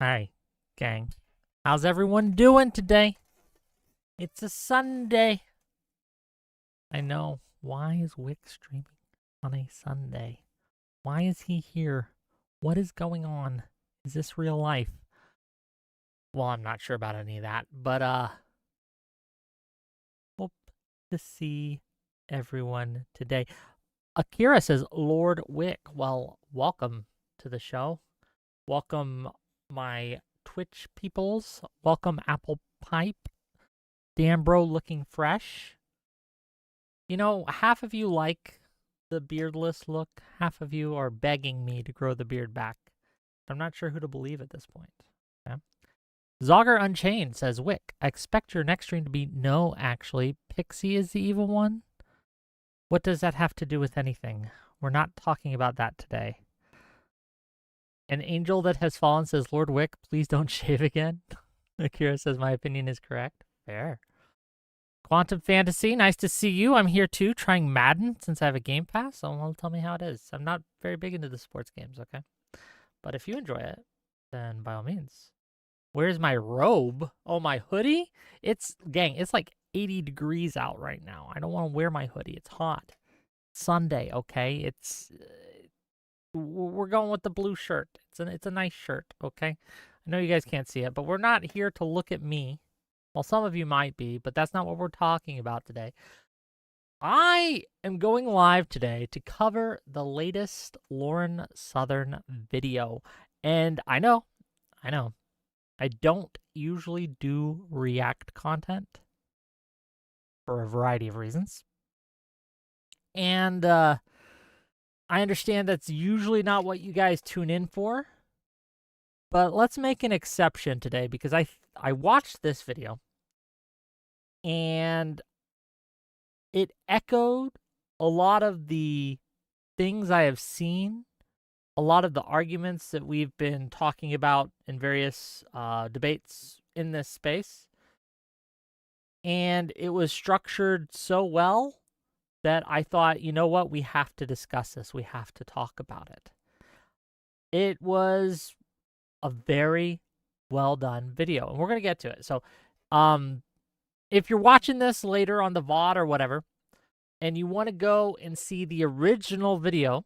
Hi, gang. How's everyone doing today? It's a Sunday. I know. Why is Wick streaming on a Sunday? Why is he here? What is going on? Is this real life? Well, I'm not sure about any of that, but hope to see everyone today. Akira says, Lord Wick. Well, welcome to the show. Welcome, my Twitch peoples. Welcome, Apple Pipe. Dambro looking fresh. You know, half of you like the beardless look. Half of you are begging me to grow the beard back. I'm not sure who to believe at this point. Yeah. Zogger Unchained says, Wick, I expect your next stream to be no, actually. Pixie is the evil one? What does that have to do with anything? We're not talking about that today. An angel that has fallen says, Lord Wick, please don't shave again. Akira says, my opinion is correct. Fair. Quantum Fantasy, nice to see you. I'm here too, trying Madden since I have a Game Pass. So tell me how it is. I'm not very big into the sports games, okay? But if you enjoy it, then by all means. Where's my robe? Oh, my hoodie? Gang, it's like 80 degrees out right now. I don't want to wear my hoodie. It's hot. Sunday, okay? We're going with the blue shirt. It's a nice shirt, okay? I know you guys can't see it, but we're not here to look at me. Well, some of you might be, but that's not what we're talking about today. I am going live today to cover the latest Lauren Southern video. And I know, I don't usually do React content for a variety of reasons. And I understand that's usually not what you guys tune in for. But let's make an exception today because I watched this video and it echoed a lot of the things I have seen, a lot of the arguments that we've been talking about in various debates in this space. And it was structured so well that I thought, you know what, we have to discuss this. We have to talk about it. It was a very well done video, and we're going to get to it. So, if you're watching this later on the VOD or whatever, and you want to go and see the original video,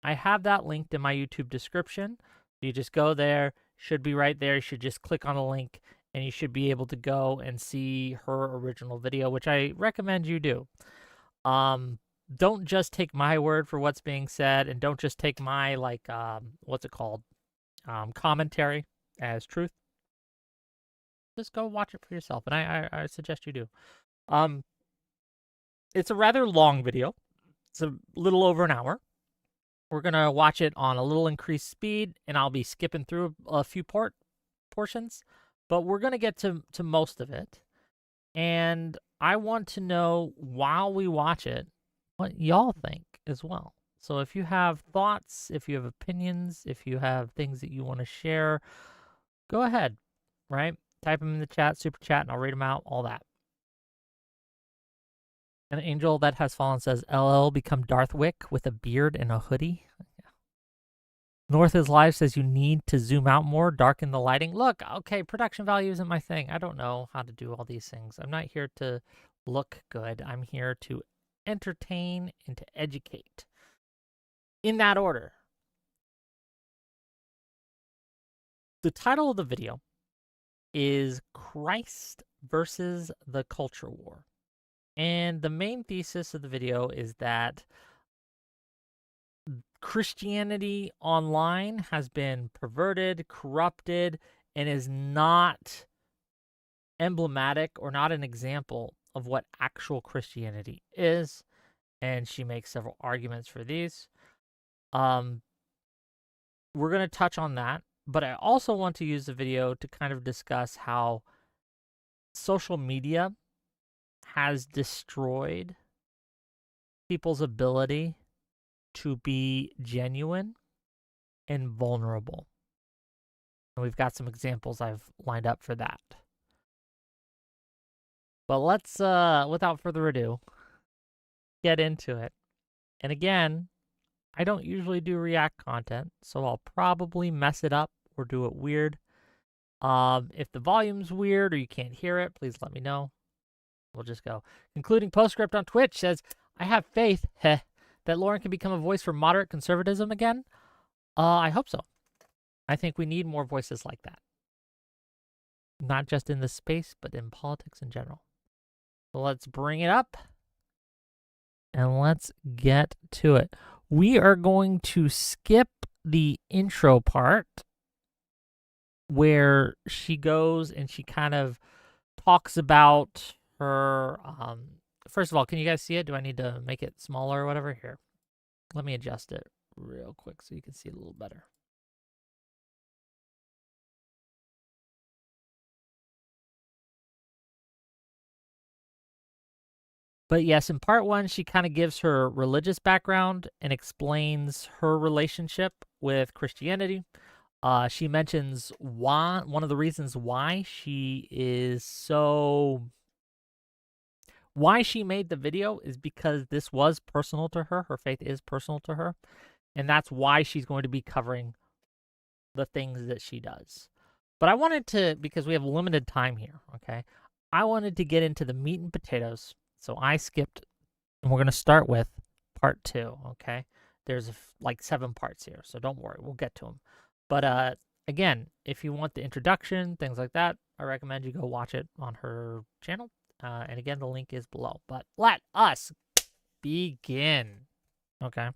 I have that linked in my YouTube description. You just go there, should be right there. You should just click on the link, and you should be able to go and see her original video, which I recommend you do. Don't just take my word for what's being said, and don't just take my, commentary as truth. Just go watch it for yourself, and I suggest you do. It's a rather long video. It's a little over an hour. We're going to watch it on a little increased speed, and I'll be skipping through a few portions, but we're going to get to most of it. And I want to know, while we watch it, what y'all think as well. So if you have thoughts, if you have opinions, if you have things that you want to share, go ahead, right? Type them in the chat, super chat, and I'll read them out, all that. An angel that has fallen says, LL become Darth Wick with a beard and a hoodie. Yeah. North is Live says you need to zoom out more, darken the lighting. Look, okay, production value isn't my thing. I don't know how to do all these things. I'm not here to look good. I'm here to entertain and to educate. In that order. The title of the video is Christ versus the Culture War. And the main thesis of the video is that Christianity online has been perverted, corrupted, and is not emblematic or not an example of what actual Christianity is. And she makes several arguments for these. We're going to touch on that, but I also want to use the video to kind of discuss how social media has destroyed people's ability to be genuine and vulnerable. And we've got some examples I've lined up for that. But let's, without further ado, get into it. And again, I don't usually do React content, so I'll probably mess it up or do it weird. If the volume's weird or you can't hear it, please let me know. We'll just go. Concluding postscript on Twitch says, I have faith that Lauren can become a voice for moderate conservatism again. I hope so. I think we need more voices like that. Not just in this space, but in politics in general. So let's bring it up. And let's get to it. We are going to skip the intro part where she goes and she kind of talks about her, first of all, can you guys see it? Do I need to make it smaller or whatever? Here, let me adjust it real quick so you can see it a little better. But yes, in part one, she kind of gives her religious background and explains her relationship with Christianity. She mentions one of the reasons why she made the video is because this was personal to her. Her faith is personal to her. And that's why she's going to be covering the things that she does. But I wanted to, because we have limited time here, okay? I wanted to get into the meat and potatoes. So I skipped, and we're going to start with part 2, okay? There's like 7 parts here, so don't worry. We'll get to them. But again, if you want the introduction, things like that, I recommend you go watch it on her channel. And again, the link is below. But let us begin, okay?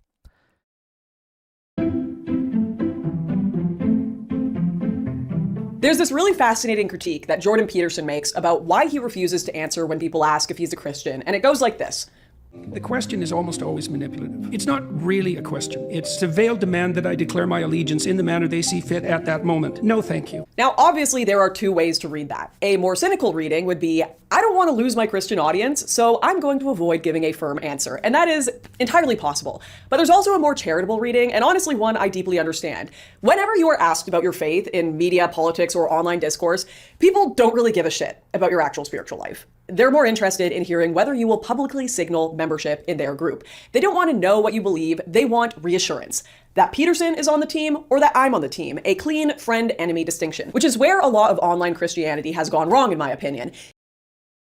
There's this really fascinating critique that Jordan Peterson makes about why he refuses to answer when people ask if he's a Christian, and it goes like this. The question is almost always manipulative. It's not really a question. It's a veiled demand that I declare my allegiance in the manner they see fit at that moment. No, thank you. Now, obviously, there are 2 ways to read that. A more cynical reading would be, I don't want to lose my Christian audience, so I'm going to avoid giving a firm answer. And that is entirely possible. But there's also a more charitable reading, and honestly one I deeply understand. Whenever you are asked about your faith in media, politics, or online discourse, people don't really give a shit about your actual spiritual life. They're more interested in hearing whether you will publicly signal membership in their group. They don't want to know what you believe, they want reassurance. That Peterson is on the team or that I'm on the team, a clean friend-enemy distinction, which is where a lot of online Christianity has gone wrong in my opinion.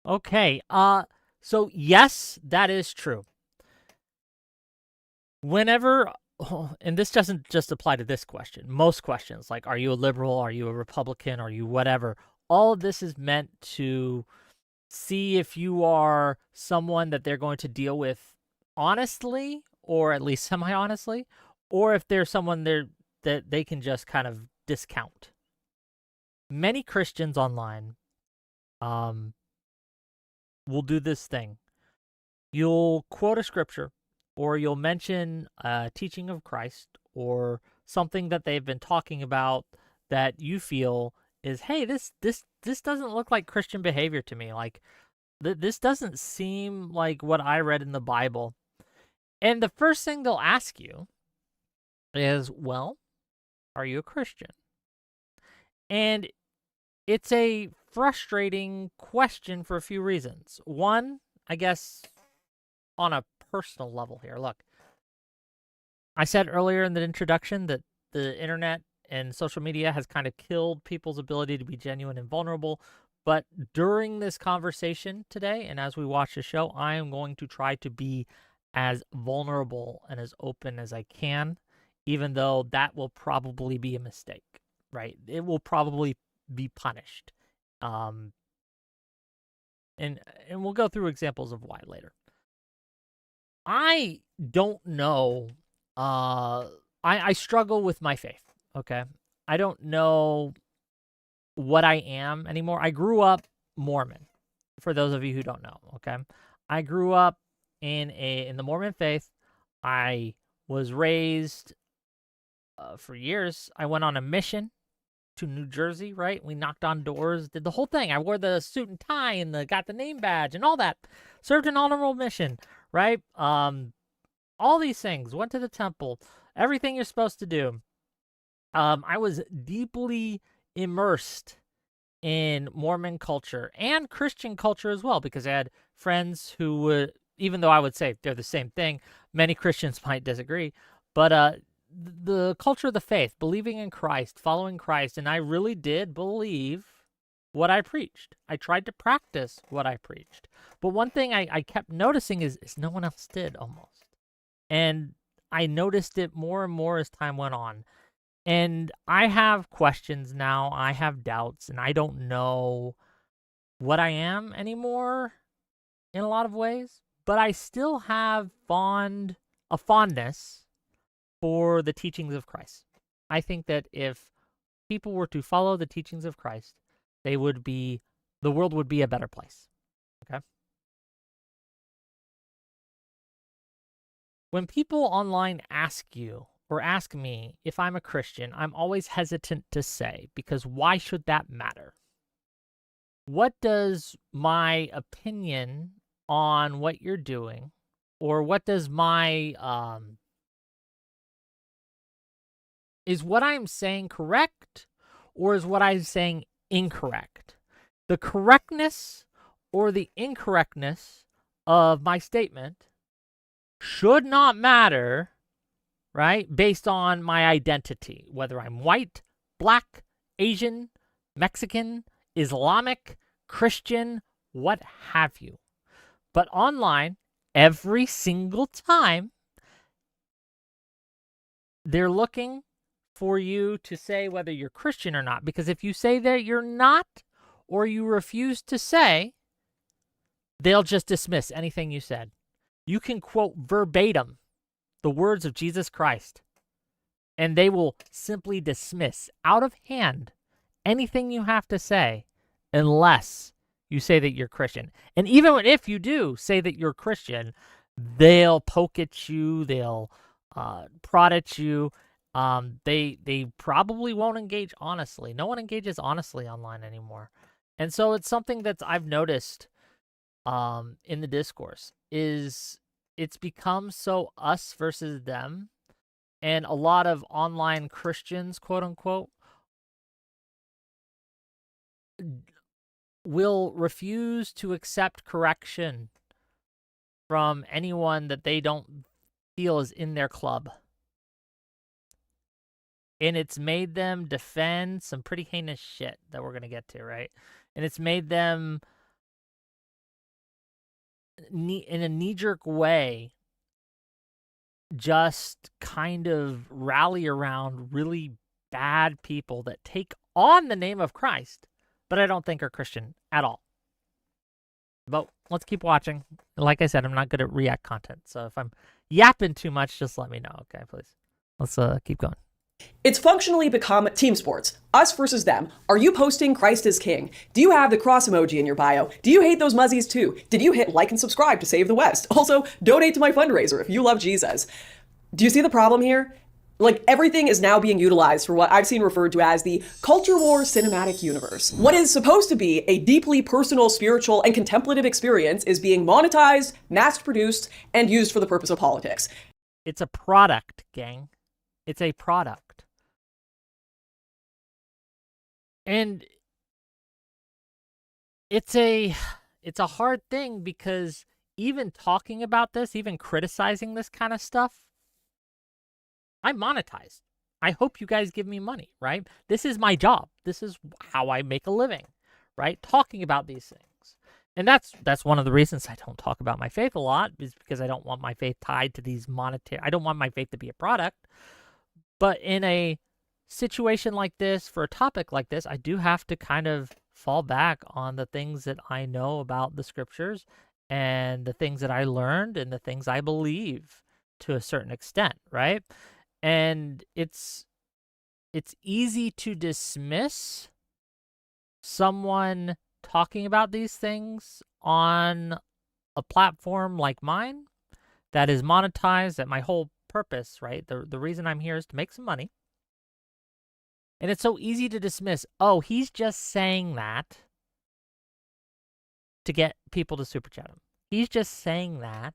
Okay, so yes, that is true. Whenever, and this doesn't just apply to this question, most questions, like are you a liberal, are you a Republican, are you whatever, all of this is meant to see if you are someone that they're going to deal with honestly, or at least semi-honestly, or if they're someone that they can just kind of discount. Many Christians online will do this thing. You'll quote a scripture, or you'll mention a teaching of Christ, or something that they've been talking about that you feel is, hey, this doesn't look like Christian behavior to me. Like, this doesn't seem like what I read in the Bible. And the first thing they'll ask you is, well, are you a Christian? And it's a frustrating question for a few reasons. One, I guess, on a personal level here. Look, I said earlier in the introduction that the internet and social media has kind of killed people's ability to be genuine and vulnerable. But during this conversation today, and as we watch the show, I am going to try to be as vulnerable and as open as I can, even though that will probably be a mistake, right? It will probably be punished. And we'll go through examples of why later. I don't know. I struggle with my faith. Okay. I don't know what I am anymore. I grew up Mormon, for those of you who don't know. Okay. I grew up in the Mormon faith. I was raised for years. I went on a mission to New Jersey, right? We knocked on doors, did the whole thing. I wore the suit and tie and got the name badge and all that. Served an honorable mission, right? All these things. Went to the temple. Everything you're supposed to do. I was deeply immersed in Mormon culture and Christian culture as well, because I had friends who would, even though I would say they're the same thing, many Christians might disagree, but the culture of the faith, believing in Christ, following Christ, and I really did believe what I preached. I tried to practice what I preached. But one thing I kept noticing is no one else did almost. And I noticed it more and more as time went on. And I have questions now. I have doubts, and I don't know what I am anymore in a lot of ways. But I still have a fondness for the teachings of Christ. I think that if people were to follow the teachings of Christ, the world would be a better place. Okay? When people online ask you or ask me if I'm a Christian, I'm always hesitant to say, because why should that matter? What does my opinion on what you're doing, or what does my is what I'm saying correct, or is what I'm saying incorrect? The correctness or the incorrectness of my statement should not matter, right, based on my identity, whether I'm white, black, Asian, Mexican, Islamic, Christian, what have you. But online, every single time, they're looking for you to say whether you're Christian or not. Because if you say that you're not, or you refuse to say, they'll just dismiss anything you said. You can quote verbatim the words of Jesus Christ, and they will simply dismiss out of hand anything you have to say unless you say that you're Christian. And even if you do say that you're Christian, they'll poke at you, they'll prod at you. They probably won't engage honestly. No one engages honestly online anymore. And so it's something that I've noticed in the discourse is it's become so us versus them. And a lot of online Christians, quote unquote, will refuse to accept correction from anyone that they don't feel is in their club. And it's made them defend some pretty heinous shit that we're going to get to, right? And it's made them, in a knee-jerk way, just kind of rally around really bad people that take on the name of Christ, but I don't think are Christian at all. But let's keep watching. Like I said, I'm not good at React content, so if I'm yapping too much, just let me know, okay, please. Let's keep going. It's functionally become team sports. Us versus them. Are you posting Christ is King? Do you have the cross emoji in your bio? Do you hate those muzzies too? Did you hit like and subscribe to save the West? Also, donate to my fundraiser if you love Jesus. Do you see the problem here? Like, everything is now being utilized for what I've seen referred to as the culture war cinematic universe. What is supposed to be a deeply personal, spiritual, and contemplative experience is being monetized, mass-produced, and used for the purpose of politics. It's a product, gang. It's a product. And it's a hard thing because even talking about this, even criticizing this kind of stuff, I'm monetized. I hope you guys give me money, right? This is my job. This is how I make a living, right? Talking about these things. And that's one of the reasons I don't talk about my faith a lot, is because I don't want my faith tied to these monetary. I don't want my faith to be a product. But in a situation like this, for a topic like this, I do have to kind of fall back on the things that I know about the scriptures and the things that I learned and the things I believe to a certain extent, right? And it's easy to dismiss someone talking about these things on a platform like mine that is monetized, that my whole purpose, right? The reason I'm here is to make some money. And it's so easy to dismiss, oh, he's just saying that to get people to super chat him. He's just saying that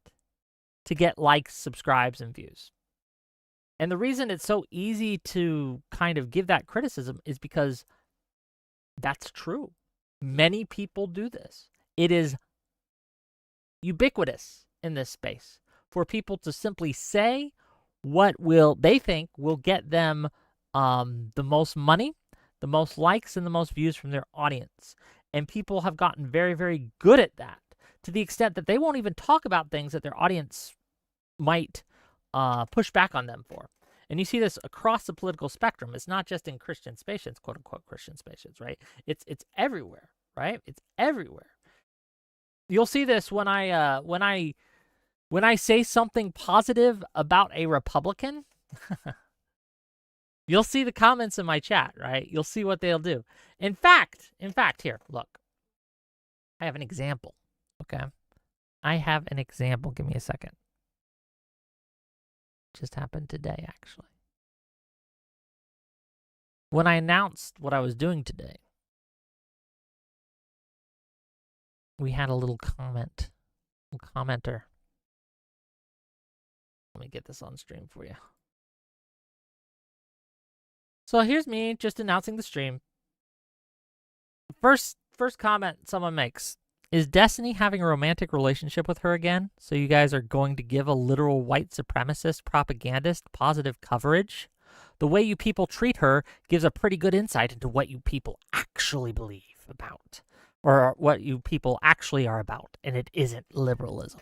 to get likes, subscribes, and views. And the reason it's so easy to kind of give that criticism is because that's true. Many people do this. It is ubiquitous in this space for people to simply say what will they think will get them the most money, the most likes, and the most views from their audience. And people have gotten very, very good at that, to the extent that they won't even talk about things that their audience might push back on them for. And you see this across the political spectrum. It's not just in Christian spaces, quote unquote Christian spaces, right? It's everywhere, right? It's everywhere. You'll see this when I say something positive about a Republican. You'll see the comments in my chat, right? You'll see what they'll do. In fact, here, look. I have an example, okay? I have an example. Give me a second. Just happened today, actually. When I announced what I was doing today, we had a little commenter. Let me get this on stream for you. So here's me just announcing the stream. First comment someone makes. Is Destiny having a romantic relationship with her again? So you guys are going to give a literal white supremacist propagandist positive coverage? The way you people treat her gives a pretty good insight into what you people actually believe about, or what you people actually are about, and it isn't liberalism.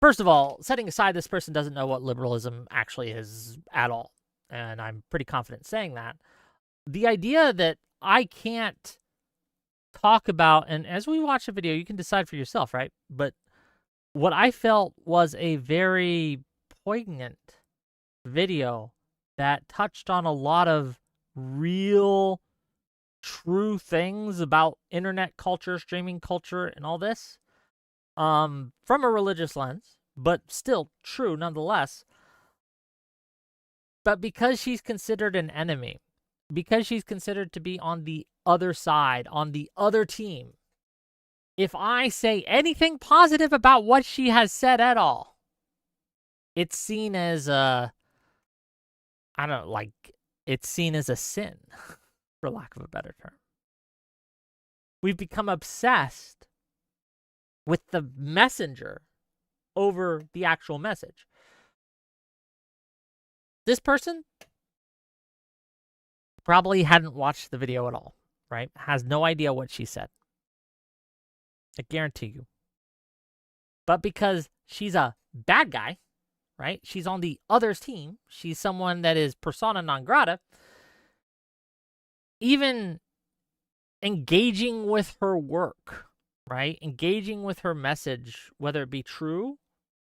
First of all, setting aside this person doesn't know what liberalism actually is at all, and I'm pretty confident saying that. The idea that I can't talk about, and as we watch the video, you can decide for yourself, right? But what I felt was a very poignant video that touched on a lot of real, true things about internet culture, streaming culture, and all this, from a religious lens, but still true nonetheless. But because she's considered an enemy, because she's considered to be on the other side, on the other team, if I say anything positive about what she has said at all, it's seen as it's seen as a sin, for lack of a better term. We've become obsessed with the messenger over the actual message. This person probably hadn't watched the video at all, right? Has no idea what she said. I guarantee you. But because she's a bad guy, right? She's on the other's team. She's someone that is persona non grata. Even engaging with her work, right? Engaging with her message, whether it be true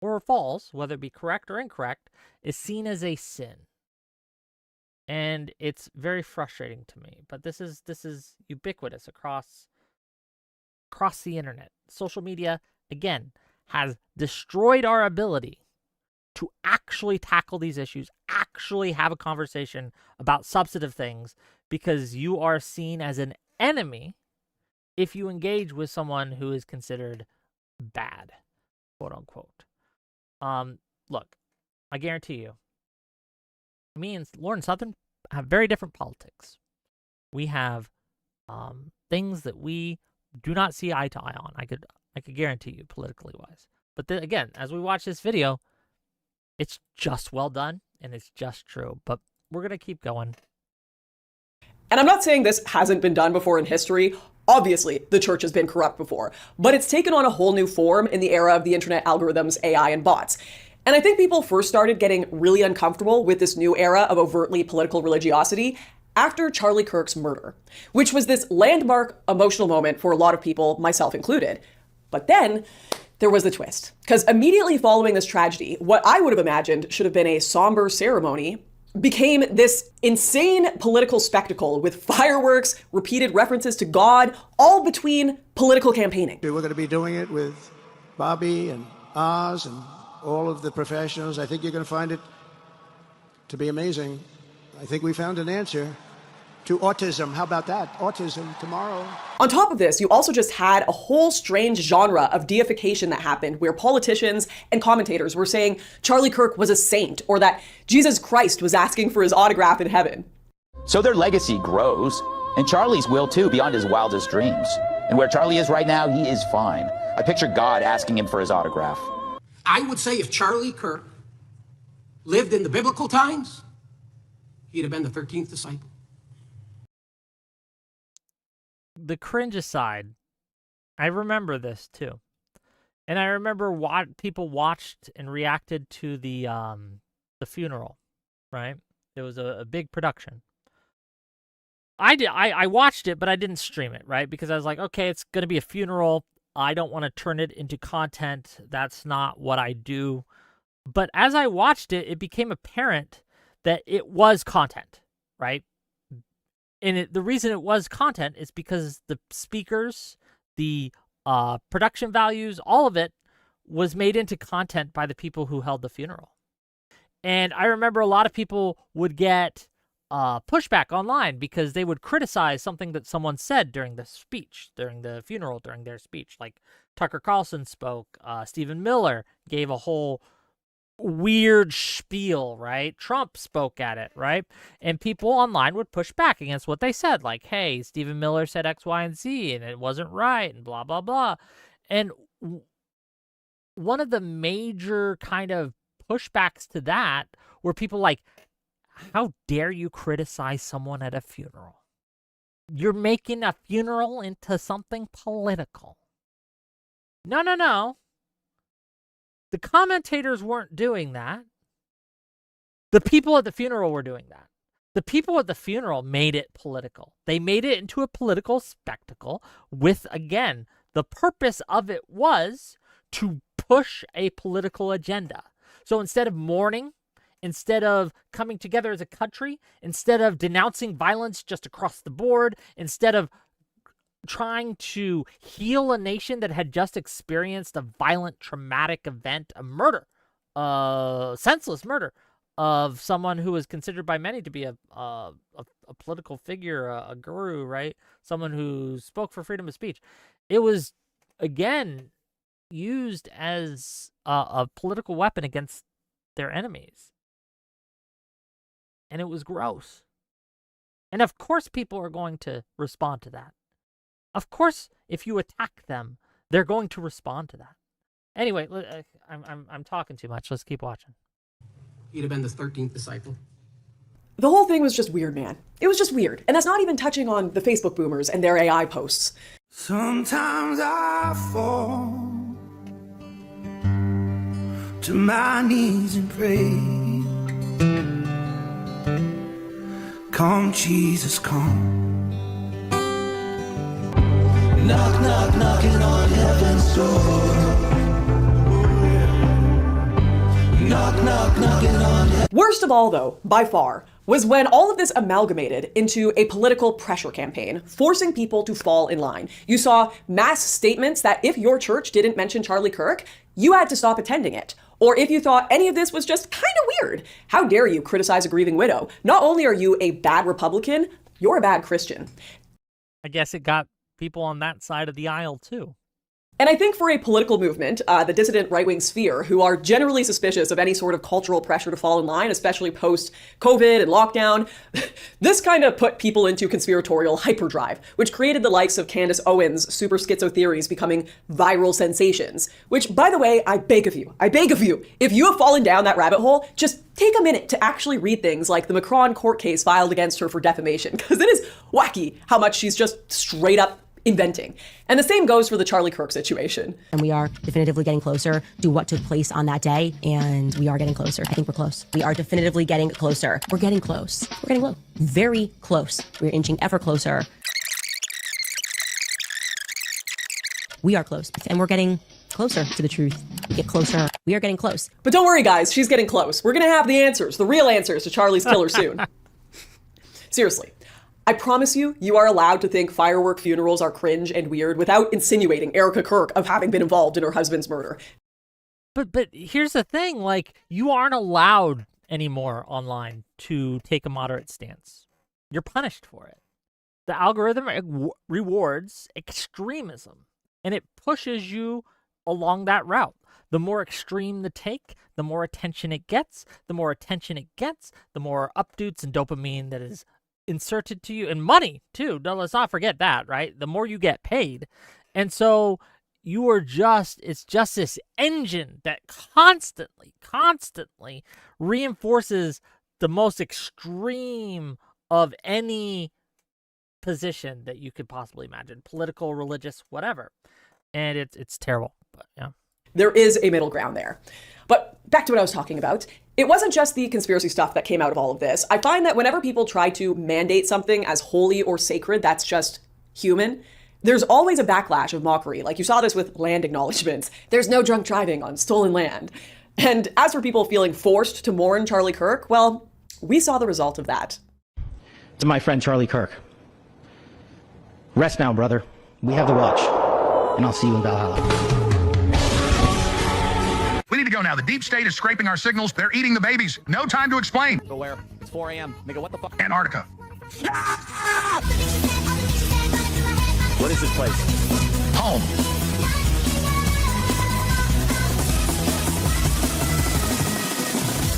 or false, whether it be correct or incorrect, is seen as a sin. And it's very frustrating to me. But this is ubiquitous across the internet. Social media, again, has destroyed our ability to actually tackle these issues, actually have a conversation about substantive things, because you are seen as an enemy if you engage with someone who is considered bad, quote unquote. Look, I guarantee you, me and Lauren Southern have very different politics. We have things that we do not see eye to eye on. I could guarantee you, politically wise. But then again, as we watch this video, it's just well done and it's just true. But we're gonna keep going. And I'm not saying this hasn't been done before in history. Obviously, the church has been corrupt before, but it's taken on a whole new form in the era of the internet algorithms, AI, and bots. And I think people first started getting really uncomfortable with this new era of overtly political religiosity after Charlie Kirk's murder, which was this landmark emotional moment for a lot of people, myself included. But then there was the twist, because immediately following this tragedy, what I would have imagined should have been a somber ceremony became this insane political spectacle with fireworks, repeated references to God, all between political campaigning. We're going to be doing it with Bobby and Oz and all of the professionals. I think you're going to find it to be amazing. I think we found an answer to autism. How about that? Autism tomorrow. On top of this, you also just had a whole strange genre of deification that happened where politicians and commentators were saying Charlie Kirk was a saint or that Jesus Christ was asking for his autograph in heaven. So their legacy grows, and Charlie's will too, beyond his wildest dreams. And where Charlie is right now, he is fine. I picture God asking him for his autograph. I would say if Charlie Kirk lived in the biblical times, he'd have been the 13th disciple. The cringe aside, I remember this too. And I remember what people watched and reacted to the funeral, right? It was a big production. I watched it, but I didn't stream it, right? Because I was like, okay, it's going to be a funeral. I don't want to turn it into content. That's not what I do. But as I watched it, it became apparent that it was content, right? And the reason it was content is because the speakers, the production values, all of it was made into content by the people who held the funeral. And I remember a lot of people would get pushback online because they would criticize something that someone said during the speech, during the funeral, during their speech. Like Tucker Carlson spoke, Stephen Miller gave a whole weird spiel, right? Trump spoke at it, right? And people online would push back against what they said, like, hey, Stephen Miller said X, Y, and Z, and it wasn't right, and blah, blah, blah. And one of the major kind of pushbacks to that were people like, how dare you criticize someone at a funeral? You're making a funeral into something political. No, no, no. The commentators weren't doing that. The people at the funeral were doing that. The people at the funeral made it political. They made it into a political spectacle with, again, the purpose of it was to push a political agenda. So instead of mourning, instead of coming together as a country, instead of denouncing violence just across the board, instead of trying to heal a nation that had just experienced a violent, traumatic event, a murder, senseless murder of someone who was considered by many to be a political figure, a guru, right? Someone who spoke for freedom of speech. It was, again, used as a political weapon against their enemies. And it was gross. And of course people are going to respond to that. Of course, if you attack them, they're going to respond to that. Anyway, I'm talking too much. Let's keep watching. He'd have been the 13th disciple. The whole thing was just weird, man. It was just weird. And that's not even touching on the Facebook boomers and their AI posts. Sometimes I fall to my knees and pray. Come, Jesus, come. Knock, knock, knocking on heaven's door. Knock, knock, knocking on heaven's door. Worst of all, though, by far, was when all of this amalgamated into a political pressure campaign, forcing people to fall in line. You saw mass statements that if your church didn't mention Charlie Kirk, you had to stop attending it. Or if you thought any of this was just kind of weird, how dare you criticize a grieving widow? Not only are you a bad Republican, you're a bad Christian. I guess it got people on that side of the aisle too. And I think for a political movement, the dissident right-wing sphere, who are generally suspicious of any sort of cultural pressure to fall in line, especially post-COVID and lockdown, this kind of put people into conspiratorial hyperdrive, which created the likes of Candace Owens' super schizo theories becoming viral sensations. Which, by the way, I beg of you, if you have fallen down that rabbit hole, just take a minute to actually read things like the Macron court case filed against her for defamation, because it is wacky how much she's just straight up inventing. And the same goes for the Charlie Kirk situation. And we are definitively getting closer to what took place on that day, and we are getting closer. I think we're close. We are definitively getting closer. We're getting close. We're getting close. Very close. We're inching ever closer. We are close, and we're getting closer to the truth. We get closer. We are getting close. But don't worry, guys, she's getting close. We're gonna have the answers, the real answers to Charlie's killer soon. Seriously. I promise you, you are allowed to think firework funerals are cringe and weird without insinuating Erica Kirk of having been involved in her husband's murder. But here's the thing, like, you aren't allowed anymore online to take a moderate stance. You're punished for it. The algorithm rewards extremism, and it pushes you along that route. The more extreme the take, the more attention it gets. The more attention it gets, the more updates and dopamine that is inserted to you, and money too. No, let's not forget that, right? The more you get paid. And so it's just this engine that constantly reinforces the most extreme of any position that you could possibly imagine, political, religious, whatever. And it's terrible, but yeah. There is a middle ground there. But back to what I was talking about. It wasn't just the conspiracy stuff that came out of all of this. I find that whenever people try to mandate something as holy or sacred that's just human, there's always a backlash of mockery. Like you saw this with land acknowledgements. There's no drunk driving on stolen land. And as for people feeling forced to mourn Charlie Kirk, well, we saw the result of that. To my friend Charlie Kirk. Rest now, brother. We have the watch. And I'll see you in Valhalla. We need to go now. The deep state is scraping our signals. They're eating the babies. No time to explain. Go where? It's 4 a.m. Nigga, what the fuck? Antarctica. What is this place? Home.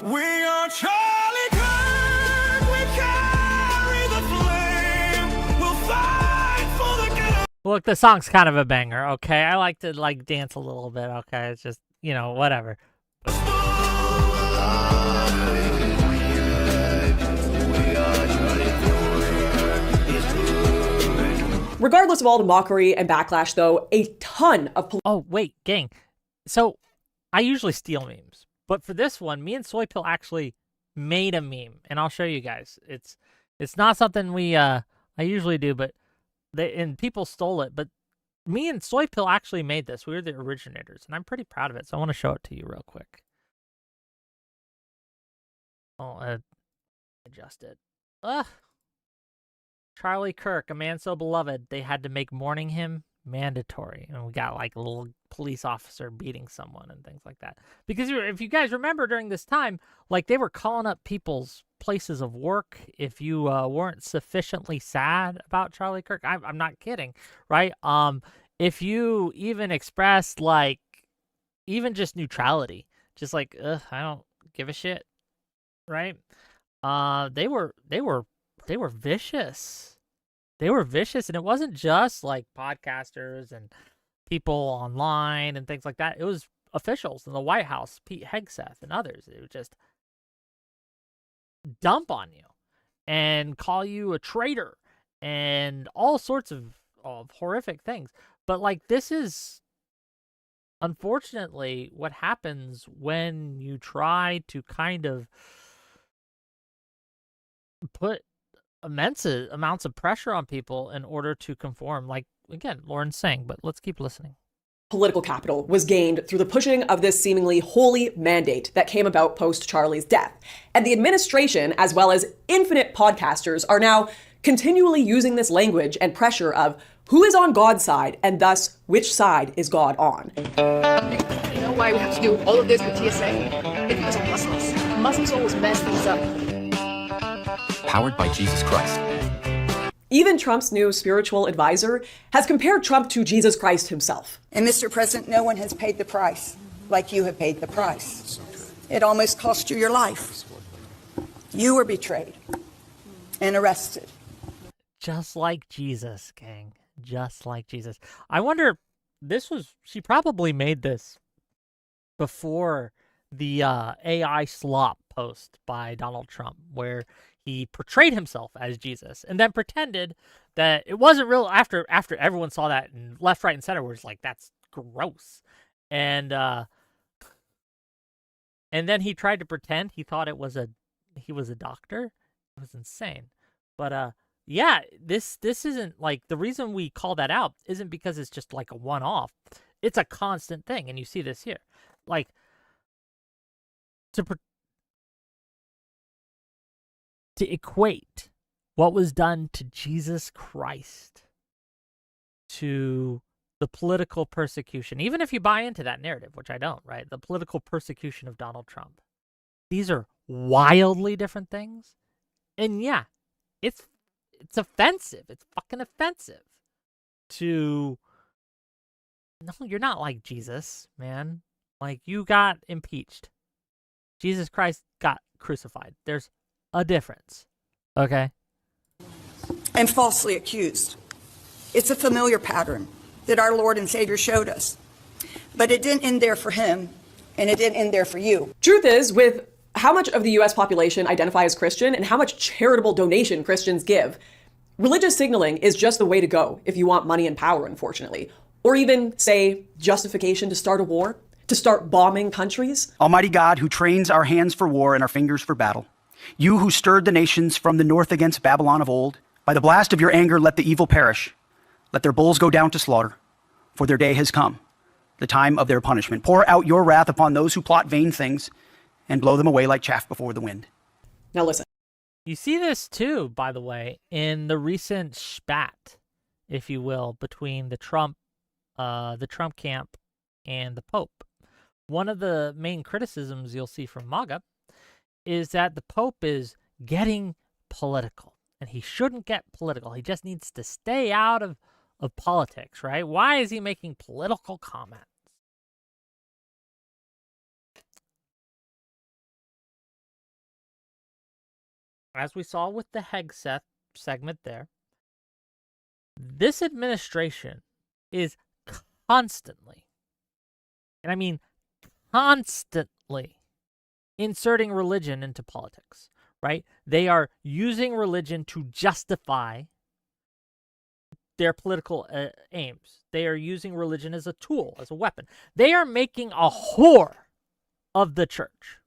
We are Charlie Kirk. We carry the flame. We'll fight for the good. Look, the song's kind of a banger, okay? I like to dance a little bit, okay? It's just, whatever. Regardless of all the mockery and backlash, though, a ton of... Oh, wait, gang. So, I usually steal memes. But for this one, me and Soypill actually made a meme. And I'll show you guys. It's not something I usually do, but people stole it. But me and Soypill actually made this. We were the originators. And I'm pretty proud of it. So I want to show it to you real quick. I'll adjust it. Ugh. Charlie Kirk, a man so beloved, they had to make mourning him mandatory. And we got like a little police officer beating someone and things like that. Because if you guys remember during this time, like they were calling up people's places of work if you weren't sufficiently sad about Charlie Kirk. I'm not kidding, right? If you even expressed like even just neutrality, just like, I don't give a shit, right? They were vicious. They were vicious, and it wasn't just like podcasters and people online and things like that. It was officials in the White House, Pete Hegseth and others. It would just dump on you and call you a traitor and all sorts of horrific things. But like this is unfortunately what happens when you try to kind of put immense amounts of pressure on people in order to conform, like again Lauren's saying, but let's keep listening. Political capital was gained through the pushing of this seemingly holy mandate that came about post Charlie's death. And the administration, as well as infinite podcasters, are now continually using this language and pressure of who is on God's side, and thus which side is God on. You know why we have to do all of this with TSA? It's because of Muslims. Muslims always mess things up. Powered by Jesus Christ. Even Trump's new spiritual advisor has compared Trump to Jesus Christ himself. And Mr. President, no one has paid the price like you have paid the price. It almost cost you your life. You were betrayed and arrested. Just like Jesus, gang. Just like Jesus. I wonder, she probably made this before the AI slop post by Donald Trump, where he portrayed himself as Jesus and then pretended that it wasn't real after everyone saw that and left, right, and center was like, that's gross. And then he tried to pretend he thought he was a doctor. It was insane. But yeah, this isn't like, the reason we call that out isn't because it's just like a one-off. It's a constant thing, and you see this here. Like, to equate what was done to Jesus Christ to the political persecution, even if you buy into that narrative, which I don't, right? The political persecution of Donald Trump. These are wildly different things. And yeah, it's offensive. It's fucking offensive to... No, you're not like Jesus, man. Like, you got impeached. Jesus Christ got crucified. There's a difference. Okay? And falsely accused. It's a familiar pattern. that our Lord and Savior showed us. But it didn't end there for him, and it didn't end there for you. Truth is, with how much of the US population identify as Christian and how much charitable donation Christians give, religious signaling is just the way to go if you want money and power, unfortunately. Or even, say, justification to start a war, to start bombing countries. Almighty God, who trains our hands for war and our fingers for battle, you who stirred the nations from the north against Babylon of old, by the blast of your anger let the evil perish. Let their bulls go down to slaughter, for their day has come, the time of their punishment. Pour out your wrath upon those who plot vain things and blow them away like chaff before the wind. Now listen. You see this too, by the way, in the recent spat, if you will, between the Trump camp and the Pope. One of the main criticisms you'll see from MAGA is that the Pope is getting political, and he shouldn't get political. He just needs to stay out of politics, right? Why is he making political comments? As we saw with the Hegseth segment there, this administration is constantly, and I mean constantly, inserting religion into politics, right? They are using religion to justify their political aims. They are using religion as a tool, as a weapon. They are making a whore of the church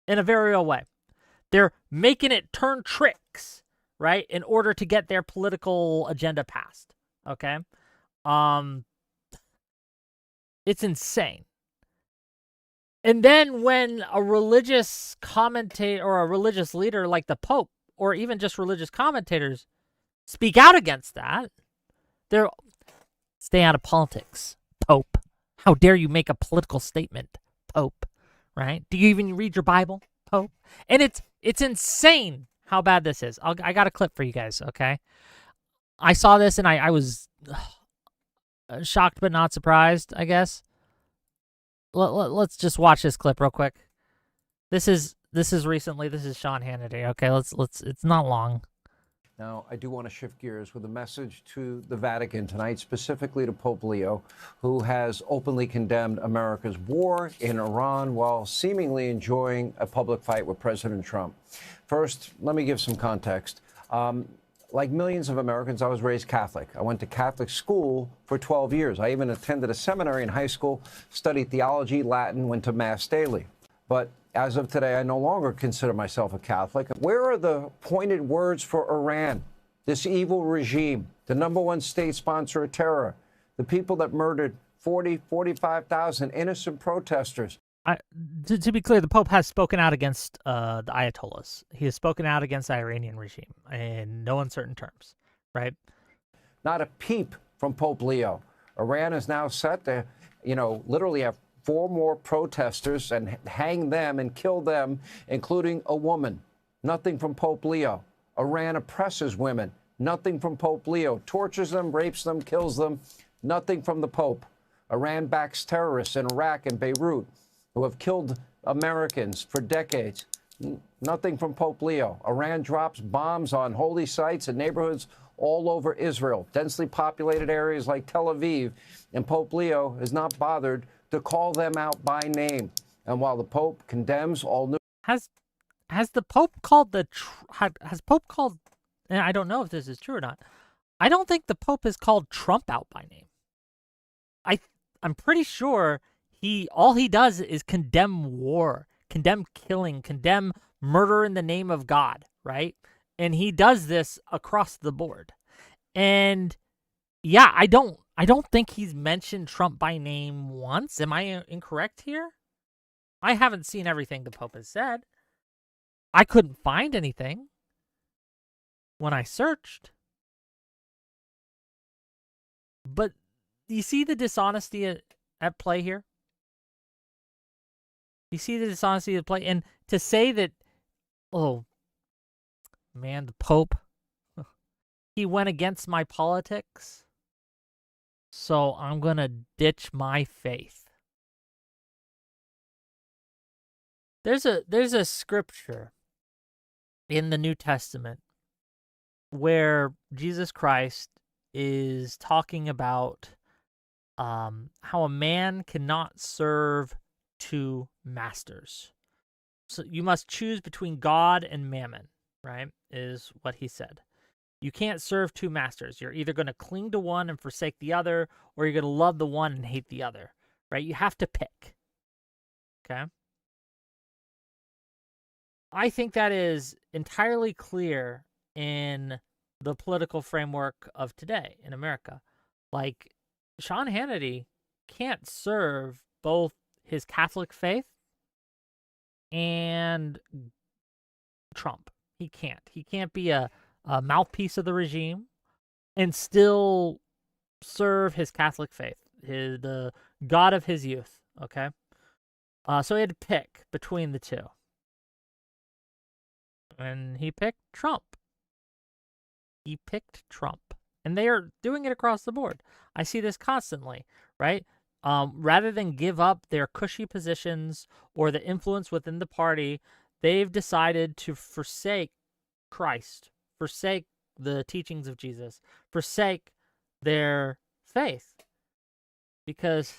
in a very real way. They're making it turn tricks, right, in order to get their political agenda passed, okay? It's insane. And then when a religious commentator or a religious leader like the Pope, or even just religious commentators, speak out against that, they're, stay out of politics, Pope. How dare you make a political statement, Pope, right? Do you even read your Bible, Pope? And it's insane how bad this is. I got a clip for you guys, okay? I saw this and I was shocked but not surprised, I guess. Let's just watch this clip real quick. This is recently. This is Sean Hannity. Okay, let's. It's not long. Now, I do want to shift gears with a message to the Vatican tonight, specifically to Pope Leo, who has openly condemned America's war in Iran while seemingly enjoying a public fight with President Trump. First, let me give some context. Like millions of Americans, I was raised Catholic. I went to Catholic school for 12 years. I even attended a seminary in high school, studied theology, Latin, went to Mass daily. But as of today, I no longer consider myself a Catholic. Where are the pointed words for Iran, this evil regime, the #1 state sponsor of terror, the people that murdered 45,000 innocent protesters? To be clear, the Pope has spoken out against the Ayatollahs. He has spoken out against the Iranian regime in no uncertain terms, right? Not a peep from Pope Leo. Iran is now set to, literally have 4 more protesters and hang them and kill them, including a woman. Nothing from Pope Leo. Iran oppresses women. Nothing from Pope Leo. Tortures them, rapes them, kills them. Nothing from the Pope. Iran backs terrorists in Iraq and Beirut who have killed Americans for decades. Nothing from Pope Leo. Iran drops bombs on holy sites and neighborhoods all over Israel, densely populated areas like Tel Aviv, and Pope Leo is not bothered to call them out by name. And while the Pope condemns all new... Has the Pope called has Pope called, and I don't know if this is true or not, I don't think the Pope has called Trump out by name. I'm pretty sure all he does is condemn war, condemn killing, condemn murder in the name of God, right? And he does this across the board. And yeah, I don't think he's mentioned Trump by name once. Am I incorrect here? I haven't seen everything the Pope has said. I couldn't find anything when I searched. But you see the dishonesty at play here? You see the dishonesty at play? And to say that, oh, man, the Pope, he went against my politics, so I'm going to ditch my faith. There's a scripture in the New Testament where Jesus Christ is talking about how a man cannot serve two masters. So you must choose between God and mammon, right? Is what he said. You can't serve two masters. You're either going to cling to one and forsake the other, or you're going to love the one and hate the other, right? You have to pick. Okay? I think that is entirely clear in the political framework of today in America. Like, Sean Hannity can't serve both his Catholic faith and Trump. He can't. He can't be a mouthpiece of the regime and still serve his Catholic faith, the God of his youth, okay? So he had to pick between the two. And he picked Trump. He picked Trump. And they are doing it across the board. I see this constantly, right? Rather than give up their cushy positions or the influence within the party, they've decided to forsake Christ, forsake the teachings of Jesus, forsake their faith. Because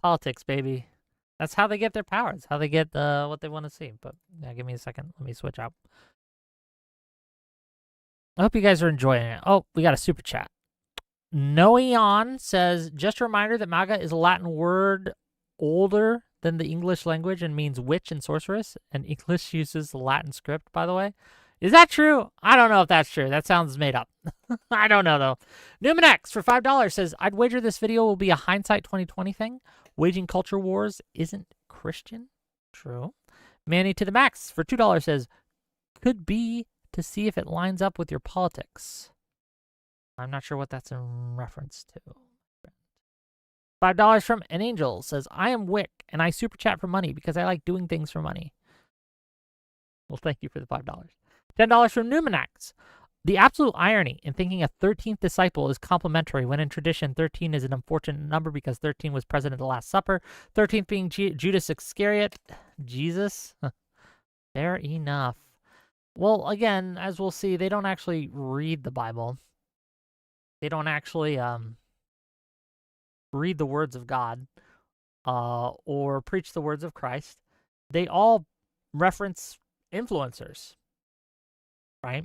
politics, baby. That's how they get their power. It's how they get what they want to see. But yeah, give me a second. Let me switch out. I hope you guys are enjoying it. Oh, we got a super chat. Noeon says, just a reminder that MAGA is a Latin word older than the English language and means witch and sorceress. And English uses the Latin script, by the way. Is that true? I don't know if that's true. That sounds made up. I don't know, though. NewmanX for $5 says, I'd wager this video will be a hindsight 2020 thing. Waging culture wars isn't Christian. True. Manny to the Max for $2 says, could be to see if it lines up with your politics. I'm not sure what that's in reference to. $5 from An Angel says, I am Wick, and I super chat for money because I like doing things for money. Well, thank you for the $5. $10 from Newmanax. The absolute irony in thinking a 13th disciple is complimentary when in tradition 13 is an unfortunate number because 13 was present at the Last Supper, 13th being Judas Iscariot. Jesus? Fair enough. Well, again, as we'll see, they don't actually read the Bible. They don't actually read the words of God or preach the words of Christ. They all reference influencers, right?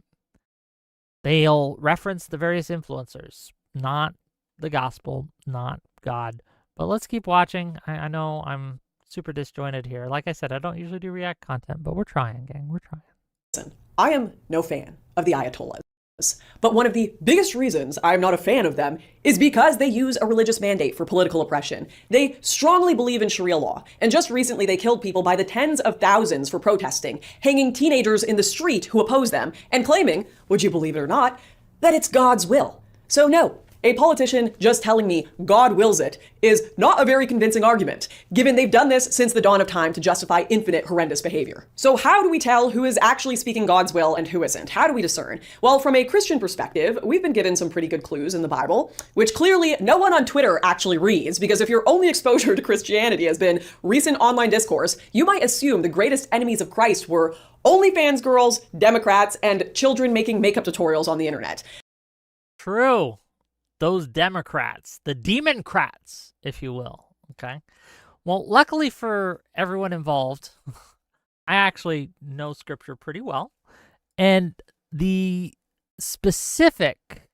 They'll reference the various influencers, not the gospel, not God. But let's keep watching. I know I'm super disjointed here. Like I said, I don't usually do React content, but we're trying, gang. We're trying. Listen, I am no fan of the Ayatollahs. But one of the biggest reasons I'm not a fan of them is because they use a religious mandate for political oppression. They strongly believe in Sharia law, and just recently they killed people by the tens of thousands for protesting, hanging teenagers in the street who oppose them, and claiming, would you believe it or not, that it's God's will. So no, a politician just telling me God wills it is not a very convincing argument, given they've done this since the dawn of time to justify infinite horrendous behavior. So how do we tell who is actually speaking God's will and who isn't? How do we discern? Well, from a Christian perspective, we've been given some pretty good clues in the Bible, which clearly no one on Twitter actually reads, because if your only exposure to Christianity has been recent online discourse, you might assume the greatest enemies of Christ were OnlyFans girls, Democrats, and children making makeup tutorials on the internet. True. Those Democrats, the Democrats, if you will, okay? Well, luckily for everyone involved, I actually know Scripture pretty well, and the specific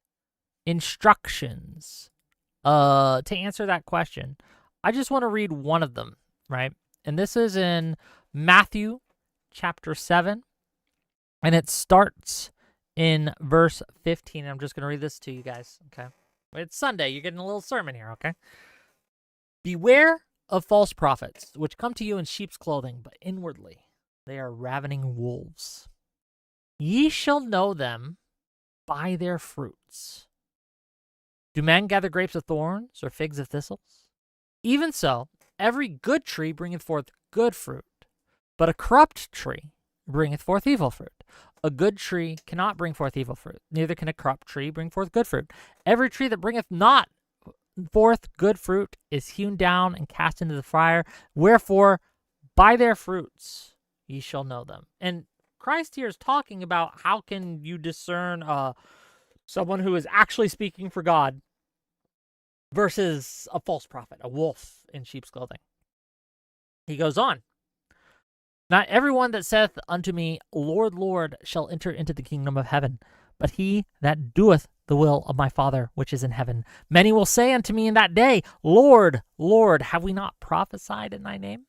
instructions to answer that question, I just want to read one of them, right? And this is in Matthew chapter 7, and it starts in verse 15. I'm just going to read this to you guys, okay? It's Sunday. You're getting a little sermon here, okay? Beware of false prophets, which come to you in sheep's clothing, but inwardly they are ravening wolves. Ye shall know them by their fruits. Do men gather grapes of thorns or figs of thistles? Even so, every good tree bringeth forth good fruit, but a corrupt tree bringeth forth evil fruit. A good tree cannot bring forth evil fruit, neither can a corrupt tree bring forth good fruit. Every tree that bringeth not forth good fruit is hewn down and cast into the fire. Wherefore, by their fruits ye shall know them. And Christ here is talking about how can you discern someone who is actually speaking for God versus a false prophet, a wolf in sheep's clothing. He goes on. Not everyone that saith unto me, Lord, Lord, shall enter into the kingdom of heaven, but he that doeth the will of my Father which is in heaven. Many will say unto me in that day, Lord, Lord, have we not prophesied in thy name?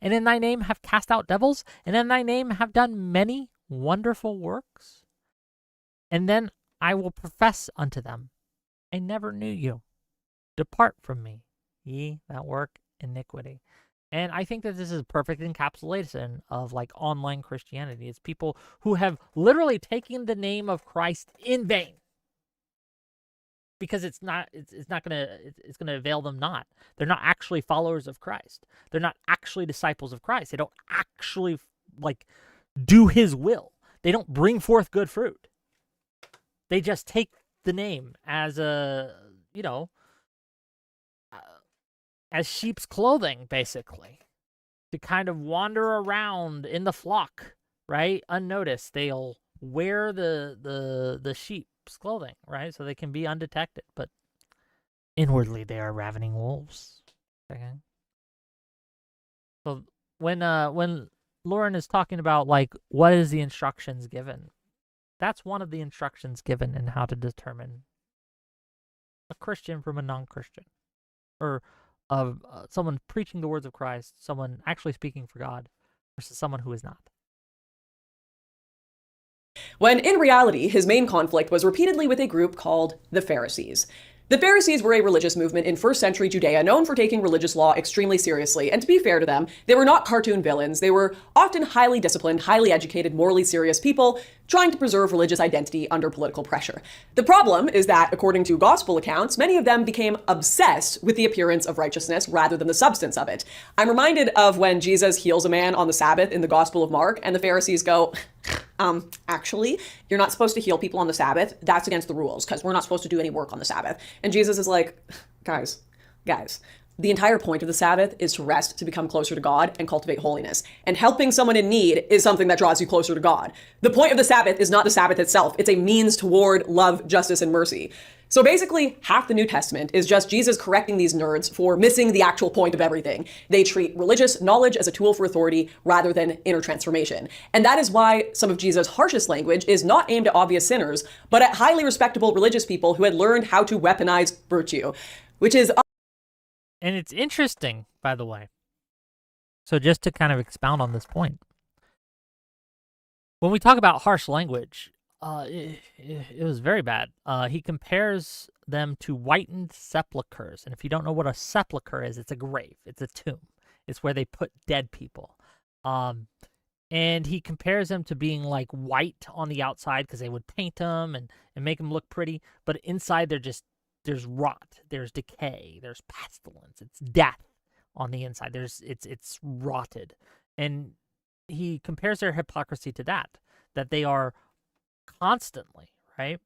And in thy name have cast out devils? And in thy name have done many wonderful works? And then I will profess unto them, I never knew you. Depart from me, ye that work iniquity. And I think that this is a perfect encapsulation of like online Christianity. It's people who have literally taken the name of Christ in vain. Because it's gonna avail them not. They're not actually followers of Christ. They're not actually disciples of Christ. They don't actually like do his will. They don't bring forth good fruit. They just take the name as a, as sheep's clothing, basically, to kind of wander around in the flock, right? Unnoticed. They'll wear the sheep's clothing, right? So they can be undetected, but inwardly they are ravening wolves. Okay. So when Lauren is talking about like what is the instructions given, that's one of the instructions given in how to determine a Christian from a non-Christian, or of someone preaching the words of Christ, someone actually speaking for God, versus someone who is not. When in reality, his main conflict was repeatedly with a group called the Pharisees. The Pharisees were a religious movement in first century Judea known for taking religious law extremely seriously, and to be fair to them, they were not cartoon villains. They were often highly disciplined, highly educated, morally serious people trying to preserve religious identity under political pressure. The problem is that, according to gospel accounts, many of them became obsessed with the appearance of righteousness rather than the substance of it. I'm reminded of when Jesus heals a man on the Sabbath in the Gospel of Mark, and the Pharisees go, actually, you're not supposed to heal people on the Sabbath. That's against the rules because we're not supposed to do any work on the Sabbath. And Jesus is like, guys, the entire point of the Sabbath is to rest, to become closer to God and cultivate holiness. And helping someone in need is something that draws you closer to God. The point of the Sabbath is not the Sabbath itself. It's a means toward love, justice, and mercy. So basically, half the New Testament is just Jesus correcting these nerds for missing the actual point of everything. They treat religious knowledge as a tool for authority rather than inner transformation. And that is why some of Jesus' harshest language is not aimed at obvious sinners, but at highly respectable religious people who had learned how to weaponize virtue, which is... And it's interesting, by the way. So just to kind of expound on this point. When we talk about harsh language, it was very bad. He compares them to whitened sepulchres. And if you don't know what a sepulcher is, it's a grave. It's a tomb. It's where they put dead people. And he compares them to being like white on the outside because they would paint them and make them look pretty. But inside, there's rot, there's decay, there's pestilence, it's death on the inside. It's rotted. And he compares their hypocrisy to that they are constantly, right,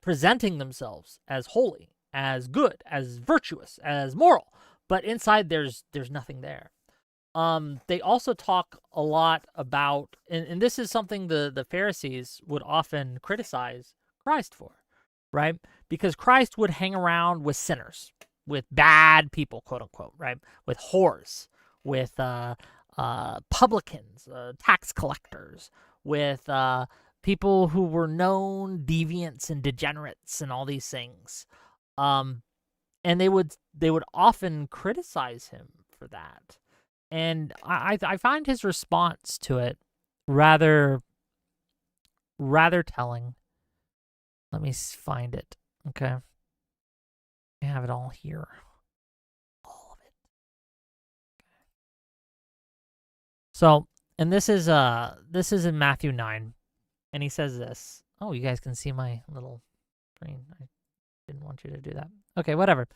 presenting themselves as holy, as good, as virtuous, as moral, but inside there's nothing there. They also talk a lot about, and this is something the Pharisees would often criticize Christ for, right? Because Christ would hang around with sinners, with bad people, quote unquote, right? With whores, with publicans, tax collectors, with people who were known deviants and degenerates and all these things. And they would often criticize him for that. And I find his response to it rather telling. Let me find it. Okay. I have it all here. All of it. Okay. So, and this is in Matthew 9. And he says this. Oh, you guys can see my little screen. I didn't want you to do that. Okay, whatever.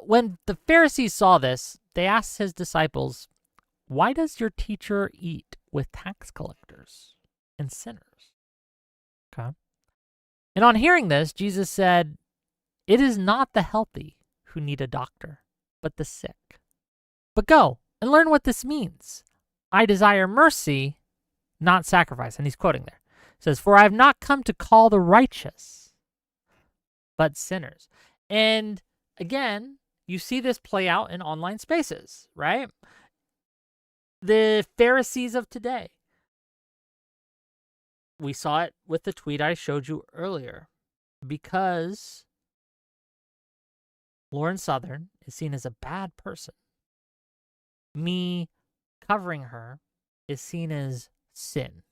When the Pharisees saw this, they asked his disciples, "Why does your teacher eat with tax collectors and sinners?" Okay. And on hearing this, Jesus said, "It is not the healthy who need a doctor, but the sick. But go and learn what this means. I desire mercy, not sacrifice." And he's quoting there. He says, "For I have not come to call the righteous, but sinners." And again, you see this play out in online spaces, right? The Pharisees of today. We saw it with the tweet I showed you earlier. Because Lauren Southern is seen as a bad person, me covering her is seen as sin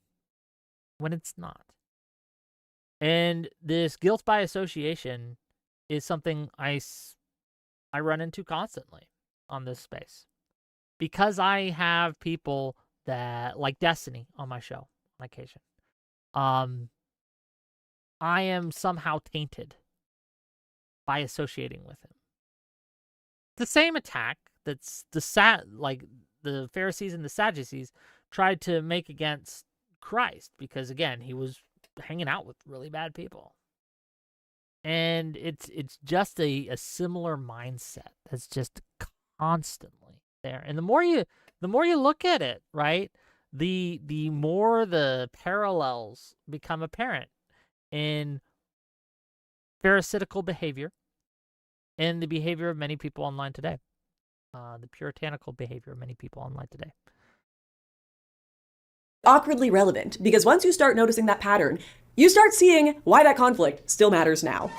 when it's not. And this guilt by association is something I run into constantly on this space. Because I have people that, like Destiny on my show on occasion, I am somehow tainted by associating with him. The same attack that's the Pharisees and the Sadducees tried to make against Christ, because again, he was hanging out with really bad people. And it's just a similar mindset that's just constantly there. And the more you look at it, right, the more the parallels become apparent in pharisaical behavior and the behavior of many people online today. The puritanical behavior of many people online today. Awkwardly relevant, because once you start noticing that pattern, you start seeing why that conflict still matters now.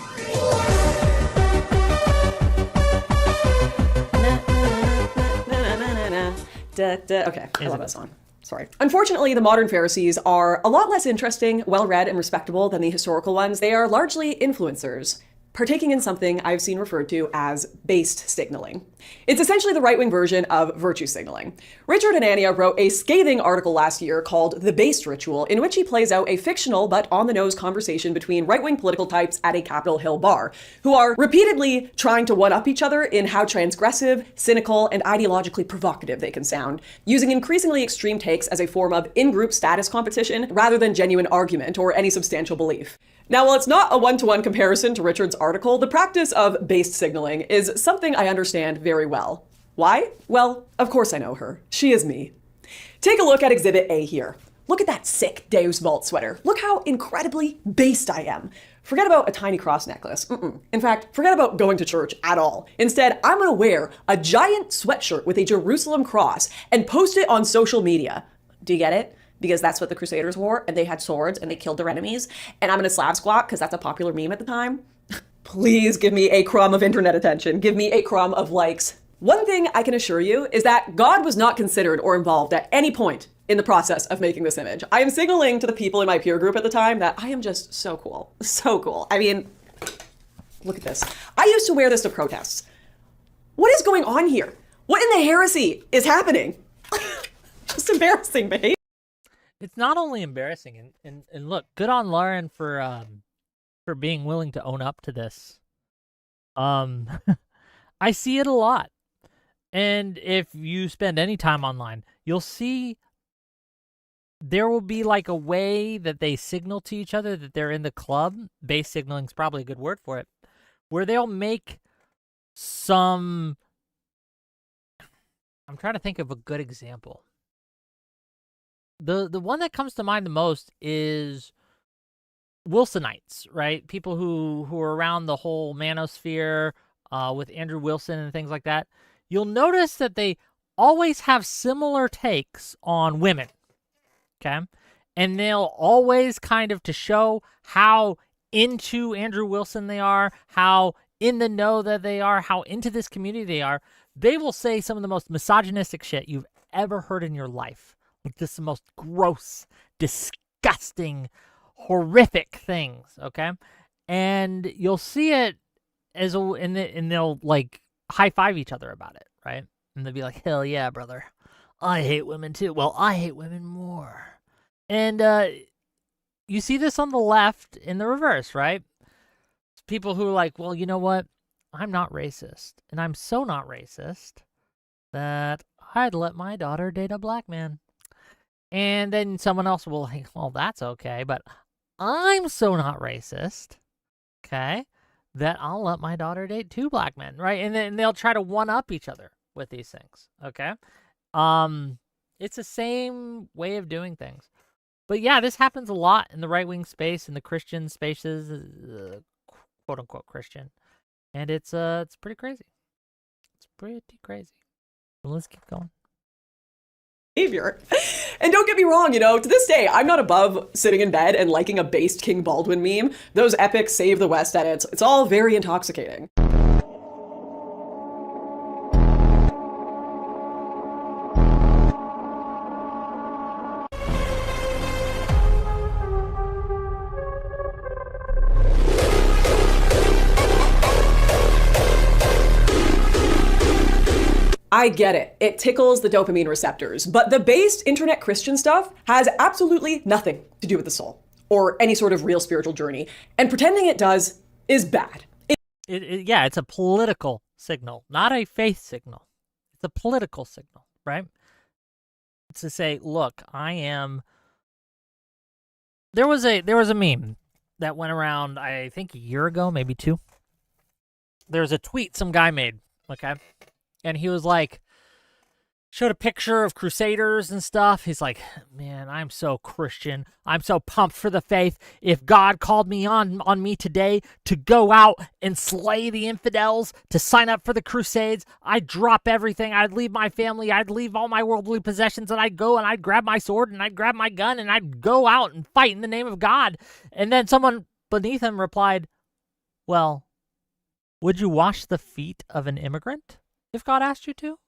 Okay, I love that song. Sorry. Unfortunately, the modern Pharisees are a lot less interesting, well-read, and respectable than the historical ones. They are largely influencers, partaking in something I've seen referred to as based signaling. It's essentially the right-wing version of virtue signaling. Richard Anania wrote a scathing article last year called The Based Ritual, in which he plays out a fictional but on-the-nose conversation between right-wing political types at a Capitol Hill bar, who are repeatedly trying to one-up each other in how transgressive, cynical, and ideologically provocative they can sound, using increasingly extreme takes as a form of in-group status competition rather than genuine argument or any substantial belief. Now, while it's not a one-to-one comparison to Richard's article, the practice of based signaling is something I understand very well. Why? Well, of course I know her. She is me. Take a look at Exhibit A here. Look at that sick Deus Vult sweater. Look how incredibly based I am. Forget about a tiny cross necklace. In fact, forget about going to church at all. Instead, I'm gonna wear a giant sweatshirt with a Jerusalem cross and post it on social media. Do you get it? Because that's what the Crusaders wore, and they had swords, and they killed their enemies. And I'm gonna Slav squat, because that's a popular meme at the time. Please give me a crumb of internet attention. Give me a crumb of likes. One thing I can assure you is that God was not considered or involved at any point in the process of making this image. I am signaling to the people in my peer group at the time that I am just so cool. So cool. I mean, look at this. I used to wear this to protests. What is going on here? What in the heresy is happening? Just embarrassing behavior. It's not only embarrassing, and look, good on Lauren for being willing to own up to this. I see it a lot. And if you spend any time online, you'll see there will be like a way that they signal to each other that they're in the club. Base signaling is probably a good word for it. Where they'll make some... I'm trying to think of a good example. The one that comes to mind the most is Wilsonites, right? People who are around the whole manosphere with Andrew Wilson and things like that. You'll notice that they always have similar takes on women, okay? And they'll always kind of, to show how into Andrew Wilson they are, how in the know that they are, how into this community they are, they will say some of the most misogynistic shit you've ever heard in your life. Like, this is the most gross, disgusting, horrific things, okay? And you'll see it as and they'll like high five each other about it, right? And they'll be like, "Hell yeah, brother! I hate women too. Well, I hate women more." And you see this on the left in the reverse, right? It's people who are like, "Well, you know what? I'm not racist, and I'm so not racist that I'd let my daughter date a black man." And then someone else will like, "Well, that's okay, but I'm so not racist, okay, that I'll let my daughter date 2 black men," right? And then they'll try to one-up each other with these things, okay? It's the same way of doing things. But yeah, this happens a lot in the right-wing space, in the Christian spaces, quote-unquote Christian. And it's pretty crazy. It's pretty crazy. Well, let's keep going. Behavior. And don't get me wrong, to this day, I'm not above sitting in bed and liking a based King Baldwin meme. Those epic Save the West edits, it's all very intoxicating. I get it. It tickles the dopamine receptors, but the based internet Christian stuff has absolutely nothing to do with the soul or any sort of real spiritual journey, and pretending it does is bad. Yeah, it's a political signal, not a faith signal. It's a political signal, right? It's to say, look, I am. There was a meme that went around, I think a year ago, maybe 2. There's a tweet some guy made, okay? And he was like, showed a picture of crusaders and stuff. He's like, man, I'm so Christian. I'm so pumped for the faith. If God called me on me today to go out and slay the infidels, to sign up for the crusades, I'd drop everything. I'd leave my family. I'd leave all my worldly possessions, and I'd go and I'd grab my sword and I'd grab my gun and I'd go out and fight in the name of God. And then someone beneath him replied, well, would you wash the feet of an immigrant if God asked you to?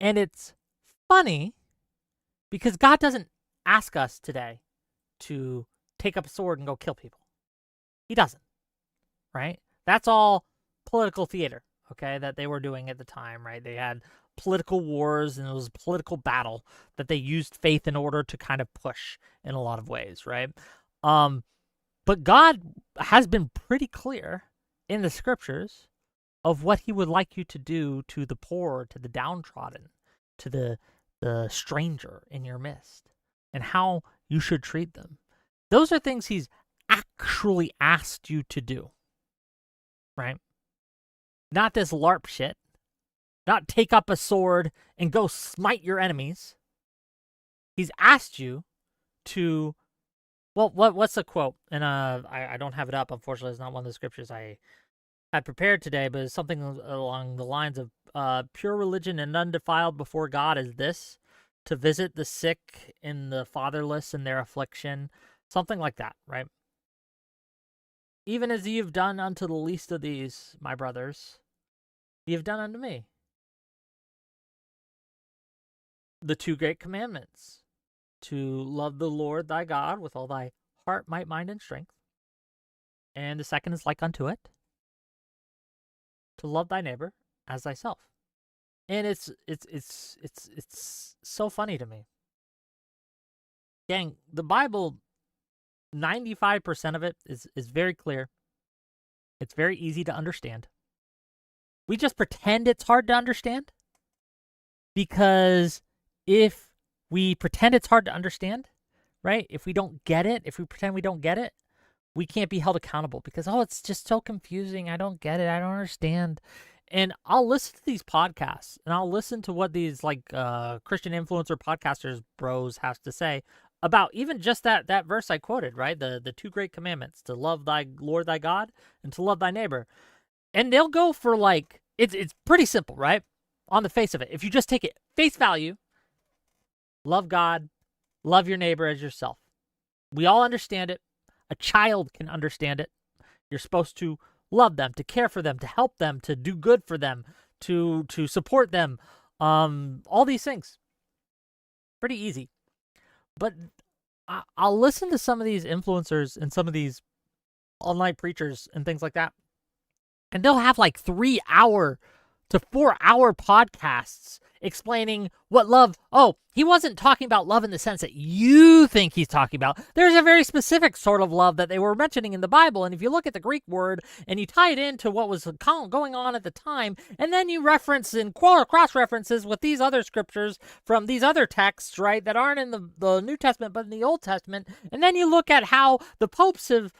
And it's funny because God doesn't ask us today to take up a sword and go kill people. He doesn't, right? That's all political theater, okay, that they were doing at the time, right? They had political wars, and it was a political battle that they used faith in order to kind of push in a lot of ways, right? But God has been pretty clear in the scriptures of what he would like you to do to the poor, to the downtrodden, to the stranger in your midst, and how you should treat them. Those are things he's actually asked you to do, right? Not this LARP shit. Not take up a sword and go smite your enemies. He's asked you to, well, what's the quote? And I don't have it up, unfortunately. It's not one of the scriptures I had prepared today, but it's something along the lines of pure religion and undefiled before God is this, to visit the sick and the fatherless in their affliction, something like that, right? Even as you've done unto the least of these, my brothers, you've done unto me. The 2 great commandments, to love the Lord thy God with all thy heart, might, mind, and strength. And the second is like unto it, to love thy neighbor as thyself. And it's so funny to me. Gang, the Bible, 95% of it is very clear. It's very easy to understand. We just pretend it's hard to understand, because if we pretend it's hard to understand, right? If we don't get it, if we pretend we don't get it, we can't be held accountable because, oh, it's just so confusing. I don't get it. I don't understand. And I'll listen to these podcasts, and I'll listen to what these Christian influencer podcasters bros have to say about even just that verse I quoted, right? The 2 great commandments, to love thy Lord thy God and to love thy neighbor. And they'll go for it's pretty simple, right? On the face of it. If you just take it face value, love God, love your neighbor as yourself. We all understand it. A child can understand it. You're supposed to love them, to care for them, to help them, to do good for them, to support them. All these things. Pretty easy. But I'll listen to some of these influencers and some of these online preachers and things like that, and they'll have 3-hour to 4-hour podcasts explaining what love. Oh, he wasn't talking about love in the sense that you think he's talking about. There's a very specific sort of love that they were mentioning in the Bible. And if you look at the Greek word and you tie it into what was going on at the time, and then you reference and cross references with these other scriptures from these other texts, right, that aren't in the New Testament but in the Old Testament, and then you look at how the popes have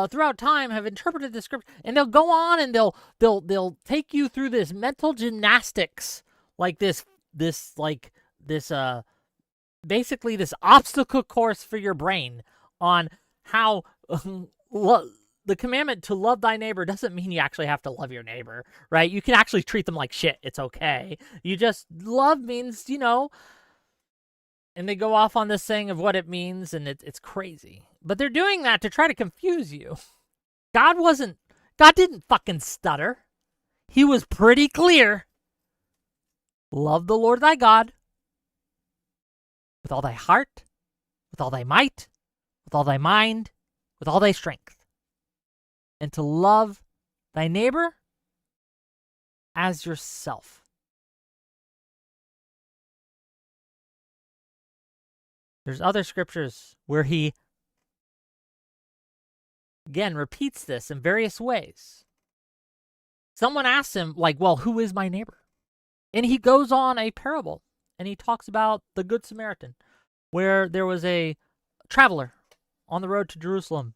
throughout time have interpreted the scripture, and they'll go on and they'll take you through this mental gymnastics, basically this obstacle course for your brain on how the commandment to love thy neighbor doesn't mean you actually have to love your neighbor, right? You can actually treat them like shit. It's okay. You just, love means, and they go off on this thing of what it means, and it's crazy. But they're doing that to try to confuse you. God didn't fucking stutter. He was pretty clear. Love the Lord thy God with all thy heart, with all thy might, with all thy mind, with all thy strength. And to love thy neighbor as yourself. There's other scriptures where he, again, repeats this in various ways. Someone asks him, well, who is my neighbor? And he goes on a parable, and he talks about the Good Samaritan, where there was a traveler on the road to Jerusalem,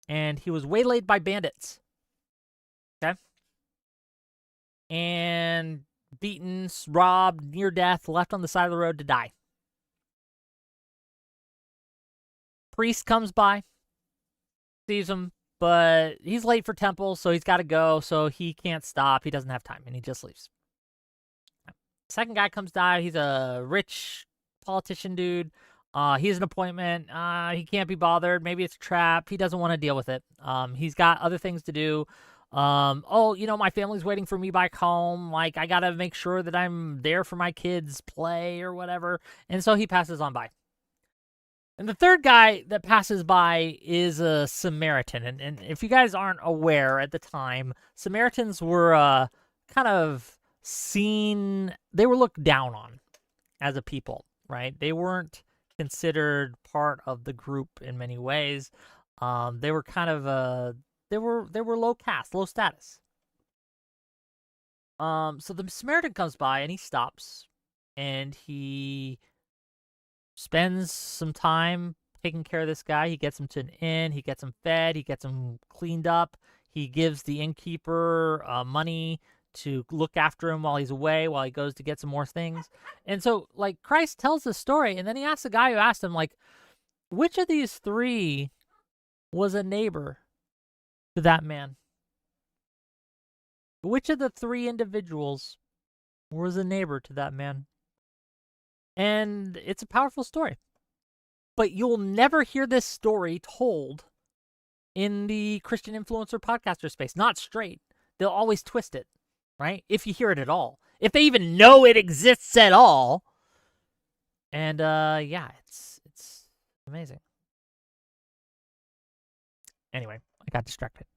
and he was waylaid by bandits, okay? And beaten, robbed, near death, left on the side of the road to die. Priest comes by, sees him, but he's late for temple, so he's got to go, so he can't stop. He doesn't have time, and he just leaves. Second guy comes by. He's a rich politician dude. He has an appointment. He can't be bothered. Maybe it's a trap. He doesn't want to deal with it. He's got other things to do. My family's waiting for me back home. I got to make sure that I'm there for my kids' play or whatever. And so he passes on by. And the third guy that passes by is a Samaritan. And if you guys aren't aware at the time, Samaritans were kind of seen, they were looked down on as a people, right? They weren't considered part of the group in many ways. They were kind of they were low caste, low status. So the Samaritan comes by and he stops and he spends some time taking care of this guy. He gets him to an inn, he gets him fed, he gets him cleaned up, he gives the innkeeper money to look after him while he's away, while he goes to get some more things. And so, Christ tells this story, and then he asks the guy who asked him, which of these three was a neighbor to that man? Which of the three individuals was a neighbor to that man? And it's a powerful story. But you'll never hear this story told in the Christian influencer podcaster space. Not straight. They'll always twist it. Right? If you hear it at all. If they even know it exists at all. And, it's amazing. Anyway, I got distracted.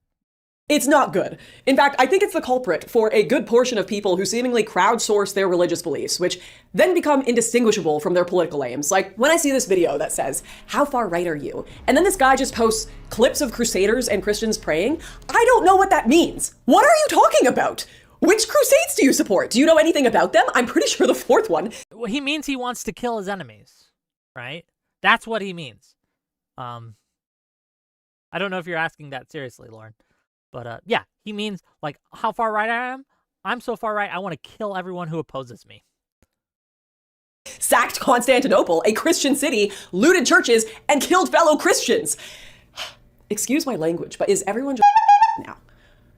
It's not good. In fact, I think it's the culprit for a good portion of people who seemingly crowdsource their religious beliefs, which then become indistinguishable from their political aims. Like when I see this video that says, "How far right are you?" And then this guy just posts clips of crusaders and Christians praying. I don't know what that means. What are you talking about? Which crusades do you support? Do you know anything about them? I'm pretty sure the fourth one. Well, he means he wants to kill his enemies, right? That's what he means. I don't know if you're asking that seriously, Lauren. But yeah, he means how far right I am? I'm so far right, I want to kill everyone who opposes me. Sacked Constantinople, a Christian city, looted churches, and killed fellow Christians. Excuse my language, but is everyone just now?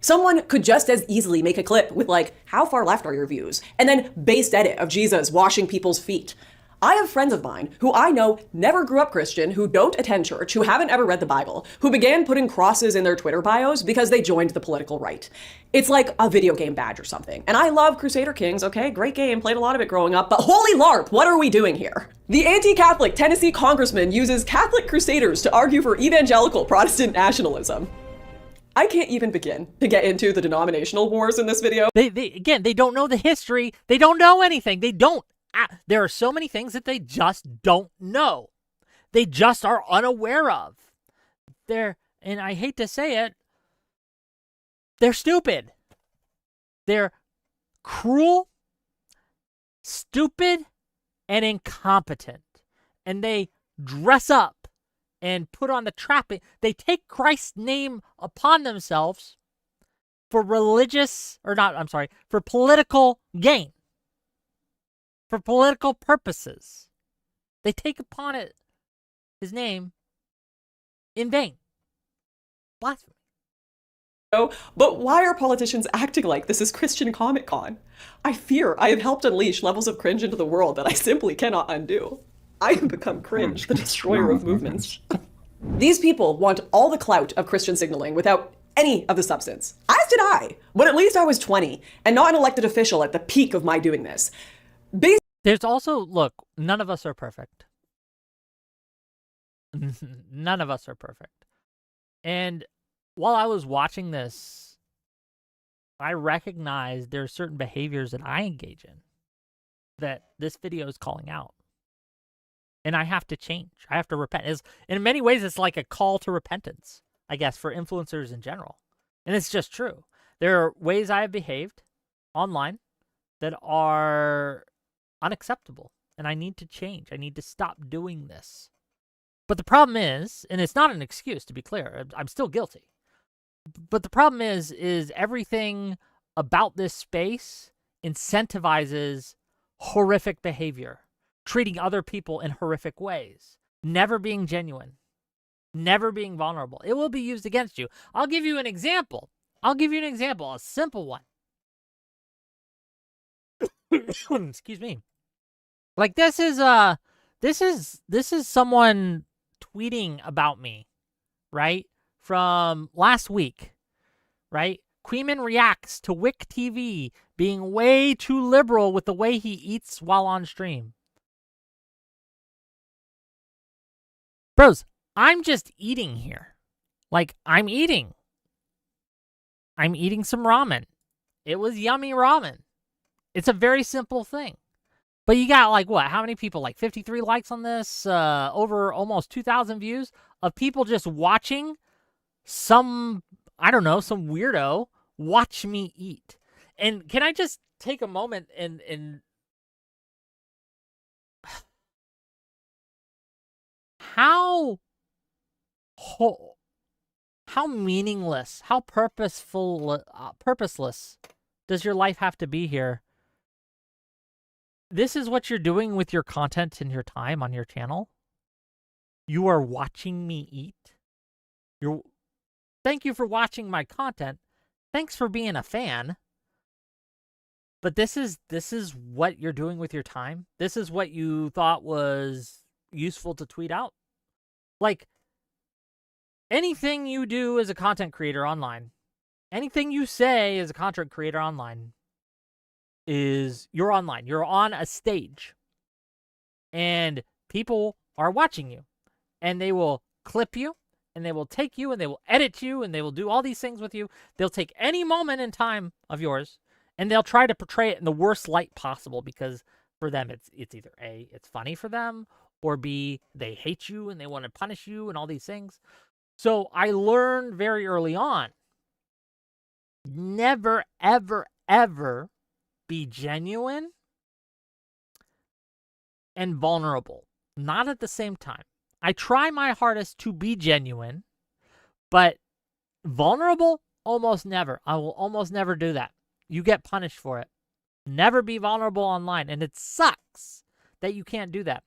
Someone could just as easily make a clip with how far left are your views? And then based edit of Jesus washing people's feet. I have friends of mine who I know never grew up Christian, who don't attend church, who haven't ever read the Bible, who began putting crosses in their Twitter bios because they joined the political right. It's like a video game badge or something. And I love Crusader Kings, okay? Great game, played a lot of it growing up, but holy LARP, what are we doing here? The anti-Catholic Tennessee congressman uses Catholic crusaders to argue for evangelical Protestant nationalism. I can't even begin to get into the denominational wars in this video. They don't know the history. They don't know anything. There are so many things that they just don't know. They just are unaware of. And I hate to say it, they're stupid. They're cruel, stupid, and incompetent. And they dress up and put on the trapping. They take Christ's name upon themselves for political gain. For political purposes. They take upon it his name in vain. Blasphemy. But why are politicians acting like this is Christian Comic Con? I fear I have helped unleash levels of cringe into the world that I simply cannot undo. I have become cringe, the destroyer of movements. These people want all the clout of Christian signaling without any of the substance. As did I. But at least I was 20 and not an elected official at the peak of my doing this. There's also, look, none of us are perfect. None of us are perfect. And while I was watching this, I recognized there are certain behaviors that I engage in that this video is calling out. And I have to change. I have to repent. In many ways, it's like a call to repentance, I guess, for influencers in general. And it's just true. There are ways I have behaved online that are unacceptable. And I need to change. I need to stop doing this. But the problem is, and it's not an excuse, to be clear, I'm still guilty. But the problem is everything about this space incentivizes horrific behavior, treating other people in horrific ways, never being genuine, never being vulnerable. It will be used against you. I'll give you an example. A simple one. Excuse me. Like this is someone tweeting about me, right? From last week, right? Queeman reacts to Wick TV being way too liberal with the way he eats while on stream. Bros, I'm just eating here. Like, I'm eating some ramen. It was yummy ramen. It's a very simple thing. But you got, like, what? How many people? Like 53 likes on this? Over almost 2,000 views of people just watching some weirdo watch me eat. And can I just take a moment and how meaningless, how purposeless does your life have to be here? This is what you're doing with your content and your time on your channel. You are watching me eat. Thank you for watching my content. Thanks for being a fan. But this is what you're doing with your time. This is what you thought was useful to tweet out. Like, anything you do as a content creator online, anything you say as a content creator online, you're online. You're on a stage. And people are watching you. And they will clip you. And they will take you. And they will edit you. And they will do all these things with you. They'll take any moment in time of yours. And they'll try to portray it in the worst light possible. Because for them, it's either A, it's funny for them. Or B, they hate you. And they want to punish you. And all these things. So I learned very early on. Never, ever, ever be genuine and vulnerable. Not at the same time. I try my hardest to be genuine, but vulnerable, almost never. I will almost never do that. You get punished for it. Never be vulnerable online. And it sucks that you can't do that.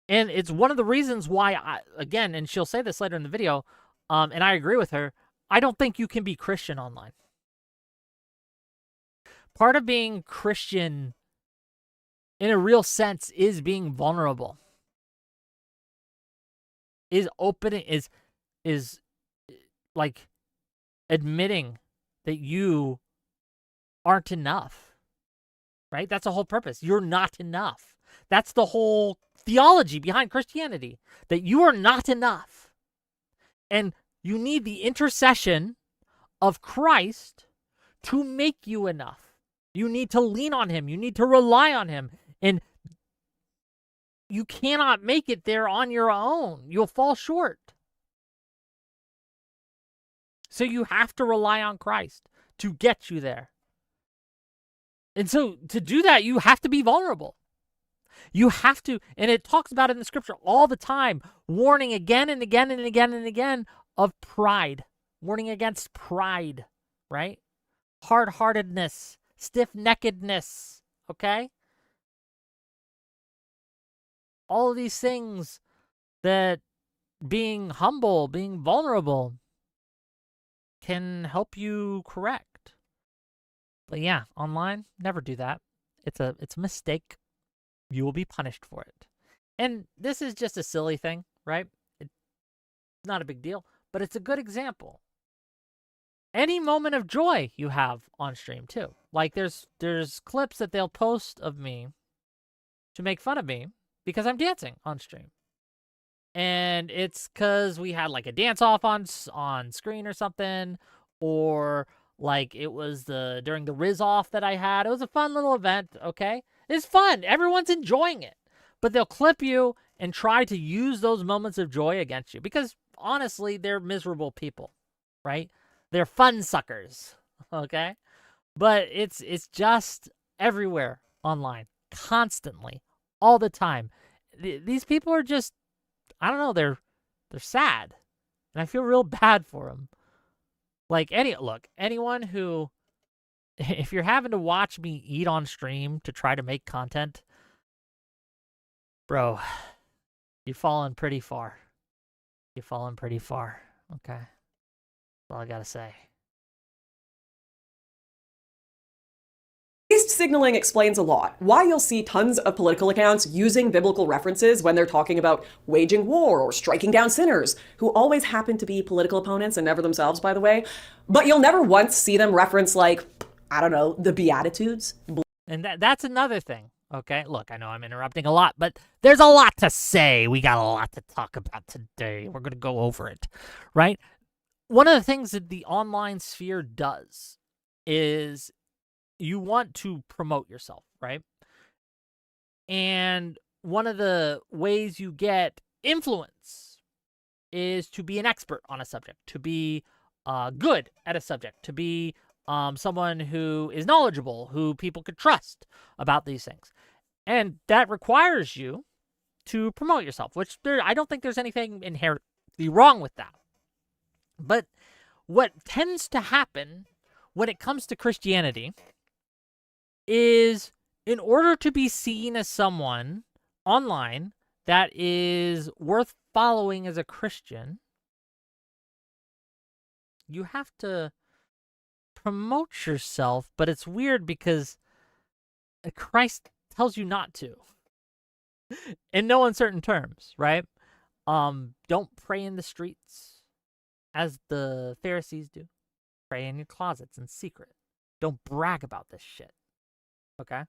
And it's one of the reasons why, again, and she'll say this later in the video, and I agree with her, I don't think you can be Christian online. Part of being Christian in a real sense is being vulnerable. Is opening, is like admitting that you aren't enough. Right? That's the whole purpose. You're not enough. That's the whole theology behind Christianity. That you are not enough. And you need the intercession of Christ to make you enough. You need to lean on him. You need to rely on him. And you cannot make it there on your own. You'll fall short. So you have to rely on Christ to get you there. And so to do that, you have to be vulnerable. You have to, and it talks about it in the scripture all the time, warning again and again and again and again of pride. Warning against pride, right? Hard-heartedness, stiff-neckedness, okay? All of these things that being humble, being vulnerable can help you correct. But yeah, online, never do that. It's a mistake. You will be punished for it. And this is just a silly thing, right? It's not a big deal, but it's a good example. Any moment of joy you have on stream too. Like there's clips that they'll post of me to make fun of me because I'm dancing on stream. And it's because we had like a dance off on screen or something, or like it was during the Riz off that I had. It was a fun little event, okay? It's fun. Everyone's enjoying it. But they'll clip you and try to use those moments of joy against you because honestly, they're miserable people, right? They're fun suckers, okay? But it's just everywhere online, constantly, all the time. These people are just, I don't know, they're sad. And I feel real bad for them. Like, anyone who, if you're having to watch me eat on stream to try to make content, bro, you've fallen pretty far. You've fallen pretty far, okay? That's all I gotta say. Based signaling explains a lot. Why you'll see tons of political accounts using biblical references when they're talking about waging war or striking down sinners, who always happen to be political opponents and never themselves, by the way. But you'll never once see them reference, like, I don't know, the Beatitudes. And that's another thing, okay? Look, I know I'm interrupting a lot, but there's a lot to say. We got a lot to talk about today. We're going to go over it, right? One of the things that the online sphere does is you want to promote yourself, right? And one of the ways you get influence is to be an expert on a subject, to be good at a subject, to be someone who is knowledgeable, who people could trust about these things. And that requires you to promote yourself, which I don't think there's anything inherently wrong with that. But what tends to happen when it comes to Christianity is, in order to be seen as someone online that is worth following as a Christian, you have to promote yourself, but it's weird because Christ tells you not to. In no uncertain terms, right? Don't pray in the streets as the Pharisees do. Pray in your closets in secret. Don't brag about this shit. Okay?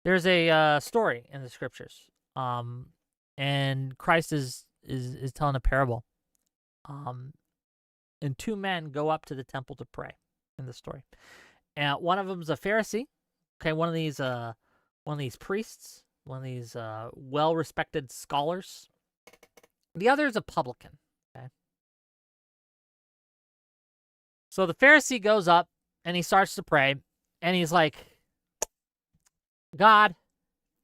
There's a story in the scriptures. And Christ is telling a parable. And two men go up to the temple to pray in the story. And one of them's a Pharisee. Okay, one of these priests, one of these well-respected scholars. The other is a publican. Okay. So the Pharisee goes up and he starts to pray, and he's like, God,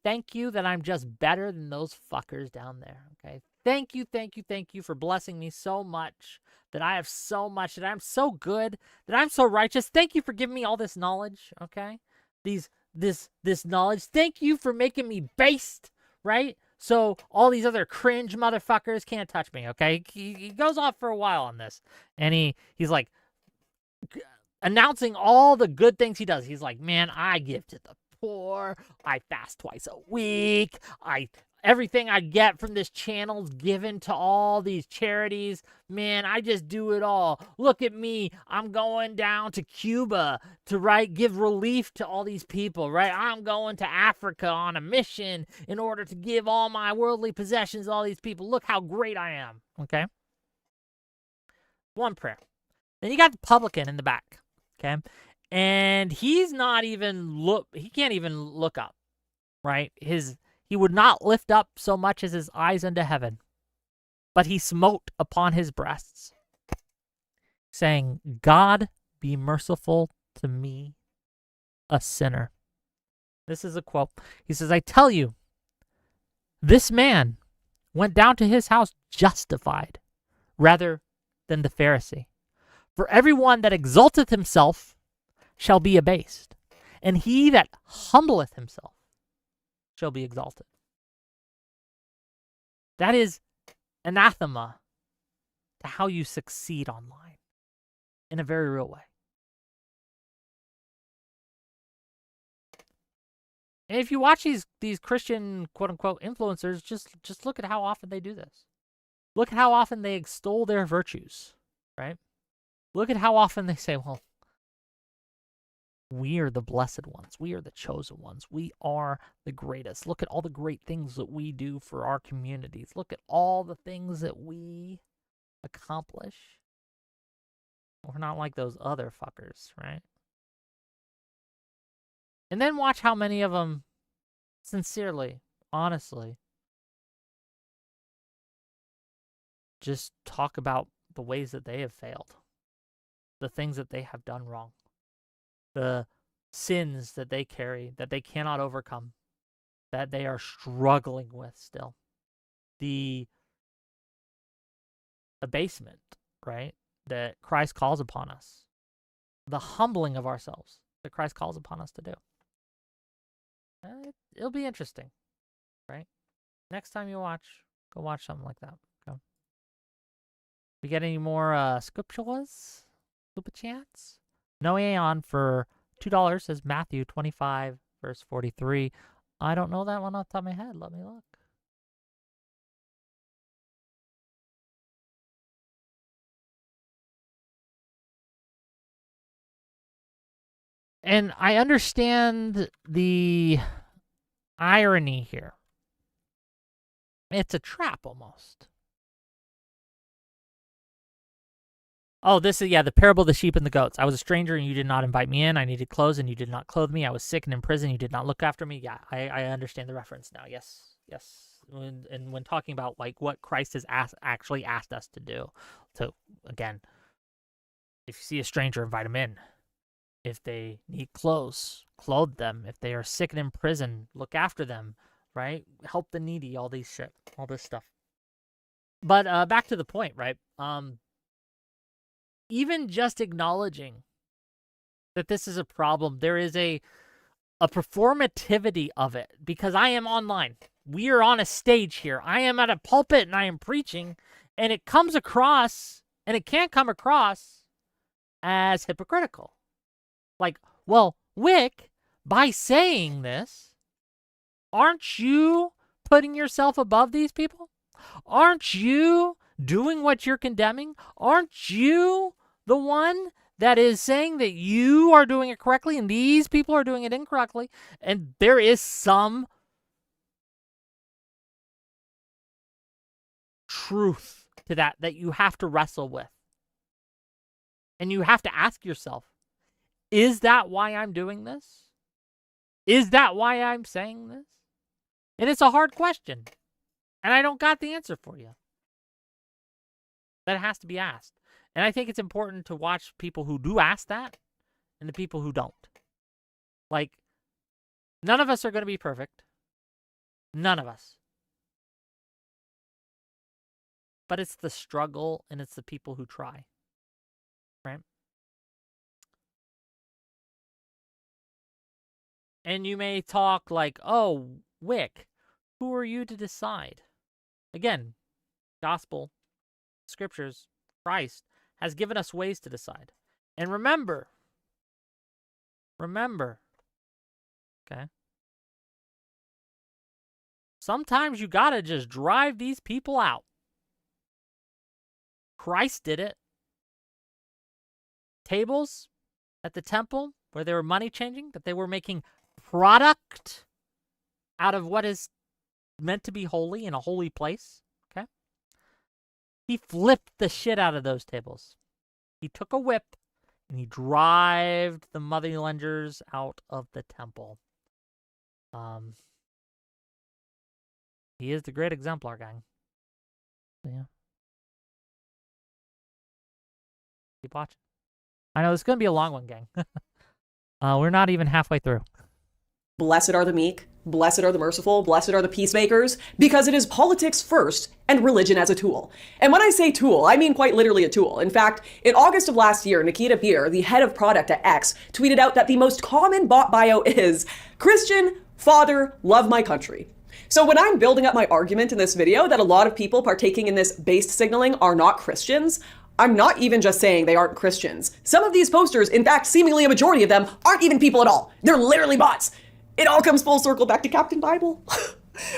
thank you that I'm just better than those fuckers down there, okay? Thank you for blessing me so much, that I have so much, that I'm so good, that I'm so righteous. Thank you for giving me all this knowledge, okay? This knowledge. Thank you for making me based, right? So all these other cringe motherfuckers can't touch me, okay? He goes off for a while on this, and he's like announcing all the good things he does. He's like, man, I give to the poor. I fast twice a week. Everything I get from this channel's given to all these charities. Man, I just do it all. Look at me. I'm going down to Cuba to give relief to all these people, right? I'm going to Africa on a mission in order to give all my worldly possessions to all these people. Look how great I am, okay? One prayer. Then you got the publican in the back, okay? And he's not even he can't even look up, right? He would not lift up so much as his eyes unto heaven, but he smote upon his breasts, saying, God, be merciful to me, a sinner. This is a quote. He says, I tell you, this man went down to his house justified rather than the Pharisee. For everyone that exalteth himself shall be abased, and he that humbleth himself shall be exalted. That is anathema to how you succeed online. in a very real way. And if you watch these Christian quote unquote influencers, just look at how often they do this. Look at how often they extol their virtues, right? Look at how often they say, well, we are the blessed ones. We are the chosen ones. We are the greatest. Look at all the great things that we do for our communities. Look at all the things that we accomplish. We're not like those other fuckers, right? And then watch how many of them sincerely, honestly, just talk about the ways that they have failed, the things that they have done wrong, the sins that they carry that they cannot overcome, that they are struggling with still, the abasement, right, that Christ calls upon us, the humbling of ourselves that Christ calls upon us to do. It'll be interesting, right? Next time you watch, go watch something like that. Okay. We get any more scriptures? Super chats? No Aeon for $2 says Matthew 25, verse 43. I don't know that one off the top of my head. Let me look. And I understand the irony here. It's a trap almost. Oh, this is, the parable of the sheep and the goats. I was a stranger and you did not invite me in. I needed clothes and you did not clothe me. I was sick and in prison. You did not look after me. Yeah, I understand the reference now. Yes. When talking about like what Christ has actually asked us to do. So again, if you see a stranger, invite him in. If they need clothes, clothe them. If they are sick and in prison, look after them, right? Help the needy, all this stuff. But back to the point, right? Even just acknowledging that this is a problem, there is a performativity of it, because I am online. We are on a stage here. I am at a pulpit and I am preaching, and it comes across, and it can come across as hypocritical. Like, well, Wick, by saying this, aren't you putting yourself above these people? Aren't you doing what you're condemning? Aren't you the one that is saying that you are doing it correctly and these people are doing it incorrectly? And there is some truth to that you have to wrestle with. And you have to ask yourself, is that why I'm doing this? Is that why I'm saying this? And it's a hard question. And I don't got the answer for you. That has to be asked. And I think it's important to watch people who do ask that and the people who don't. Like, none of us are going to be perfect. None of us. But it's the struggle and it's the people who try. Right? And you may talk like, oh, Wick, who are you to decide? Again, gospel, scriptures, Christ has given us ways to decide. And remember, okay? Sometimes you gotta just drive these people out. Christ did it. Tables at the temple where they were money changing, that they were making product out of what is meant to be holy in a holy place, okay? He flipped the shit out of those tables. He took a whip and he drived the moneylenders out of the temple. He is the great exemplar, gang. Yeah. Keep watching. I know this is going to be a long one, gang. We're not even halfway through. Blessed are the meek, blessed are the merciful, blessed are the peacemakers, because it is politics first and religion as a tool. And when I say tool, I mean quite literally a tool. In fact, in August of last year, Nikita Beer, the head of product at X, tweeted out that the most common bot bio is Christian, father, love my country. So when I'm building up my argument in this video that a lot of people partaking in this based signaling are not Christians, I'm not even just saying they aren't Christians. Some of these posters, in fact, seemingly a majority of them, aren't even people at all. They're literally bots. It all comes full circle back to Captain Bible.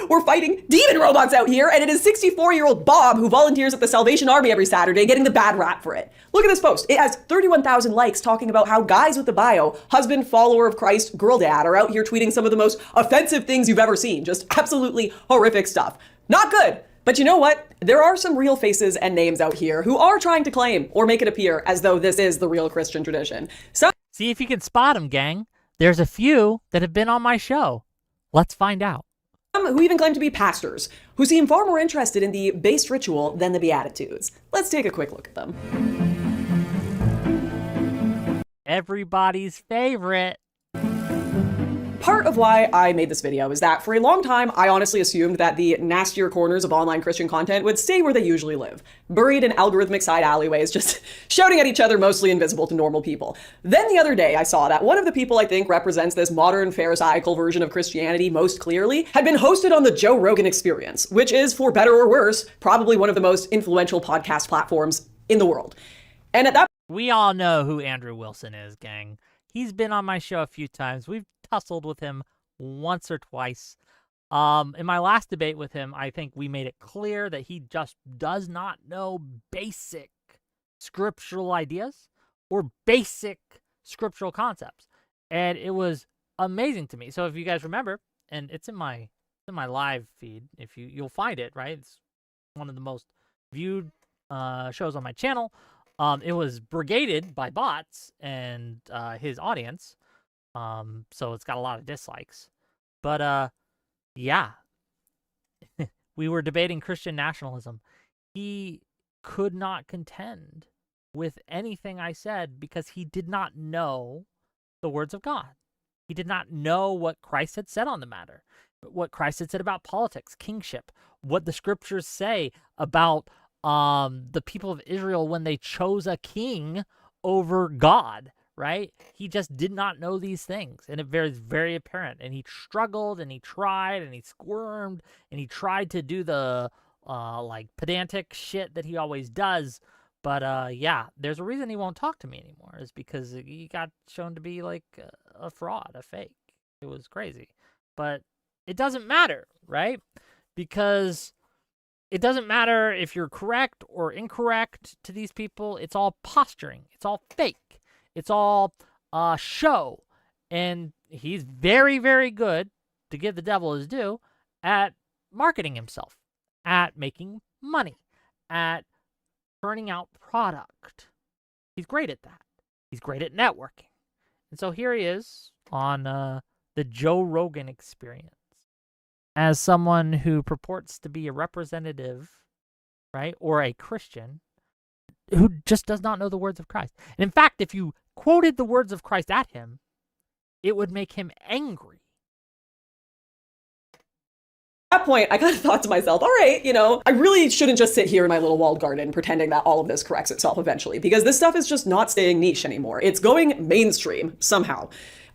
We're fighting demon robots out here, and it is 64-year-old Bob who volunteers at the Salvation Army every Saturday getting the bad rap for it. Look at this post. It has 31,000 likes talking about how guys with the bio, husband, follower of Christ, girl dad, are out here tweeting some of the most offensive things you've ever seen. Just absolutely horrific stuff. Not good. But you know what? There are some real faces and names out here who are trying to claim or make it appear as though this is the real Christian tradition. So, see if you can spot them, gang. There's a few that have been on my show. Let's find out. Who even claim to be pastors, who seem far more interested in the based ritual than the Beatitudes. Let's take a quick look at them. Everybody's favorite. Part of why I made this video is that for a long time, I honestly assumed that the nastier corners of online Christian content would stay where they usually live, buried in algorithmic side alleyways, just shouting at each other, mostly invisible to normal people. Then the other day, I saw that one of the people I think represents this modern pharisaical version of Christianity most clearly had been hosted on the Joe Rogan Experience, which is, for better or worse, probably one of the most influential podcast platforms in the world. And at that we all know who Andrew Wilson is, gang. He's been on my show a few times. We've tussled with him once or twice. In my last debate with him, I think we made it clear that he just does not know basic scriptural ideas or basic scriptural concepts. And it was amazing to me. So if you guys remember, and it's in my live feed, if you'll find it, right? It's one of the most viewed shows on my channel. It was brigaded by bots and his audience. So it's got a lot of dislikes. But yeah. We were debating Christian nationalism. He could not contend with anything I said because he did not know the words of God. He did not know what Christ had said on the matter, what Christ had said about politics, kingship, what the scriptures say about the people of Israel when they chose a king over God, right? He just did not know these things, and it was very apparent. And he struggled, and he tried, and he squirmed, and he tried to do the like pedantic shit that he always does. But yeah, there's a reason he won't talk to me anymore, is because he got shown to be like a fraud, a fake. It was crazy. But it doesn't matter, right? Because it doesn't matter if you're correct or incorrect to these people. It's all posturing. It's all fake. It's all show. And he's very, very good, to give the devil his due, at marketing himself, at making money, at turning out product. He's great at that. He's great at networking. And so here he is on the Joe Rogan Experience, as someone who purports to be a representative, right, or a Christian, who just does not know the words of Christ. And in fact, if you quoted the words of Christ at him, it would make him angry. At that point, I kind of thought to myself, all right, I really shouldn't just sit here in my little walled garden pretending that all of this corrects itself eventually, because this stuff is just not staying niche anymore. It's going mainstream somehow.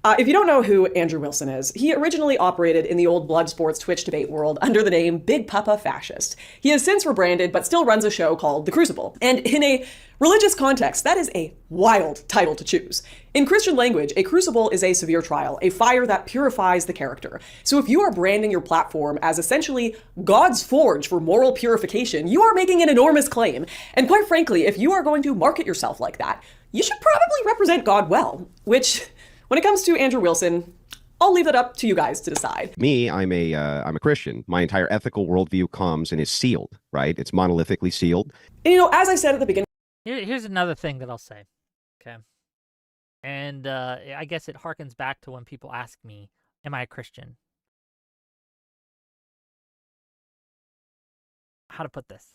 If you don't know who Andrew Wilson is, he originally operated in the old blood sports Twitch debate world under the name Big Papa Fascist. He has since rebranded, but still runs a show called The Crucible. And in a religious context, that is a wild title to choose. In Christian language, a crucible is a severe trial, a fire that purifies the character. So if you are branding your platform as essentially God's forge for moral purification, you are making an enormous claim. And quite frankly, if you are going to market yourself like that, you should probably represent God well, which, when it comes to Andrew Wilson, I'll leave that up to you guys to decide. Me, I'm a Christian. My entire ethical worldview comes and is sealed, right? It's monolithically sealed. And as I said at the beginning, here's another thing that I'll say, okay? And I guess it harkens back to when people ask me, am I a Christian? How to put this?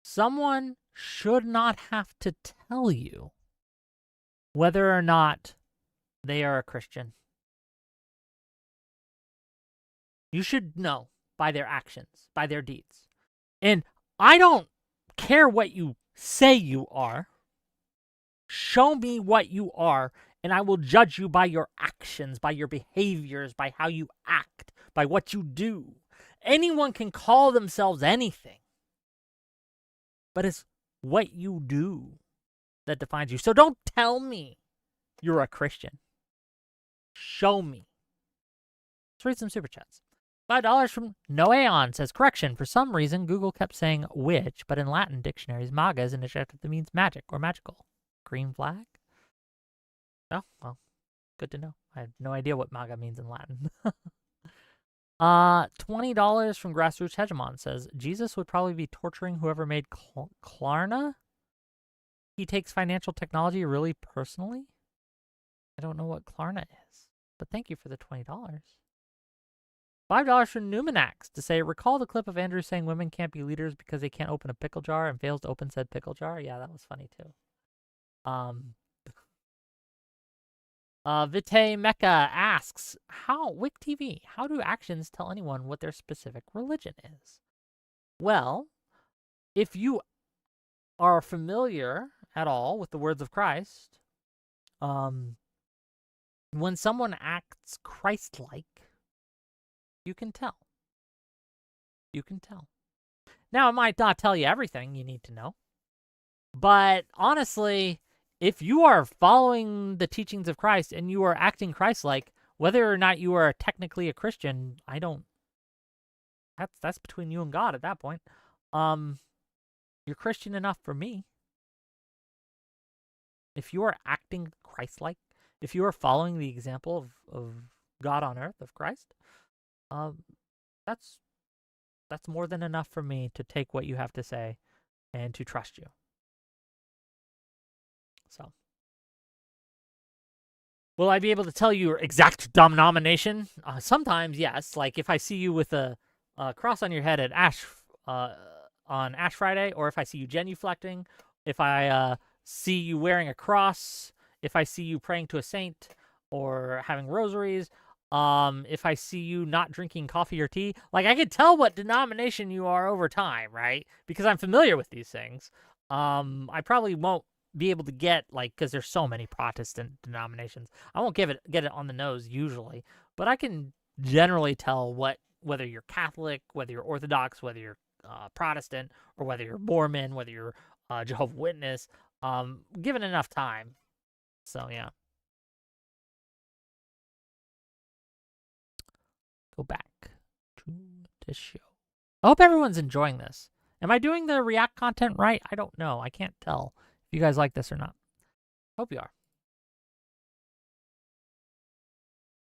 Someone should not have to tell you whether or not they are a Christian. You should know by their actions, by their deeds. And I don't care what you say you are. Show me what you are, and I will judge you by your actions, by your behaviors, by how you act, by what you do. Anyone can call themselves anything. But it's what you do that defines you. So don't tell me you're a Christian. Show me. Let's read some super chats. $5 from Noeon says, correction, for some reason Google kept saying witch, but in Latin dictionaries, maga is an adjective that means magic or magical. Green flag? Oh, well, good to know. I have no idea what maga means in Latin. $20 from Grassroots Hegemon says, Jesus would probably be torturing whoever made Klarna. He takes financial technology really personally. I don't know what Klarna is, but thank you for the $20. $5 from Numinax to say, recall the clip of Andrew saying women can't be leaders because they can't open a pickle jar and fails to open said pickle jar? Yeah, that was funny too. Vite Mecca asks, Wick TV, how do actions tell anyone what their specific religion is? Well, if you are familiar at all with the words of Christ, when someone acts Christ-like, you can tell. You can tell. Now, it might not tell you everything you need to know, but honestly, if you are following the teachings of Christ and you are acting Christ-like, whether or not you are technically a Christian, that's between you and God at that point. You're Christian enough for me. If you are acting Christ-like, if you are following the example of God on earth, of Christ, that's more than enough for me to take what you have to say and to trust you. So, will I be able to tell you your exact denomination? Sometimes, yes. Like if I see you with a cross on your head at on Ash Friday, or if I see you genuflecting, if I see you wearing a cross, if I see you praying to a saint or having rosaries, if I see you not drinking coffee or tea, like I could tell what denomination you are over time, right? Because I'm familiar with these things. I probably won't be able to get, like, because there's so many Protestant denominations, I won't get it on the nose usually, but I can generally tell whether you're Catholic, whether you're Orthodox, whether you're Protestant, or whether you're Mormon, whether you're Jehovah's Witness, given enough time. So yeah. Go back to the show. I hope everyone's enjoying this. Am I doing the React content right? I don't know. I can't tell if you guys like this or not. Hope you are.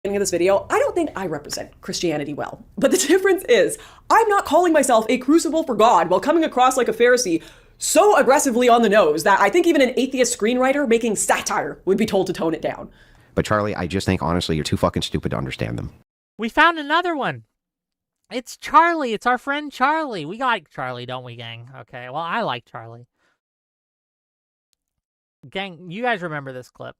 Beginning of this video, I don't think I represent Christianity well. But the difference is, I'm not calling myself a crucible for God while coming across like a Pharisee so aggressively on the nose that I think even an atheist screenwriter making satire would be told to tone it down. But Charlie, I just think, honestly, you're too fucking stupid to understand them. We found another one. It's Charlie. It's our friend Charlie. We like Charlie, don't we, gang? Okay, well, I like Charlie. Gang, you guys remember this clip.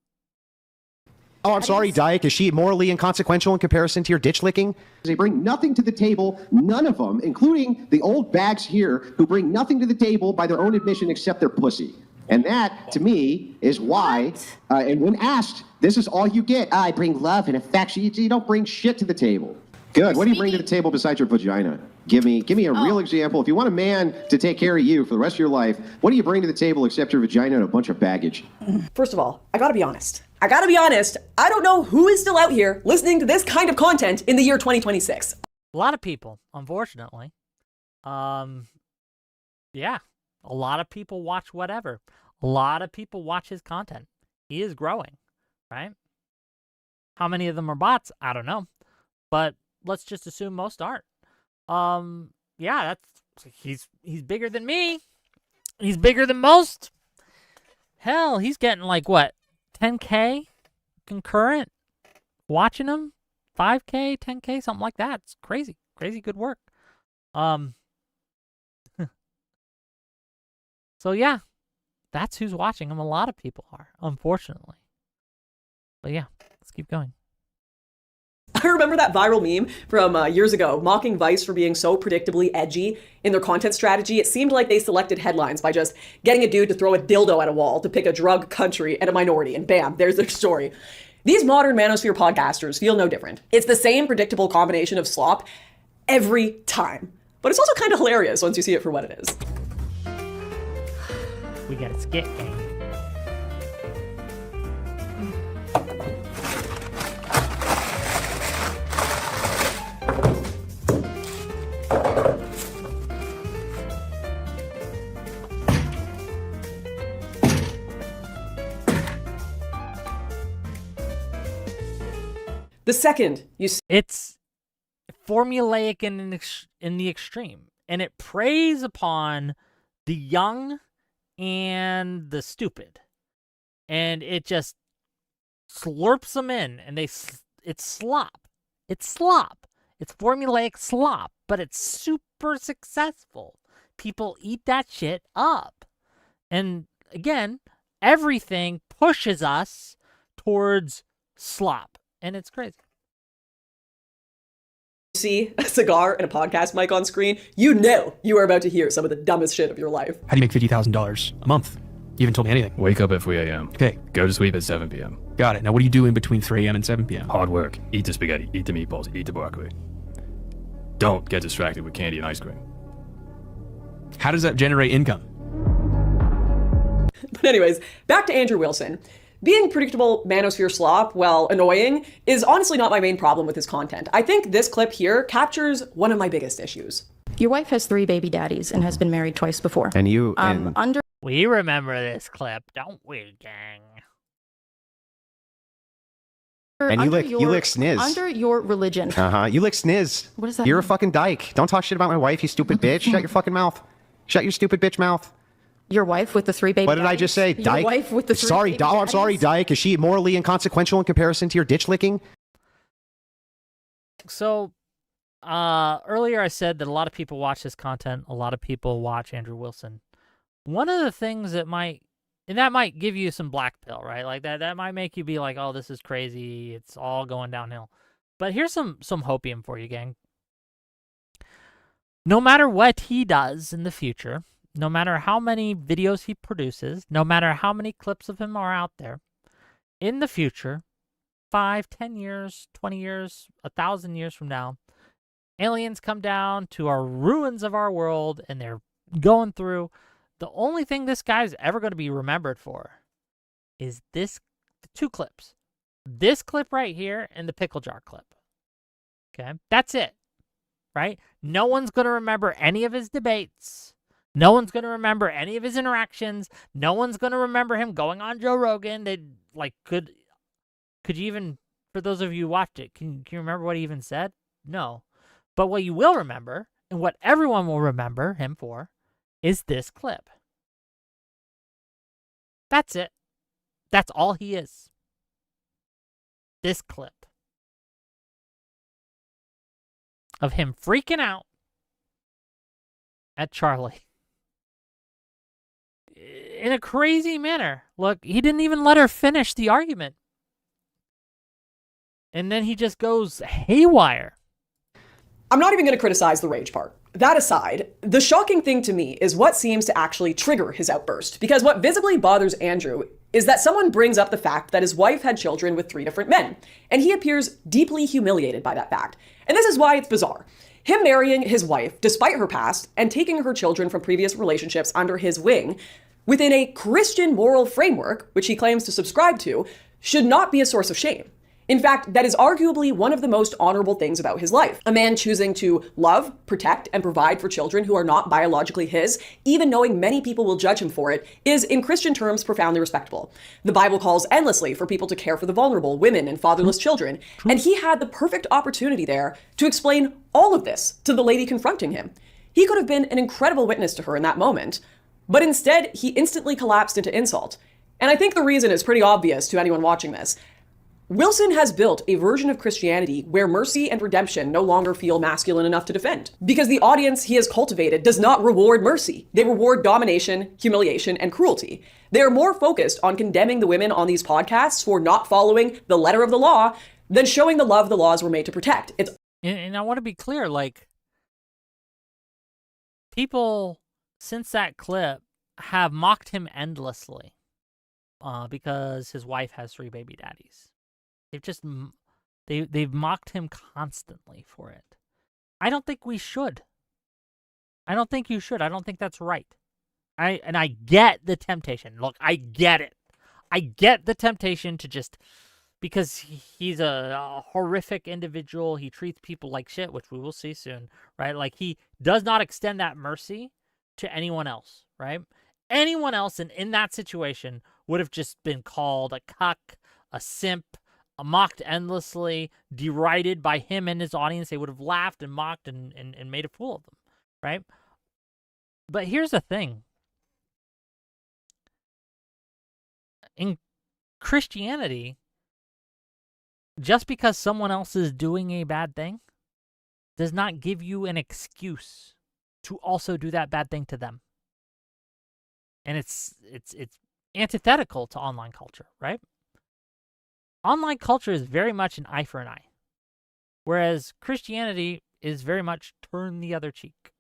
Oh, I'm sorry, Dyke. Is she morally inconsequential in comparison to your ditch licking? They bring nothing to the table, none of them, including the old bags here, who bring nothing to the table by their own admission except their pussy. And that, to me, is why, and when asked, this is all you get. I bring love and affection. You don't bring shit to the table. Good. What do you bring to the table besides your vagina? Give me a real example. If you want a man to take care of you for the rest of your life, what do you bring to the table except your vagina and a bunch of baggage? First of all, I gotta be honest. I don't know who is still out here listening to this kind of content in the year 2026. A lot of people, unfortunately. Yeah. A lot of people watch whatever. A lot of people watch his content. He is growing, right? How many of them are bots? I don't know. But let's just assume most aren't. Yeah, he's bigger than me. He's bigger than most. Hell, he's getting like what? 10K concurrent watching him? 5K, 10K, something like that. It's crazy. Crazy good work. So yeah, that's who's watching him. A lot of people are, unfortunately. But yeah, let's keep going. I remember that viral meme from years ago, mocking Vice for being so predictably edgy in their content strategy. It seemed like they selected headlines by just getting a dude to throw a dildo at a wall to pick a drug, country, and a minority, and bam, there's their story. These modern manosphere podcasters feel no different. It's the same predictable combination of slop. every time. But it's also kind of hilarious once you see it for what it is. We got a skit game. The second you see, it's formulaic in the extreme, and it preys upon the young and the stupid, and it just slurps them in, and it's slop. It's formulaic slop, but it's super successful. People eat that shit up, and again, everything pushes us towards slop. And it's crazy. See a cigar and a podcast mic on screen, you know you are about to hear some of the dumbest shit of your life. How do you make $50,000 a month? You haven't told me anything. Wake up at 3 a.m. Okay. Go to sleep at 7 p.m. Got it. Now, what do you do in between 3 a.m. and 7 p.m.? Hard work. Eat the spaghetti. Eat the meatballs. Eat the broccoli. Don't get distracted with candy and ice cream. How does that generate income? But anyways, back to Andrew Wilson. Being predictable manosphere slop, while annoying, is honestly not my main problem with his content. I think this clip here captures one of my biggest issues. Your wife has 3 baby daddies and has been married twice before. And you... We remember this clip, don't we, gang? And you lick sniz. Under your religion. You lick sniz. What does that You're mean? a fucking dyke. Don't talk shit about my wife, you stupid bitch. Shut your fucking mouth. Shut your stupid bitch mouth. Your wife with the 3 baby What did I daddies? just say? Your Dyke? wife with the 3 Sorry, baby I'm sorry, daddies? Dyke. Is she morally inconsequential in comparison to your ditch licking? So, earlier I said that a lot of people watch this content. A lot of people watch Andrew Wilson. One of the things that might give you some black pill, right? Like that might make you be like, oh, this is crazy. It's all going downhill. But here's some hopium for you, gang. No matter what he does in the future, no matter how many videos he produces, no matter how many clips of him are out there, in the future, 5, 10 years, 20 years, 1,000 years from now, aliens come down to our ruins of our world and they're going through. The only thing this guy's ever going to be remembered for is the 2 clips. This clip right here and the pickle jar clip. Okay? That's it. Right? No one's going to remember any of his debates. No one's going to remember any of his interactions. No one's going to remember him going on Joe Rogan. They could you even, for those of you who watched it, can you remember what he even said? No. But what you will remember, and what everyone will remember him for, is this clip. That's it. That's all he is. This clip of him freaking out at Charlie. In a crazy manner. Look, he didn't even let her finish the argument. And then he just goes haywire. I'm not even going to criticize the rage part. That aside, the shocking thing to me is what seems to actually trigger his outburst. Because what visibly bothers Andrew is that someone brings up the fact that his wife had children with 3 different men. And he appears deeply humiliated by that fact. And this is why it's bizarre. Him marrying his wife, despite her past, and taking her children from previous relationships under his wing, within a Christian moral framework, which he claims to subscribe to, should not be a source of shame. In fact, that is arguably one of the most honorable things about his life. A man choosing to love, protect, and provide for children who are not biologically his, even knowing many people will judge him for it, is, in Christian terms, profoundly respectable. The Bible calls endlessly for people to care for the vulnerable, women, and fatherless children. And he had the perfect opportunity there to explain all of this to the lady confronting him. He could have been an incredible witness to her in that moment, but instead, he instantly collapsed into insult. And I think the reason is pretty obvious to anyone watching this. Wilson has built a version of Christianity where mercy and redemption no longer feel masculine enough to defend. Because the audience he has cultivated does not reward mercy. They reward domination, humiliation, and cruelty. They are more focused on condemning the women on these podcasts for not following the letter of the law than showing the love the laws were made to protect. And I want to be clear, like, people since that clip have mocked him endlessly because his wife has 3 baby daddies. They've mocked him constantly for it. I don't think we should. I don't think you should. I don't think that's right. I get the temptation. Look, I get it. I get the temptation to just, because he's a horrific individual, he treats people like shit, which we will see soon, right? Like, he does not extend that mercy to anyone else, right? Anyone else in that situation would have just been called a cuck, a simp, mocked endlessly, derided by him and his audience. They would have laughed and mocked and made a fool of them, right? But here's the thing. In Christianity, just because someone else is doing a bad thing does not give you an excuse to also do that bad thing to them. And it's antithetical to online culture, right? Online culture is very much an eye for an eye, whereas Christianity is very much turn the other cheek.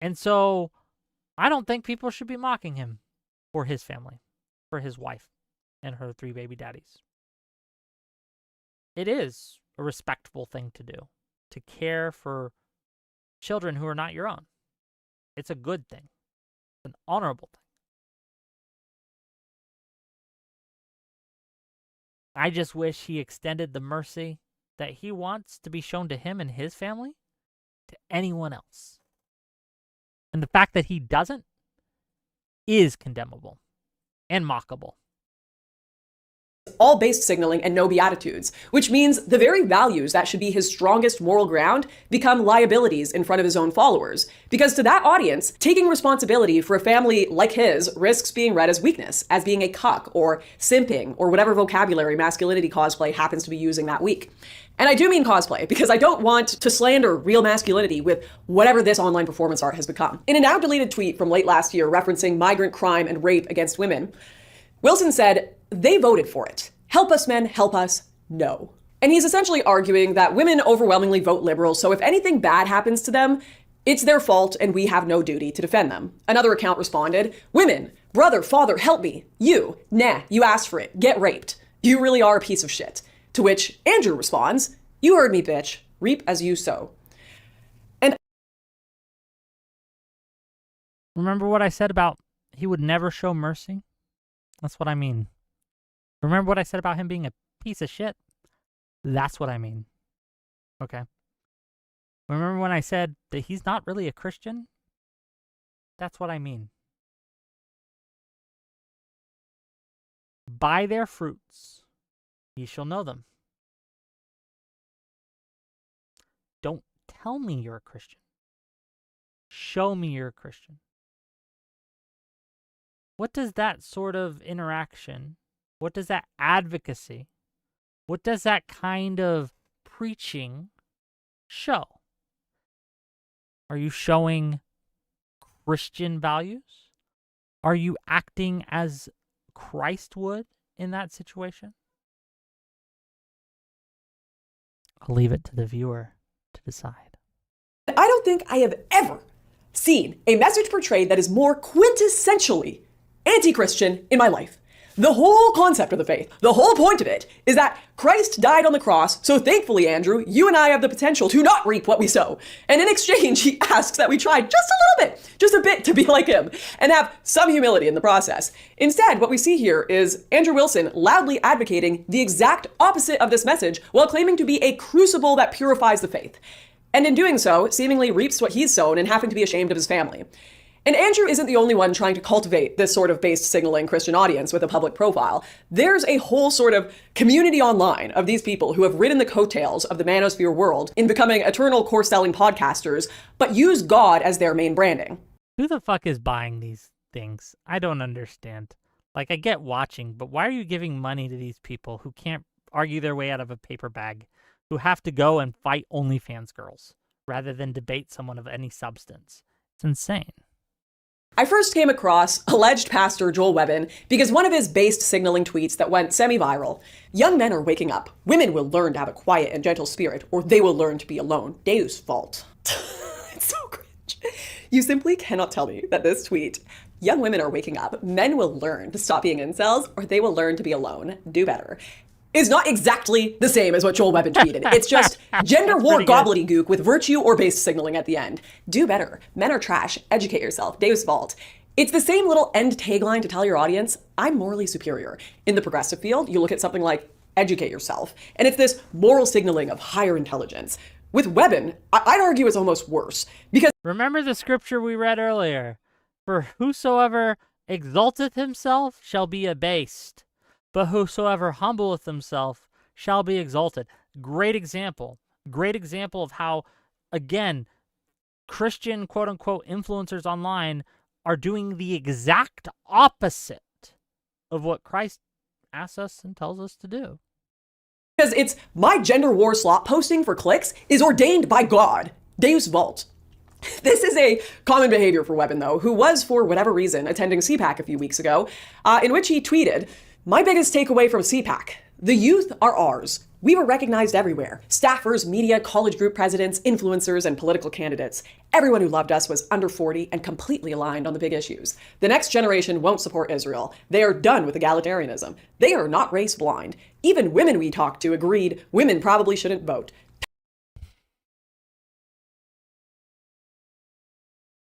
And so I don't think people should be mocking him for his family, for his wife and her 3 baby daddies. It is a respectful thing to do, to care for children who are not your own. It's a good thing. It's an honorable thing. I just wish he extended the mercy that he wants to be shown to him and his family to anyone else. And the fact that he doesn't is condemnable and mockable. All based signaling and no beatitudes, which means the very values that should be his strongest moral ground become liabilities in front of his own followers. Because to that audience, taking responsibility for a family like his risks being read as weakness, as being a cuck or simping or whatever vocabulary masculinity cosplay happens to be using that week. And I do mean cosplay, because I don't want to slander real masculinity with whatever this online performance art has become. In a now deleted tweet from late last year referencing migrant crime and rape against women, Wilson said, "They voted for it. Help us, men, help us, no." And he's essentially arguing that women overwhelmingly vote liberal, so if anything bad happens to them, it's their fault and we have no duty to defend them. Another account responded, "Women, brother, father, help me. You, nah, you asked for it. Get raped. You really are a piece of shit." To which Andrew responds, "You heard me, bitch. Reap as you sow." And remember what I said about he would never show mercy? That's what I mean. Remember what I said about him being a piece of shit? That's what I mean. Okay. Remember when I said that he's not really a Christian? That's what I mean. By their fruits, ye shall know them. Don't tell me you're a Christian. Show me you're a Christian. What does that sort of interaction, what does that advocacy, what does that kind of preaching show? Are you showing Christian values? Are you acting as Christ would in that situation? I'll leave it to the viewer to decide. I don't think I have ever seen a message portrayed that is more quintessentially anti-Christian in my life. The whole concept of the faith, the whole point of it, is that Christ died on the cross, so thankfully, Andrew, you and I have the potential to not reap what we sow. And in exchange, he asks that we try just a little bit, just a bit to be like him, and have some humility in the process. Instead, what we see here is Andrew Wilson loudly advocating the exact opposite of this message while claiming to be a crucible that purifies the faith. And in doing so, seemingly reaps what he's sown and having to be ashamed of his family. And Andrew isn't the only one trying to cultivate this sort of based signaling Christian audience with a public profile. There's a whole sort of community online of these people who have ridden the coattails of the manosphere world in becoming eternal course-selling podcasters, but use God as their main branding. Who the fuck is buying these things? I don't understand. Like, I get watching, but why are you giving money to these people who can't argue their way out of a paper bag, who have to go and fight OnlyFans girls rather than debate someone of any substance? It's insane. I first came across alleged pastor Joel Webbin because one of his based signaling tweets that went semi-viral. "Young men are waking up. Women will learn to have a quiet and gentle spirit, or they will learn to be alone. Deus fault." It's so cringe. You simply cannot tell me that this tweet, "Young women are waking up. Men will learn to stop being incels, or they will learn to be alone. Do better," is not exactly the same as what Joel Webben tweeted. It's just gender war gobbledygook with virtue or base signaling at the end. Do better. Men are trash. Educate yourself. Deus Vult. It's the same little end tagline to tell your audience, I'm morally superior. In the progressive field, you look at something like educate yourself, and it's this moral signaling of higher intelligence. With Webben, I'd argue it's almost worse, because remember the scripture we read earlier, for whosoever exalteth himself shall be abased, but whosoever humbleth himself shall be exalted. Great example of how, again, Christian quote-unquote influencers online are doing the exact opposite of what Christ asks us and tells us to do. Because it's my gender war slop posting for clicks is ordained by God. Deus Vult. This is a common behavior for Webben, though, who was, for whatever reason, attending CPAC a few weeks ago, in which he tweeted, my biggest takeaway from CPAC, the youth are ours. We were recognized everywhere. Staffers, media, college group presidents, influencers, and political candidates. Everyone who loved us was under 40 and completely aligned on the big issues. The next generation won't support Israel. They are done with egalitarianism. They are not race blind. Even women we talked to agreed women probably shouldn't vote.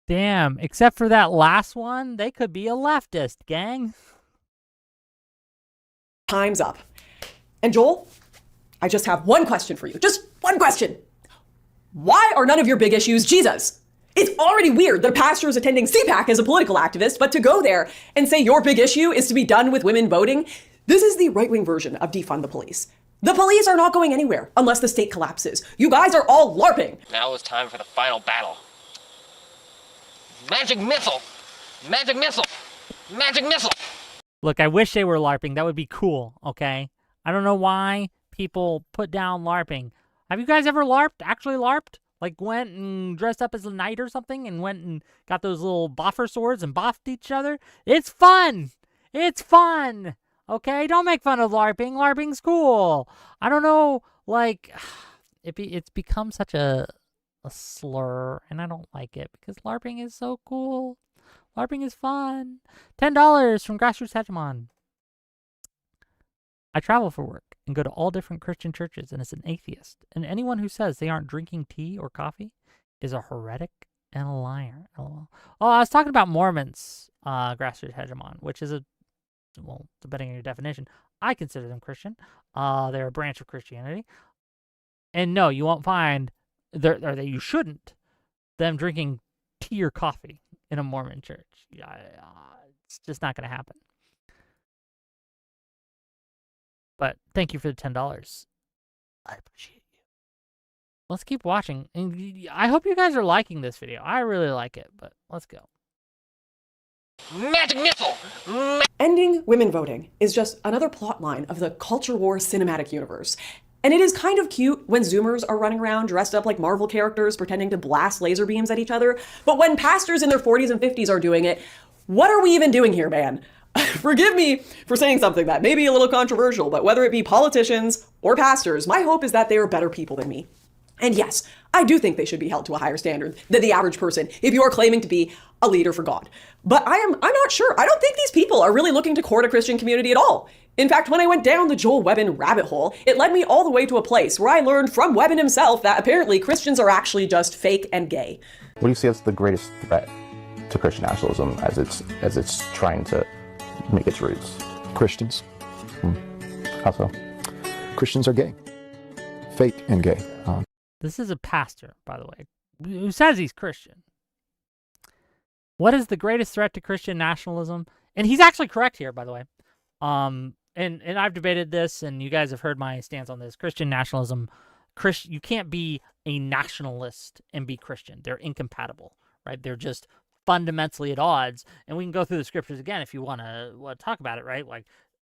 Damn, except for that last one, they could be a leftist, gang. Time's up. And Joel, I just have one question for you. Just one question. Why are none of your big issues Jesus? It's already weird that a pastor is attending CPAC as a political activist, but to go there and say your big issue is to be done with women voting, this is the right-wing version of defund the police. The police are not going anywhere unless the state collapses. You guys are all LARPing. Now it's time for the final battle. Magic missile! Magic missile! Magic missile! Look, I wish they were LARPing. That would be cool, okay? I don't know why people put down LARPing. Have you guys ever LARPed? Actually LARPed? Like went and dressed up as a knight or something and went and got those little boffer swords and boffed each other? It's fun! It's fun! Okay? Don't make fun of LARPing. LARPing's cool. I don't know, like, it's become such a slur, and I don't like it because LARPing is so cool. LARPing is fun. $10 from Grassroots Hegemon. I travel for work and go to all different Christian churches and as an atheist. And anyone who says they aren't drinking tea or coffee is a heretic and a liar. LOL. Oh, I was talking about Mormons, Grassroots Hegemon, which is well, depending on your definition, I consider them Christian. They're a branch of Christianity. And no, you won't find, you shouldn't, them drinking tea or coffee in a Mormon church. It's just not going to happen. But thank you for the $10. I appreciate you. Let's keep watching. And I hope you guys are liking this video. I really like it, but let's go. Magic missile! Ending women voting is just another plotline of the culture war cinematic universe. And it is kind of cute when Zoomers are running around dressed up like Marvel characters pretending to blast laser beams at each other. But when pastors in their 40s and 50s are doing it, what are we even doing here, man? Forgive me for saying something that may be a little controversial, but whether it be politicians or pastors, my hope is that they are better people than me. And yes, I do think they should be held to a higher standard than the average person if you are claiming to be a leader for God. But I'm not sure. I don't think these people are really looking to court a Christian community at all. In fact, when I went down the Joel Webben rabbit hole, it led me all the way to a place where I learned from Webben himself that apparently Christians are actually just fake and gay. What do you see as the greatest threat to Christian nationalism as it's trying to make its roots? Christians. How so? Christians are gay. Fake and gay. This is a pastor, by the way, who says he's Christian. What is the greatest threat to Christian nationalism? And he's actually correct here, by the way. And I've debated this, and you guys have heard my stance on this. Christian nationalism, you can't be a nationalist and be Christian. They're incompatible, right? They're just fundamentally at odds. And we can go through the scriptures again if you want to talk about it, right? Like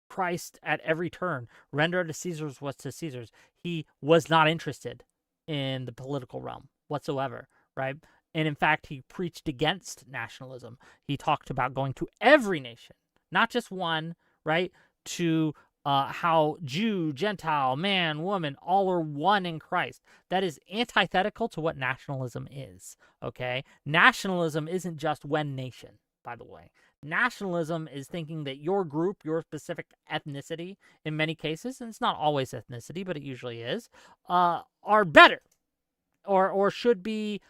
Christ at every turn, render to Caesar's what's to Caesar's. He was not interested in the political realm whatsoever, right? And in fact, he preached against nationalism. He talked about going to every nation, not just one, right? To how Jew, Gentile, man, woman, all are one in Christ. That is antithetical to what nationalism is, okay? Nationalism isn't just one nation, by the way. Nationalism is thinking that your group, your specific ethnicity, in many cases, and it's not always ethnicity, but it usually is, are better or should be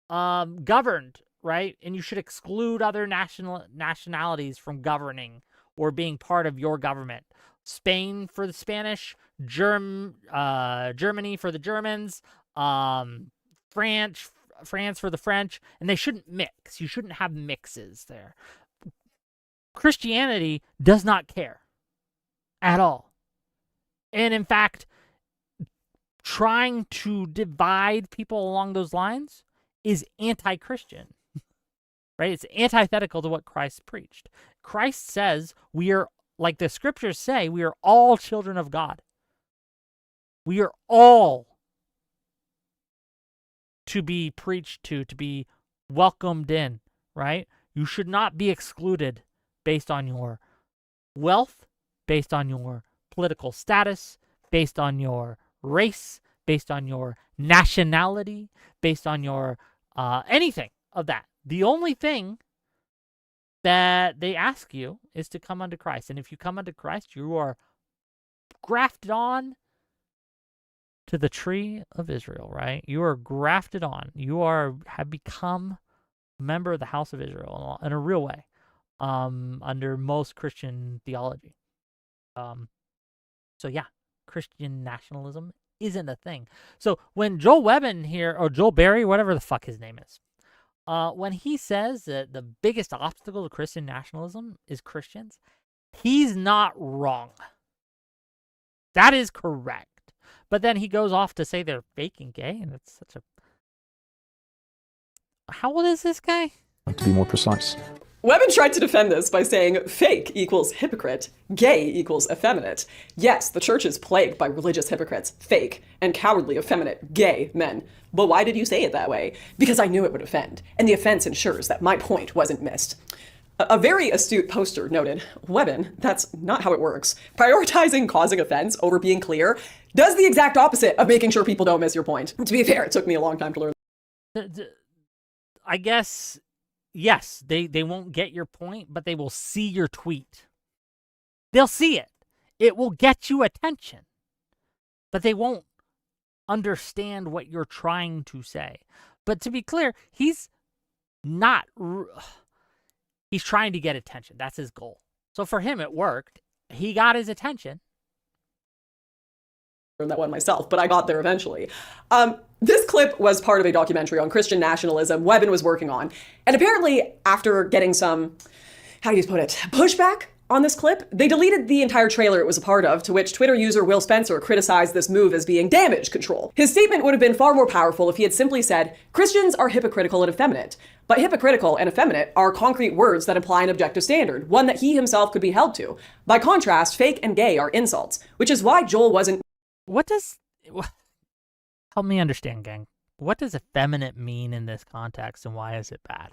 governed, right? And you should exclude other nationalities from governing or being part of your government. Spain for the Spanish, Germany for the Germans, France for the French, and they shouldn't mix. You shouldn't have mixes there. Christianity does not care at all. And in fact, trying to divide people along those lines is anti-Christian, right? It's antithetical to what Christ preached. Christ says we are, like the scriptures say, we are all children of God. We are all to be preached to be welcomed in, right? You should not be excluded based on your wealth, based on your political status, based on your race, based on your nationality, based on your anything of that. The only thing that they ask you is to come unto Christ. And if you come unto Christ, you are grafted on to the tree of Israel, right? You are grafted on. You have become a member of the house of Israel in a real way, under most Christian theology. So yeah, Christian nationalism isn't a thing. So when Joel Webbin here, or Joel Berry, whatever the fuck his name is, when he says that the biggest obstacle to Christian nationalism is Christians, he's not wrong. That is correct. But then he goes off to say they're fake and gay, and it's such a... How old is this guy? To be more precise. Webbin tried to defend this by saying fake equals hypocrite, gay equals effeminate. Yes, the church is plagued by religious hypocrites, fake, and cowardly, effeminate, gay men. But why did you say it that way? Because I knew it would offend, and the offense ensures that my point wasn't missed. A very astute poster noted, Webbin, that's not how it works. Prioritizing causing offense over being clear does the exact opposite of making sure people don't miss your point. To be fair, it took me a long time to learn. I guess, yes, they won't get your point, but they will see your tweet. They'll see it. It will get you attention. But they won't understand what you're trying to say. But to be clear, he's not... He's trying to get attention. That's his goal. So for him, it worked. He got his attention. That one myself, but I got there eventually. This clip was part of a documentary on Christian nationalism Webbin was working on. And apparently, after getting some, how do you put it, pushback on this clip, they deleted the entire trailer it was a part of, to which Twitter user Will Spencer criticized this move as being damage control. His statement would have been far more powerful if he had simply said, Christians are hypocritical and effeminate. But hypocritical and effeminate are concrete words that imply an objective standard, one that he himself could be held to. By contrast, fake and gay are insults, which is why Joel wasn't... What does... Help me understand, gang. What does effeminate mean in this context, and why is it bad?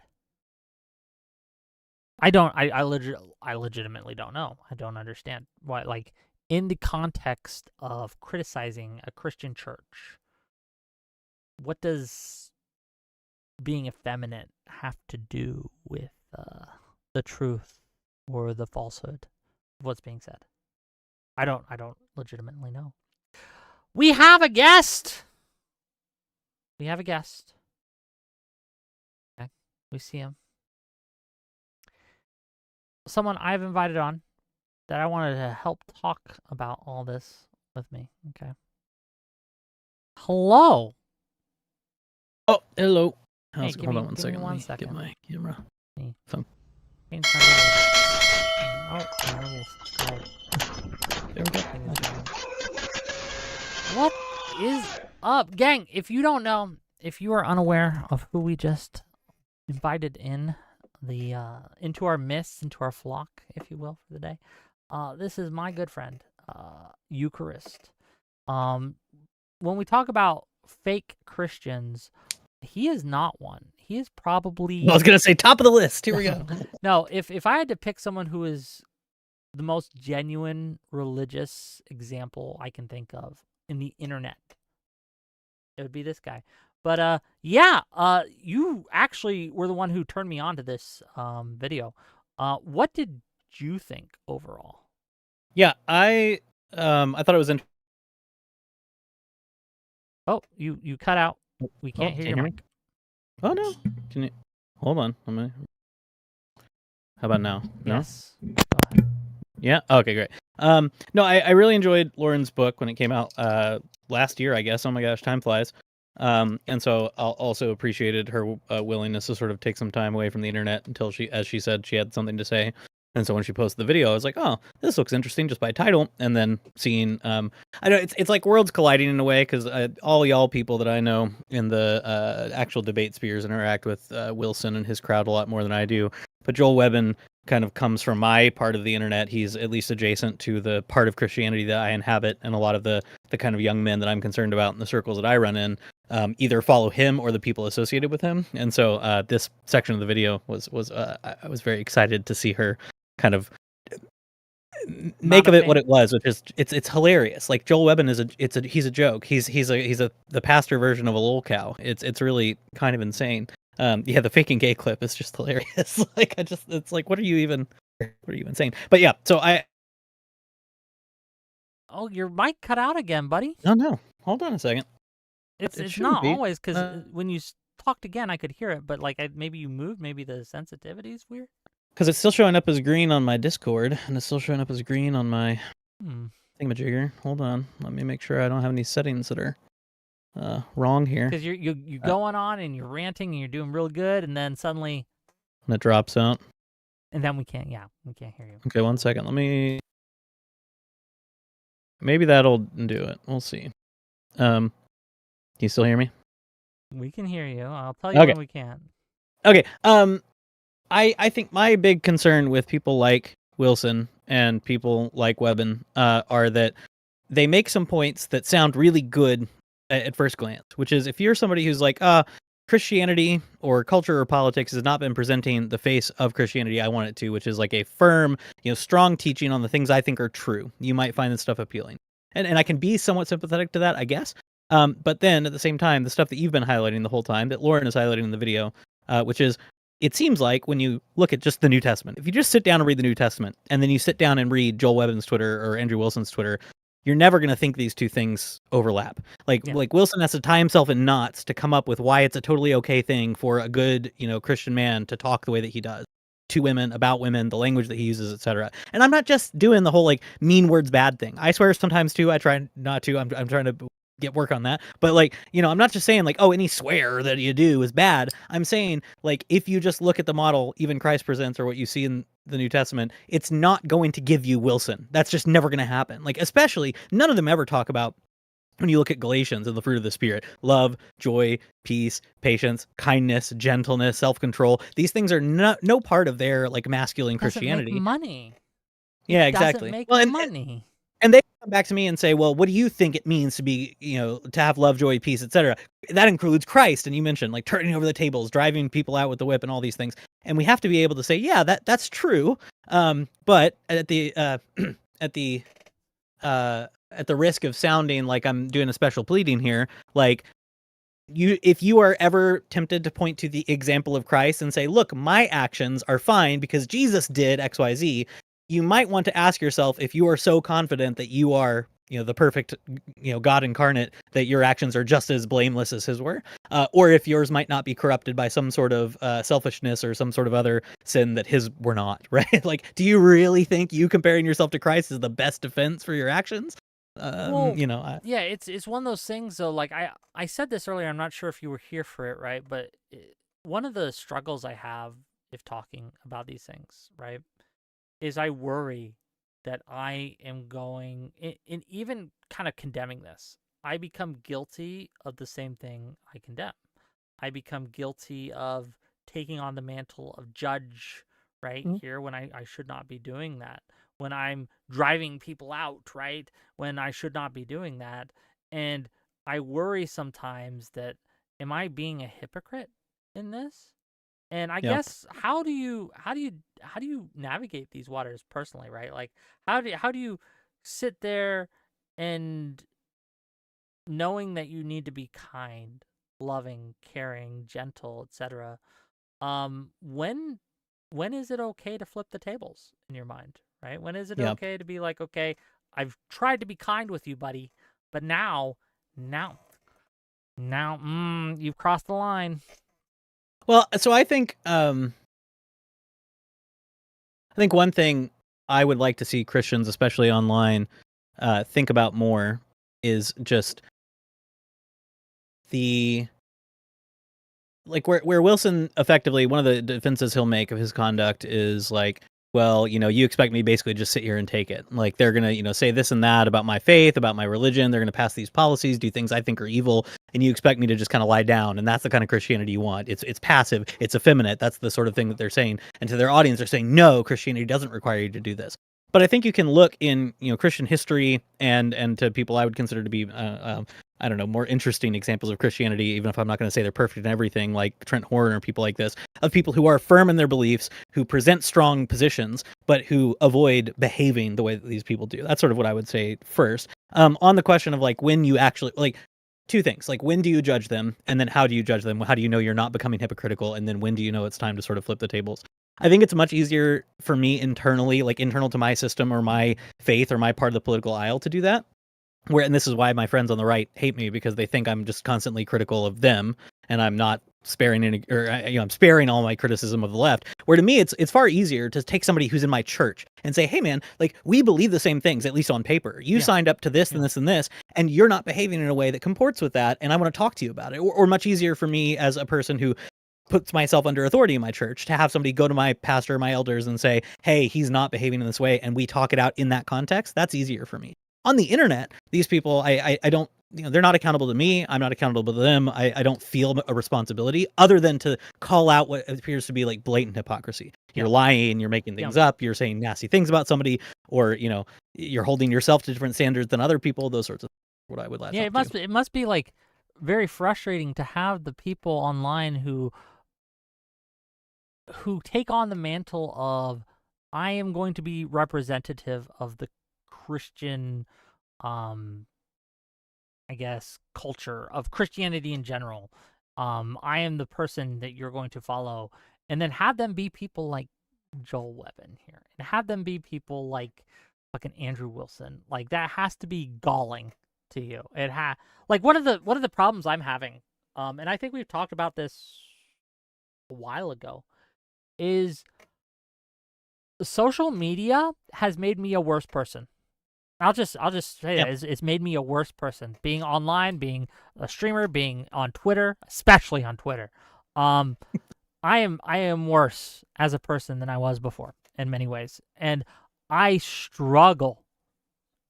I legitimately don't know. I don't understand why, like, in the context of criticizing a Christian church, what does being effeminate have to do with the truth or the falsehood of what's being said? I don't legitimately know. We have a guest. We have a guest. Okay, we see him. Someone I've invited on that I wanted to help talk about all this with me. Okay. Hello. Oh, hello. Hey, Hold on one second. Let me get my camera. Phone. There we go. What is up, gang? If you don't know, if you are unaware of who we just invited in the into our midst, into our flock, if you will, for the day, this is my good friend, Eucharist. When we talk about fake Christians, he is not one. He is probably... I was gonna say top of the list. Here we go. No, if I had to pick someone who is the most genuine religious example I can think of in the internet, it would be this guy. But yeah, you actually were the one who turned me on to this video. What did you think overall? Yeah, I thought it was interesting. Oh, you cut out. We can't hear can you your hear me? mic. Oh no, can you hold on? How about now? Yes. No. Yeah. Okay. Great. No, I really enjoyed Lauren's book when it came out last year, I guess. Oh my gosh, time flies. And so I also appreciated her willingness to sort of take some time away from the internet until as she said, she had something to say. And so when she posted the video, I was like, oh, this looks interesting just by title. And then seeing, I know it's like worlds colliding in a way, because all y'all people that I know in the actual debate spheres interact with Wilson and his crowd a lot more than I do. But Joel Webbin kind of comes from my part of the internet. He's at least adjacent to the part of Christianity that I inhabit, and a lot of the kind of young men that I'm concerned about in the circles that I run in either follow him or the people associated with him. And so this section of the video was I was very excited to see her kind of make of it what it was, which is it's hilarious. Like Joel Webbin he's a joke. He's the pastor version of a lol cow. It's really kind of insane. Yeah, the faking gay clip is just hilarious. Like it's like, what are you even saying? But yeah, so Oh, your mic cut out again, buddy. Oh no, hold on a second. It's not always, because when you talked again, I could hear it, but like maybe you moved, maybe the sensitivity's weird. Because it's still showing up as green on my Discord, and it's still showing up as green on my thingamajigger. Hold on, let me make sure I don't have any settings that are wrong here. Because you're going on and you're ranting and you're doing real good, and then suddenly And it drops out. And then we can't hear you. Okay, 1 second. Let me. Maybe that'll do it. We'll see. Can you still hear me? We can hear you. I'll tell you when we can't. Okay. I think my big concern with people like Wilson and people like Webbin are that they make some points that sound really good at first glance, which is if you're somebody who's like, Christianity or culture or politics has not been presenting the face of Christianity I want it to, which is like a firm, strong teaching on the things I think are true. You might find this stuff appealing. And I can be somewhat sympathetic to that, I guess. But then at the same time, the stuff that you've been highlighting the whole time, that Lauren is highlighting in the video, which is, it seems like when you look at just the New Testament, if you just sit down and read the New Testament, and then you sit down and read Joel Webbin's Twitter or Andrew Wilson's Twitter, you're never going to think these two things overlap. Like Wilson has to tie himself in knots to come up with why it's a totally okay thing for a good, Christian man to talk the way that he does to women, about women, the language that he uses, etc. And I'm not just doing the whole like mean words bad thing. I swear sometimes too. I try not to. I'm trying to get work on that. But like, I'm not just saying like, oh, any swear that you do is bad. I'm saying like, if you just look at the model even Christ presents or what you see in the New Testament, it's not going to give you Wilson. That's just never going to happen. Like, especially none of them ever talk about, when you look at Galatians and the fruit of the Spirit, love, joy, peace, patience, kindness, gentleness, self-control. These things are no part of their like masculine Christianity. Make money. Yeah, It exactly. Doesn't make money. And they come back to me and say, well, what do you think it means to be, to have love, joy, peace, etc.? That includes Christ. And you mentioned like turning over the tables, driving people out with the whip and all these things. And we have to be able to say, yeah, that's true. But at the risk of sounding like I'm doing a special pleading here, like if you are ever tempted to point to the example of Christ and say, look, my actions are fine because Jesus did XYZ, you might want to ask yourself if you are so confident that you are, the perfect, God incarnate, that your actions are just as blameless as his were, or if yours might not be corrupted by some sort of selfishness or some sort of other sin that his were not, right? Like, do you really think you comparing yourself to Christ is the best defense for your actions? Yeah, it's one of those things though. Like I said this earlier. I'm not sure if you were here for it, right? But one of the struggles I have if talking about these things, right, is I worry that I am going in even kind of condemning this. I become guilty of the same thing I condemn. I become guilty of taking on the mantle of judge right here when I should not be doing that. When I'm driving people out, right? When I should not be doing that. And I worry sometimes that, am I being a hypocrite in this? And I guess how do you navigate these waters personally, right? Like how do you sit there and knowing that you need to be kind, loving, caring, gentle, etc. When when is it okay to flip the tables in your mind, right? When is it Yep. okay to be like, okay, I've tried to be kind with you, buddy, but now, you've crossed the line. Well, so I think one thing I would like to see Christians, especially online, think about more is just the like where Wilson effectively, one of the defenses he'll make of his conduct is like, well, you expect me basically to just sit here and take it. Like they're going to, say this and that about my faith, about my religion. They're going to pass these policies, do things I think are evil, and you expect me to just kind of lie down. And that's the kind of Christianity you want. It's passive, it's effeminate. That's the sort of thing that they're saying. And to their audience, they're saying, no, Christianity doesn't require you to do this. But I think you can look in, Christian history and to people I would consider to be, I don't know, more interesting examples of Christianity, even if I'm not going to say they're perfect in everything, like Trent Horn or people like this, of people who are firm in their beliefs, who present strong positions, but who avoid behaving the way that these people do. That's sort of what I would say first. On the question of like when you actually, like, two things, like when do you judge them, and then how do you judge them? How do you know you're not becoming hypocritical, and then when do you know it's time to sort of flip the tables? I think it's much easier for me internally, like internal to my system or my faith or my part of the political aisle to do that. And this is why my friends on the right hate me, because they think I'm just constantly critical of them and I'm not sparing any, or I'm sparing all my criticism of the left. Where to me, it's far easier to take somebody who's in my church and say, hey man, like we believe the same things, at least on paper. You signed up to this and this and this, and you're not behaving in a way that comports with that. And I want to talk to you about it. Or much easier for me as a person who puts myself under authority in my church to have somebody go to my pastor, my elders, and say, hey, he's not behaving in this way, and we talk it out in that context. That's easier for me. On the internet, these people, I don't, they're not accountable to me. I'm not accountable to them. I don't feel a responsibility other than to call out what appears to be like blatant hypocrisy. You're lying, you're making things up, you're saying nasty things about somebody, or, you're holding yourself to different standards than other people, those sorts of things. What I would latch on to. It must be like very frustrating to have the people online who take on the mantle of, I am going to be representative of the Christian, I guess, culture of Christianity in general. I am the person that you're going to follow, and then have them be people like Joel Webben here, and have them be people like fucking Andrew Wilson. Like that has to be galling to you. Like one of the problems I'm having, and I think we've talked about this a while ago, is social media has made me a worse person. I'll just say that it's made me a worse person. Being online, being a streamer, being on Twitter, especially on Twitter. I am worse as a person than I was before in many ways, and I struggle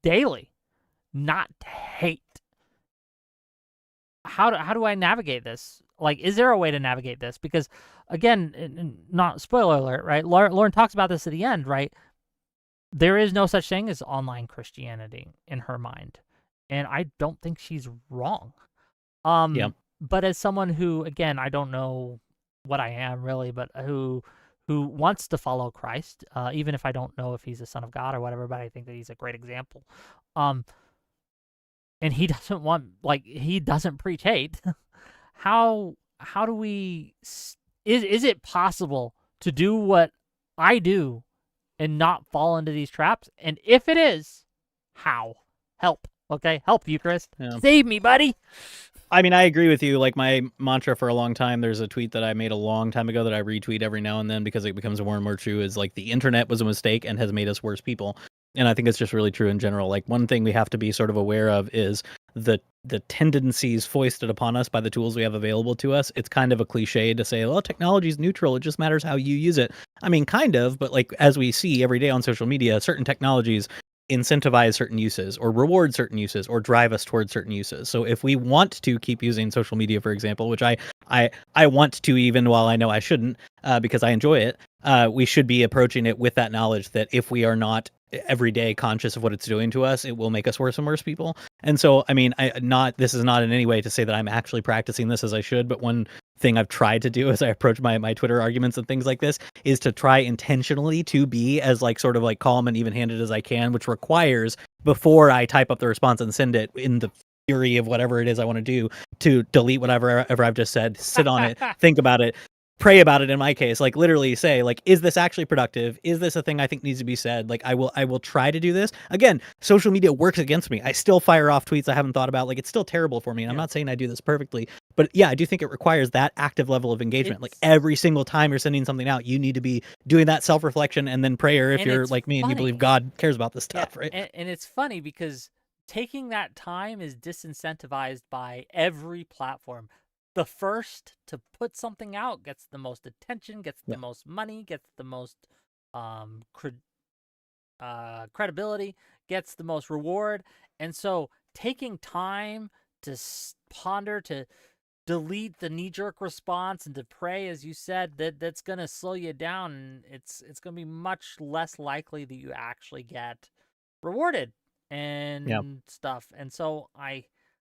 daily not to hate. How do I navigate this? Like, is there a way to navigate this? Because, again, not spoiler alert, right? Lauren talks about this at the end, right? There is no such thing as online Christianity in her mind, and I don't think she's wrong. But as someone who, again, I don't know what I am really, but who wants to follow Christ, even if I don't know if he's the Son of God or whatever, but I think that he's a great example. And he doesn't preach hate. How do we? Is it possible to do what I do and not fall into these traps? And if it is, how? Help. Okay, help, Eucharist. Save me, buddy. I mean, I agree with you. Like my mantra for a long time, there's a tweet that I made a long time ago that I retweet every now and then because it becomes more and more true, is like the internet was a mistake and has made us worse people. And I think it's just really true in general. Like one thing we have to be sort of aware of is the tendencies foisted upon us by the tools we have available to us. It's kind of a cliche to say, well, technology is neutral. It just matters how you use it. I mean, kind of, but like as we see every day on social media, certain technologies incentivize certain uses or reward certain uses or drive us towards certain uses. So if we want to keep using social media, for example, which I want to, even while I know I shouldn't, because I enjoy it, we should be approaching it with that knowledge that if we are not every day conscious of what it's doing to us, it will make us worse and worse people. And so, I mean, this is not in any way to say that I'm actually practicing this as I should, but one thing I've tried to do as I approach my Twitter arguments and things like this is to try intentionally to be as like sort of like calm and even-handed as I can, which requires, before I type up the response and send it in the fury of whatever it is I want to do, to delete whatever I've just said, sit on it, think about it, pray about it in my case, like literally say like, is this actually productive? Is this a thing I think needs to be said? Like I will try to do this. Again, social media works against me. I still fire off tweets I haven't thought about. Like it's still terrible for me. And I'm not saying I do this perfectly, but yeah, I do think it requires that active level of engagement. Like every single time you're sending something out, you need to be doing that self-reflection and then prayer if you're like me and you believe God cares about this stuff, right? And it's funny because taking that time is disincentivized by every platform. The first to put something out gets the most attention, gets the most money, gets the most credibility, gets the most reward. And so taking time to ponder, to delete the knee-jerk response and to pray, as you said, that's going to slow you down. And it's going to be much less likely that you actually get rewarded and stuff. And so I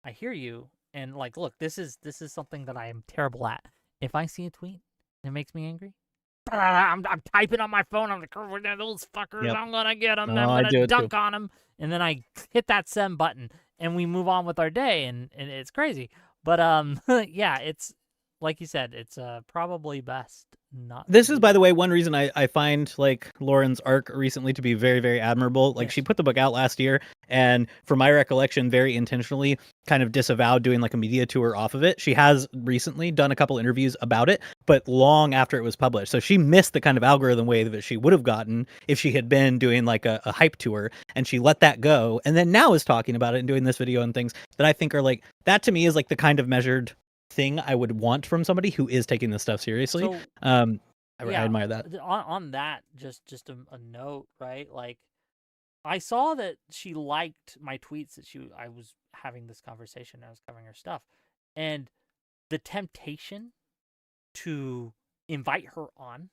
hear you. And like, look, this is something that I am terrible at. If I see a tweet and it makes me angry, I'm typing on my phone. I'm like, oh, those fuckers, I'm gonna get them. I'm gonna dunk on them, and then I hit that send button, and we move on with our day, and it's crazy. But yeah, it's like you said, it's probably best not. This is, by the way, one reason I find like Lauren's arc recently to be very, very admirable. Like she put the book out last year, and from my recollection, very intentionally kind of disavowed doing like a media tour off of it. She has recently done a couple interviews about it, but long after it was published. So she missed the kind of algorithm wave that she would have gotten if she had been doing like a hype tour, and she let that go. And then now is talking about it and doing this video and things that I think are like, that to me is like the kind of measured thing I would want from somebody who is taking this stuff seriously. So, I admire that. On that, just a note, right? Like, I saw that she liked my tweets that I was having this conversation. I was covering her stuff, and the temptation to invite her on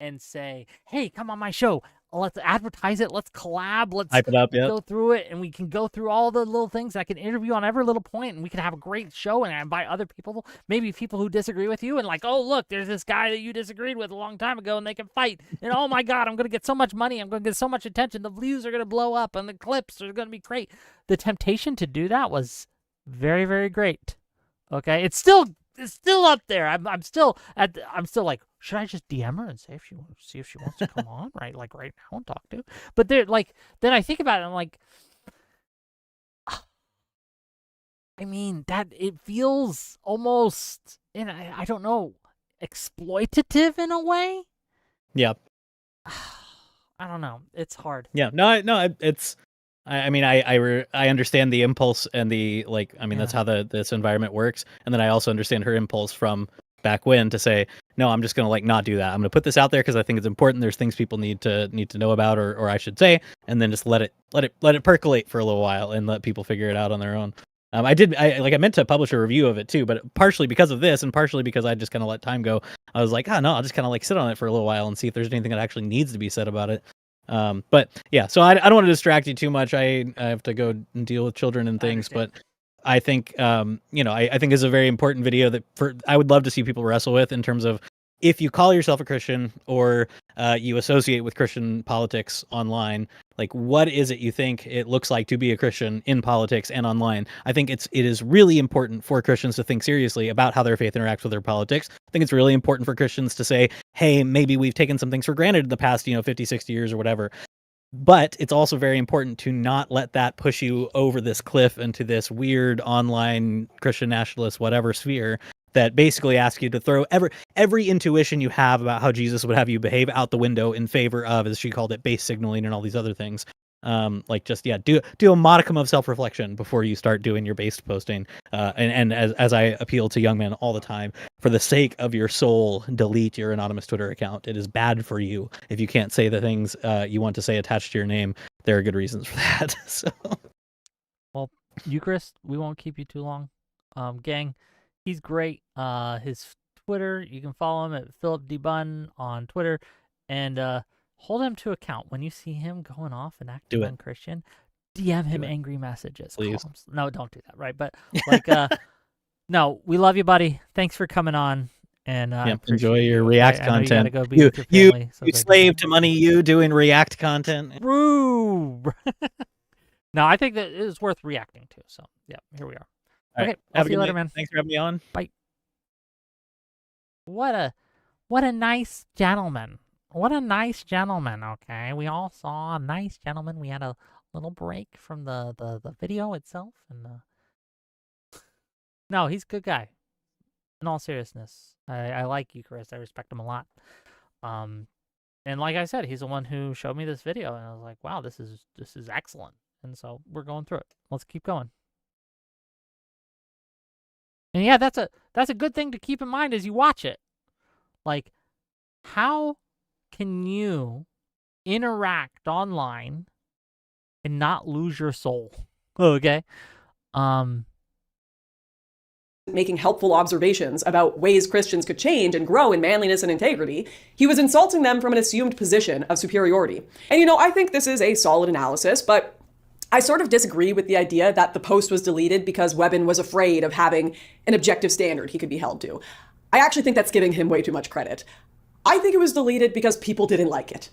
and say, "Hey, come on my show. Let's advertise it. Let's collab. Let's hype it up. Go through it, and we can go through all the little things. I can interview on every little point, and we can have a great show. And I invite other people, maybe people who disagree with you, and like, oh look, there's this guy that you disagreed with a long time ago, and they can fight. And oh my God, I'm gonna get so much money. I'm gonna get so much attention. The views are gonna blow up, and the clips are gonna be great. The temptation to do that was very, very great. Okay, it's still up there. I'm still like, should I just DM her and see if she wants to come on right now and talk to? But they're like, then I think about it, and I'm like, I mean, that it feels almost, and I don't know, exploitative in a way. Yeah. I don't know. It's hard. Yeah. No. It's. I mean, I understand the impulse and the like. I mean, that's how this environment works. And then I also understand her impulse from back when to say, no, I'm just gonna like not do that. I'm gonna put this out there because I think it's important. There's things people need to know about, or I should say, and then just let it percolate for a little while and let people figure it out on their own. I meant to publish a review of it too, but partially because of this and partially because I just kind of let time go. I was like, no, I'll just kind of like sit on it for a little while and see if there's anything that actually needs to be said about it. But yeah, so I don't want to distract you too much. I have to go and deal with children and things, but I think, I think it's a very important video that I would love to see people wrestle with in terms of, if you call yourself a Christian or you associate with Christian politics online, like what is it you think it looks like to be a Christian in politics and online? I think it is really important for Christians to think seriously about how their faith interacts with their politics. I think it's really important for Christians to say, hey, maybe we've taken some things for granted in the past, 50, 60 years or whatever. But it's also very important to not let that push you over this cliff into this weird online Christian nationalist whatever sphere that basically asks you to throw every intuition you have about how Jesus would have you behave out the window in favor of, as she called it, base signaling and all these other things. Do a modicum of self-reflection before you start doing your based posting. And as I appeal to young men all the time, for the sake of your soul, delete your anonymous Twitter account. It is bad for you if you can't say the things you want to say attached to your name. There are good reasons for that. So, well, Eucharist, we won't keep you too long, gang. He's great. His Twitter, you can follow him at Philip D. Bunn on Twitter, and hold him to account when you see him going off and acting unchristian. DM him angry messages. Please. No, don't do that, right? But like, no, we love you, buddy. Thanks for coming on, and enjoy your React content. You slave to money. You doing React content. True. No, I think that it is worth reacting to. So yeah, here we are. All okay, right. I'll see you later, man. Thanks for having me on. Bye. What a nice gentleman. What a nice gentleman, okay? We all saw a nice gentleman. We had a little break from the video itself. And no, he's a good guy. In all seriousness. I like Eucharist. I respect him a lot. And like I said, he's the one who showed me this video, and I was like, wow, this is excellent. And so we're going through it. Let's keep going. And yeah, that's a good thing to keep in mind as you watch it. Like, how can you interact online and not lose your soul? Okay. Making helpful observations about ways Christians could change and grow in manliness and integrity, he was insulting them from an assumed position of superiority. And I think this is a solid analysis, but I sort of disagree with the idea that the post was deleted because Webben was afraid of having an objective standard he could be held to. I actually think that's giving him way too much credit. I think it was deleted because people didn't like it.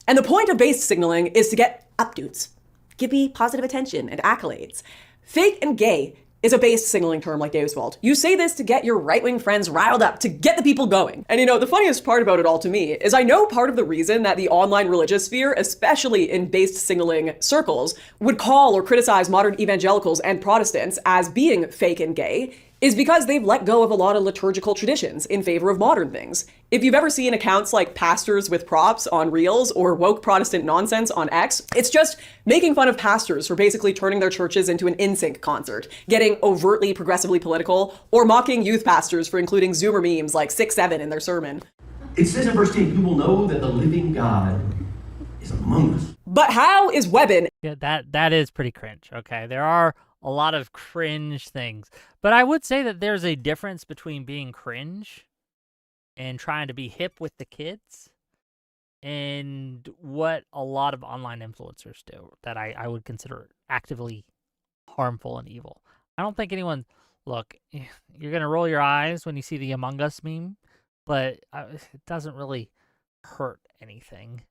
And the point of base signaling is to get updudes. Give me positive attention and accolades. Fake and gay is a base signaling term like Daviswald. You say this to get your right-wing friends riled up, to get the people going. And the funniest part about it all to me is I know part of the reason that the online religious sphere, especially in base signaling circles, would call or criticize modern evangelicals and Protestants as being fake and gay is because they've let go of a lot of liturgical traditions in favor of modern things. If you've ever seen accounts like Pastors with Props on Reels or Woke Protestant Nonsense on X, it's just making fun of pastors for basically turning their churches into an NSYNC concert, getting overtly progressively political, or mocking youth pastors for including Zoomer memes like 6-7 in their sermon. It says in verse 10, you will know that the living God is among us. But how is Webben? Yeah, that is pretty cringe, okay? There are a lot of cringe things. But I would say that there's a difference between being cringe and trying to be hip with the kids and what a lot of online influencers do that I would consider actively harmful and evil. I don't think anyone... Look, you're going to roll your eyes when you see the Among Us meme, but it doesn't really hurt anything.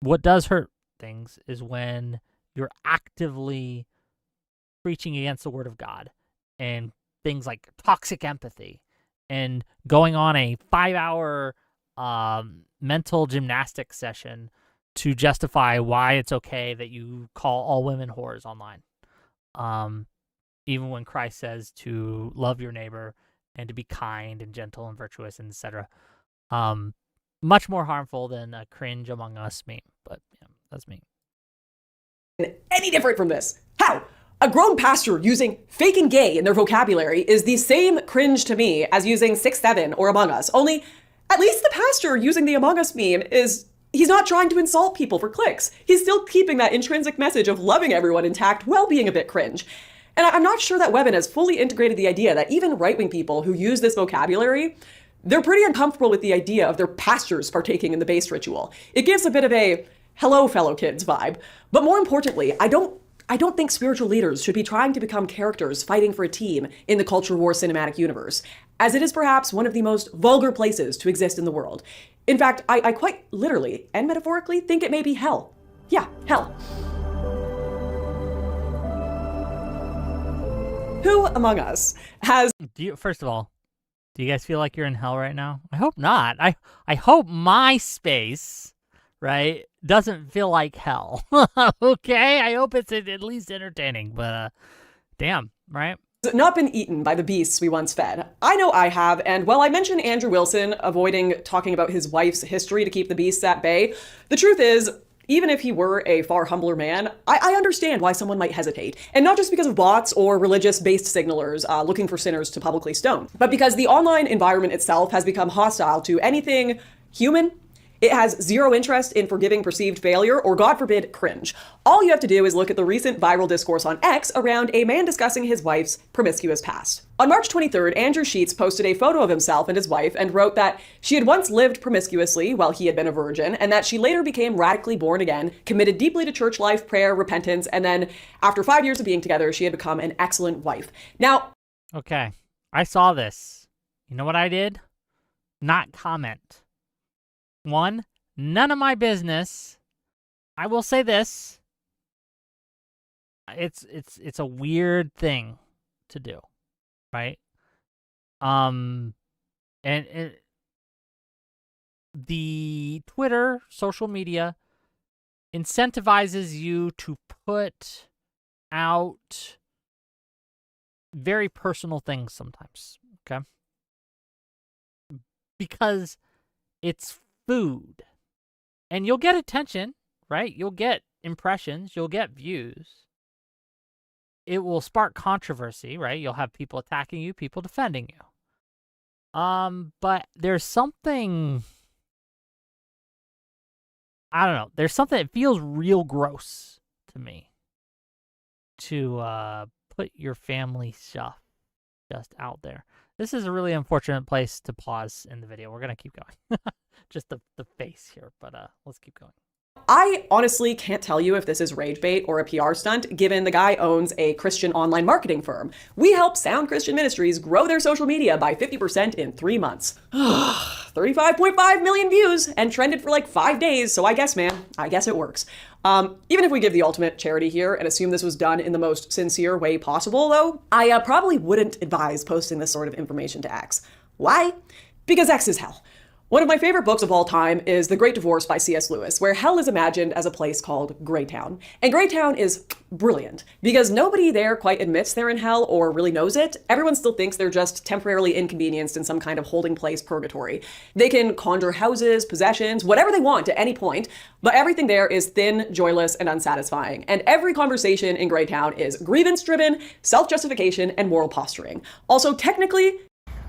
What does hurt things is when you're actively preaching against the word of God and things like toxic empathy and going on a 5-hour mental gymnastics session to justify why it's okay that you call all women whores online. Even when Christ says to love your neighbor and to be kind and gentle and virtuous and etc. Much more harmful than a cringe Among Us meme, but yeah, that's me. Any different from this? How? A grown pastor using fake and gay in their vocabulary is the same cringe to me as using 6-7 or Among Us. Only, at least the pastor using the Among Us meme he's not trying to insult people for clicks. He's still keeping that intrinsic message of loving everyone intact while being a bit cringe. And I'm not sure that Webben has fully integrated the idea that even right-wing people who use this vocabulary, they're pretty uncomfortable with the idea of their pastors partaking in the base ritual. It gives a bit of a hello, fellow kids vibe. But more importantly, I don't think spiritual leaders should be trying to become characters fighting for a team in the culture war cinematic universe, as it is perhaps one of the most vulgar places to exist in the world. In fact, I quite literally and metaphorically think it may be hell. Yeah, hell. Who among us has... First of all, do you guys feel like you're in hell right now? I hope not. I hope my space, right, doesn't feel like hell. Okay? I hope it's at least entertaining, but damn, right? Not been eaten by the beasts we once fed. I know I have, and while I mentioned Andrew Wilson avoiding talking about his wife's history to keep the beasts at bay, the truth is, even if he were a far humbler man, I understand why someone might hesitate. And not just because of bots or religious-based signalers looking for sinners to publicly stone, but because the online environment itself has become hostile to anything human. It has zero interest in forgiving perceived failure or, God forbid, cringe. All you have to do is look at the recent viral discourse on X around a man discussing his wife's promiscuous past. On March 23rd, Andrew Sheets posted a photo of himself and his wife and wrote that she had once lived promiscuously while he had been a virgin, and that she later became radically born again, committed deeply to church life, prayer, repentance, and then, after 5 years of being together, she had become an excellent wife. Now... Okay, I saw this. You know what I did? Not comment. One, none of my business. I will say this. It's a weird thing to do, right? And the Twitter, social media, incentivizes you to put out very personal things sometimes, okay? Because it's food. And you'll get attention, right? You'll get impressions, you'll get views. It will spark controversy, right? You'll have people attacking you, people defending you. But there's something, I don't know, there's something that feels real gross to me to put your family stuff just out there. This is a really unfortunate place to pause in the video. We're going to keep going. Just the face here, but let's keep going. I honestly can't tell you if this is rage bait or a PR stunt, given the guy owns a Christian online marketing firm. We help Sound Christian Ministries grow their social media by 50% in 3 months. 35.5 million views and trended for like 5 days, so I guess, man, I guess it works. Even if we give the ultimate charity here and assume this was done in the most sincere way possible, though, I probably wouldn't advise posting this sort of information to X. Why? Because X is hell. One of my favorite books of all time is The Great Divorce by C.S. Lewis, where hell is imagined as a place called Greytown. And Greytown is brilliant, because nobody there quite admits they're in hell or really knows it. Everyone still thinks they're just temporarily inconvenienced in some kind of holding place purgatory. They can conjure houses, possessions, whatever they want at any point, but everything there is thin, joyless, and unsatisfying. And every conversation in Greytown is grievance-driven, self-justification, and moral posturing. Also, technically...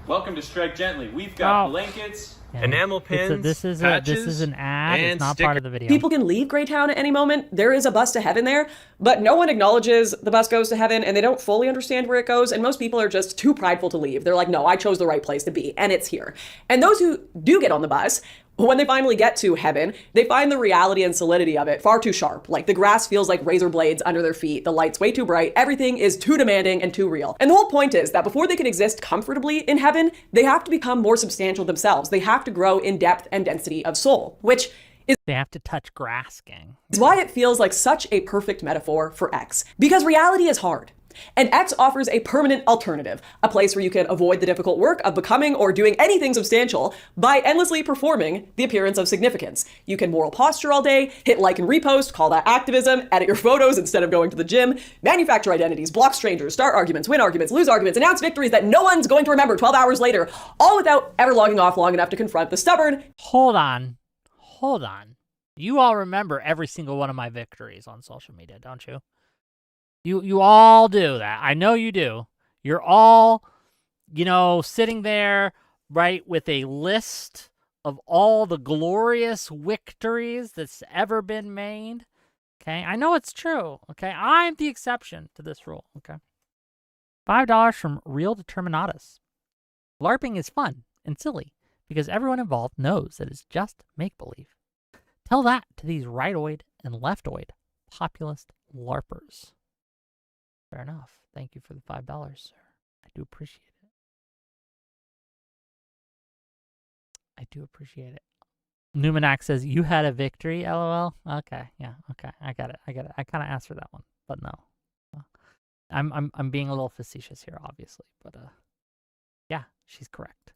Welcome to Strike Gently. We've got blankets, enamel pins, this is an ad. It's not part of the video. People can leave Greytown at any moment. There is a bus to heaven there, but no one acknowledges the bus goes to heaven, and they don't fully understand where it goes, and most people are just too prideful to leave. They're like, no, I chose the right place to be, and it's here. And those who do get on the bus, when they finally get to heaven, they find the reality and solidity of it far too sharp. Like, the grass feels like razor blades under their feet, the light's way too bright, everything is too demanding and too real. And the whole point is that before they can exist comfortably in heaven, they have to become more substantial themselves. They have to grow in depth and density of soul, which is... They have to touch grass, gang. Is why it feels like such a perfect metaphor for X. Because reality is hard. And X offers a permanent alternative, a place where you can avoid the difficult work of becoming or doing anything substantial by endlessly performing the appearance of significance. You can moral posture all day, hit like and repost, call that activism, edit your photos instead of going to the gym, manufacture identities, block strangers, start arguments, win arguments, lose arguments, announce victories that no one's going to remember 12 hours later, all without ever logging off long enough to confront the stubborn... Hold on. You all remember every single one of my victories on social media, don't you? You all do that. I know you do. You're all, sitting there, right, with a list of all the glorious victories that's ever been made. Okay? I know it's true. Okay? I'm the exception to this rule. Okay? $5 from Real Determinatus. LARPing is fun and silly because everyone involved knows that it's just make-believe. Tell that to these rightoid and leftoid populist LARPers. Fair enough. Thank you for the $5, sir. I do appreciate it. I do appreciate it. Numinac says, you had a victory, LOL? Okay, yeah, okay. I got it. I kind of asked for that one, but no. I'm being a little facetious here, obviously, but yeah, she's correct.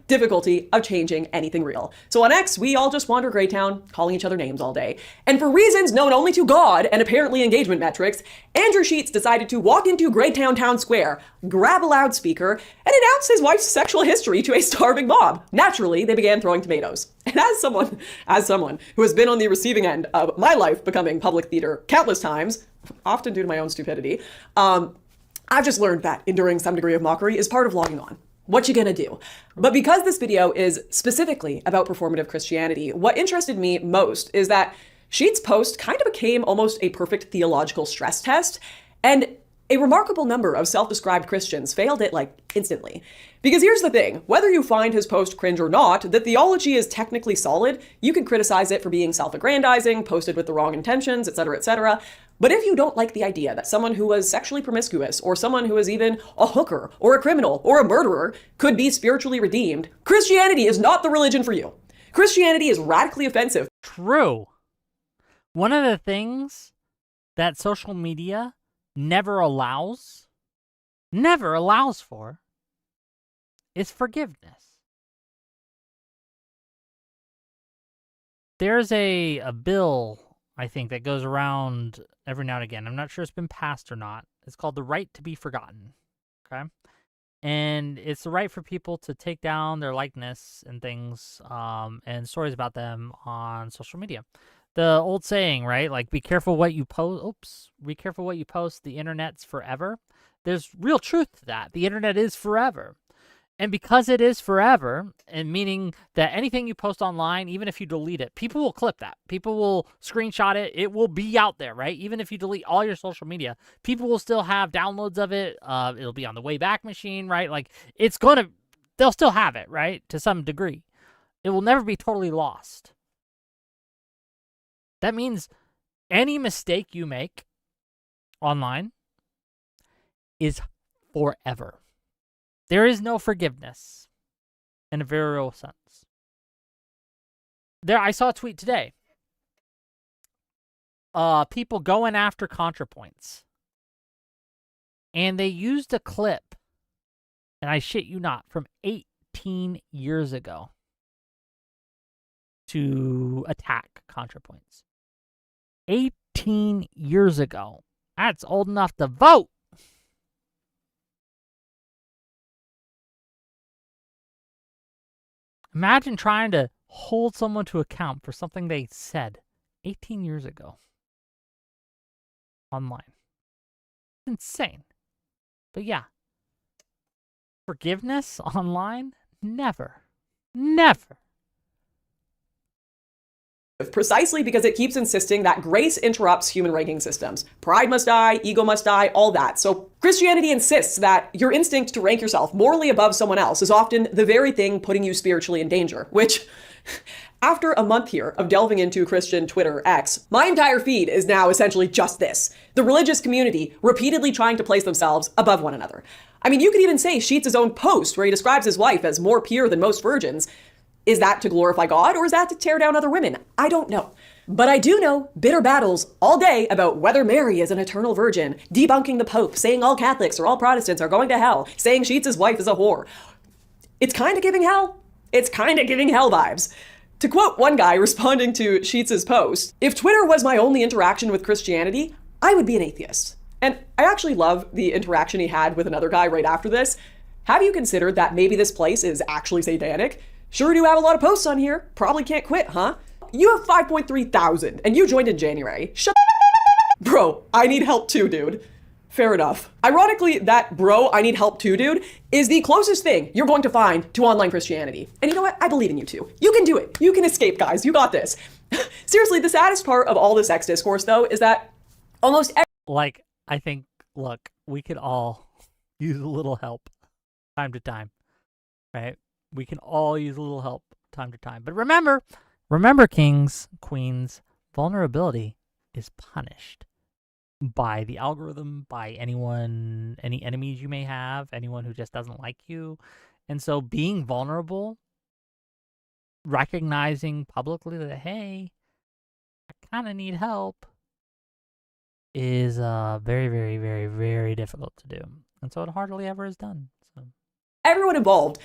Difficulty of changing anything real. So on X, we all just wander Greytown, calling each other names all day. And for reasons known only to God and apparently engagement metrics, Andrew Sheets decided to walk into Greytown Town Square, grab a loudspeaker, and announce his wife's sexual history to a starving mob. Naturally, they began throwing tomatoes. And as someone who has been on the receiving end of my life becoming public theater countless times, often due to my own stupidity, I've just learned that enduring some degree of mockery is part of logging on. What you gonna do? But because this video is specifically about performative Christianity, what interested me most is that Sheets' post kind of became almost a perfect theological stress test, and a remarkable number of self-described Christians failed it like instantly. Because here's the thing, whether you find his post cringe or not, the theology is technically solid. You can criticize it for being self-aggrandizing, posted with the wrong intentions, etc., etc. But if you don't like the idea that someone who was sexually promiscuous, or someone who is even a hooker, or a criminal, or a murderer, could be spiritually redeemed, Christianity is not the religion for you. Christianity is radically offensive. True. One of the things that social media never allows for is forgiveness. There's a bill, I think, that goes around every now and again. I'm not sure it's been passed or not. It's called the right to be forgotten. Okay? And it's the right for people to take down their likeness and things and stories about them on social media. The old saying, right? Like, be careful what you post. Oops. Be careful what you post. The internet's forever. There's real truth to that. The internet is forever. And because it is forever, and meaning that anything you post online, even if you delete it, people will clip that. People will screenshot it. It will be out there, right? Even if you delete all your social media, people will still have downloads of it. It'll be on the Wayback Machine, right? Like, they'll still have it, right? To some degree. It will never be totally lost. That means any mistake you make online is forever. There is no forgiveness in a very real sense. I saw a tweet today. People going after ContraPoints. And they used a clip, and I shit you not, from 18 years ago to attack ContraPoints. 18 years ago. That's old enough to vote. Imagine trying to hold someone to account for something they said 18 years ago online. Insane. But yeah, forgiveness online? Never. Never. Precisely because it keeps insisting that grace interrupts human ranking systems. Pride must die, ego must die, all that. So Christianity insists that your instinct to rank yourself morally above someone else is often the very thing putting you spiritually in danger, which, after a month here of delving into Christian Twitter X, my entire feed is now essentially just this. The religious community repeatedly trying to place themselves above one another. I mean, you could even say Sheets' own post where he describes his wife as more pure than most virgins. Is that to glorify God, or is that to tear down other women? I don't know. But I do know bitter battles all day about whether Mary is an eternal virgin, debunking the Pope, saying all Catholics or all Protestants are going to hell, saying Sheets' wife is a whore. It's kind of giving hell. It's kind of giving hell vibes. To quote one guy responding to Sheets' post, if Twitter was my only interaction with Christianity, I would be an atheist. And I actually love the interaction he had with another guy right after this. Have you considered that maybe this place is actually satanic? Sure do have a lot of posts on here. Probably can't quit, huh? You have 5.3 thousand, and you joined in January. Shut Bro, I need help too, dude. Fair enough. Ironically, that bro, I need help too, dude, is the closest thing you're going to find to online Christianity. And you know what? I believe in you too. You can do it. You can escape, guys. You got this. Seriously, the saddest part of all this X discourse, though, is that almost like, I think, look, we could all use a little help time to time, right? We can all use a little help time to time. But remember, kings, queens, vulnerability is punished by the algorithm, by anyone, any enemies you may have, anyone who just doesn't like you. And so being vulnerable, recognizing publicly that, hey, I kind of need help, is very, very, very, very difficult to do. And so it hardly ever is done. So everyone involved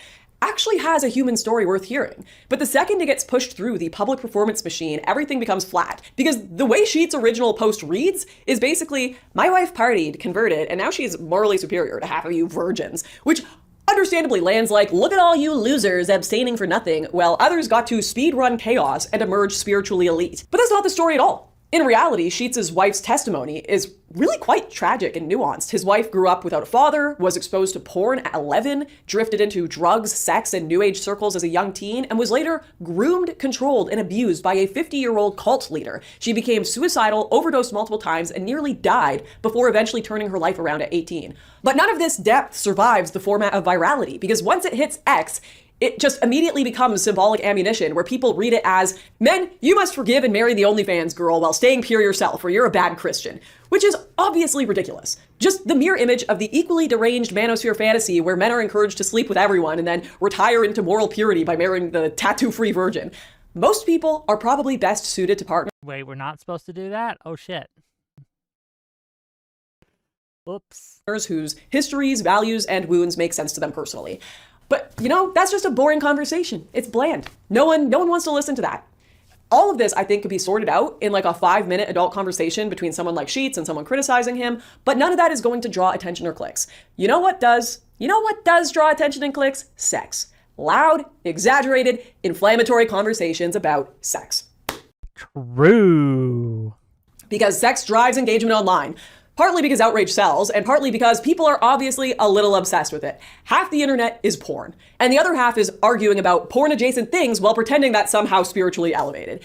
actually has a human story worth hearing. But the second it gets pushed through the public performance machine, everything becomes flat. Because the way Sheets' original post reads is basically, my wife partied, converted, and now she's morally superior to half of you virgins. Which understandably lands like, look at all you losers abstaining for nothing, while others got to speedrun chaos and emerge spiritually elite. But that's not the story at all. In reality, Sheets' wife's testimony is really quite tragic and nuanced. His wife grew up without a father, was exposed to porn at 11, drifted into drugs, sex, and new age circles as a young teen, and was later groomed, controlled, and abused by a 50-year-old cult leader. She became suicidal, overdosed multiple times, and nearly died before eventually turning her life around at 18. But none of this depth survives the format of virality, because once it hits X, it just immediately becomes symbolic ammunition where people read it as, men, you must forgive and marry the OnlyFans girl while staying pure yourself or you're a bad Christian, which is obviously ridiculous. Just the mere image of the equally deranged manosphere fantasy where men are encouraged to sleep with everyone and then retire into moral purity by marrying the tattoo-free virgin. Most people are probably best suited to partner. Wait, we're not supposed to do that? Oh shit. Oops. Whose histories, values, and wounds make sense to them personally. But, that's just a boring conversation. It's bland. No one wants to listen to that. All of this, I think, could be sorted out in like a 5-minute adult conversation between someone like Sheets and someone criticizing him, but none of that is going to draw attention or clicks. You know what does? You know what does draw attention and clicks? Sex. Loud, exaggerated, inflammatory conversations about sex. True. Because sex drives engagement online. Partly because outrage sells, and partly because people are obviously a little obsessed with it. Half the internet is porn, and the other half is arguing about porn-adjacent things while pretending that's somehow spiritually elevated.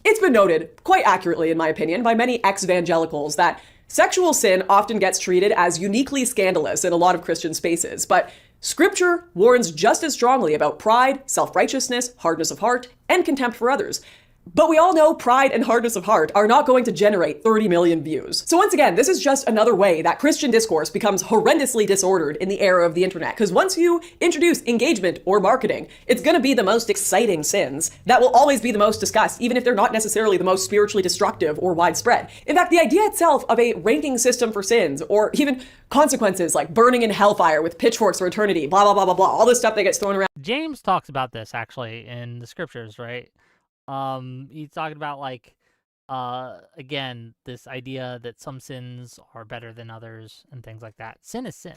It's been noted, quite accurately in my opinion, by many ex-evangelicals that sexual sin often gets treated as uniquely scandalous in a lot of Christian spaces, but Scripture warns just as strongly about pride, self-righteousness, hardness of heart, and contempt for others. But we all know pride and hardness of heart are not going to generate 30 million views. So once again, this is just another way that Christian discourse becomes horrendously disordered in the era of the internet. Because once you introduce engagement or marketing, it's going to be the most exciting sins that will always be the most discussed, even if they're not necessarily the most spiritually destructive or widespread. In fact, the idea itself of a ranking system for sins, or even consequences like burning in hellfire with pitchforks for eternity, blah, blah, blah, blah, blah, all this stuff that gets thrown around. James talks about this actually in the scriptures, right? He's talking about again, this idea that some sins are better than others and things like that. Sin is sin,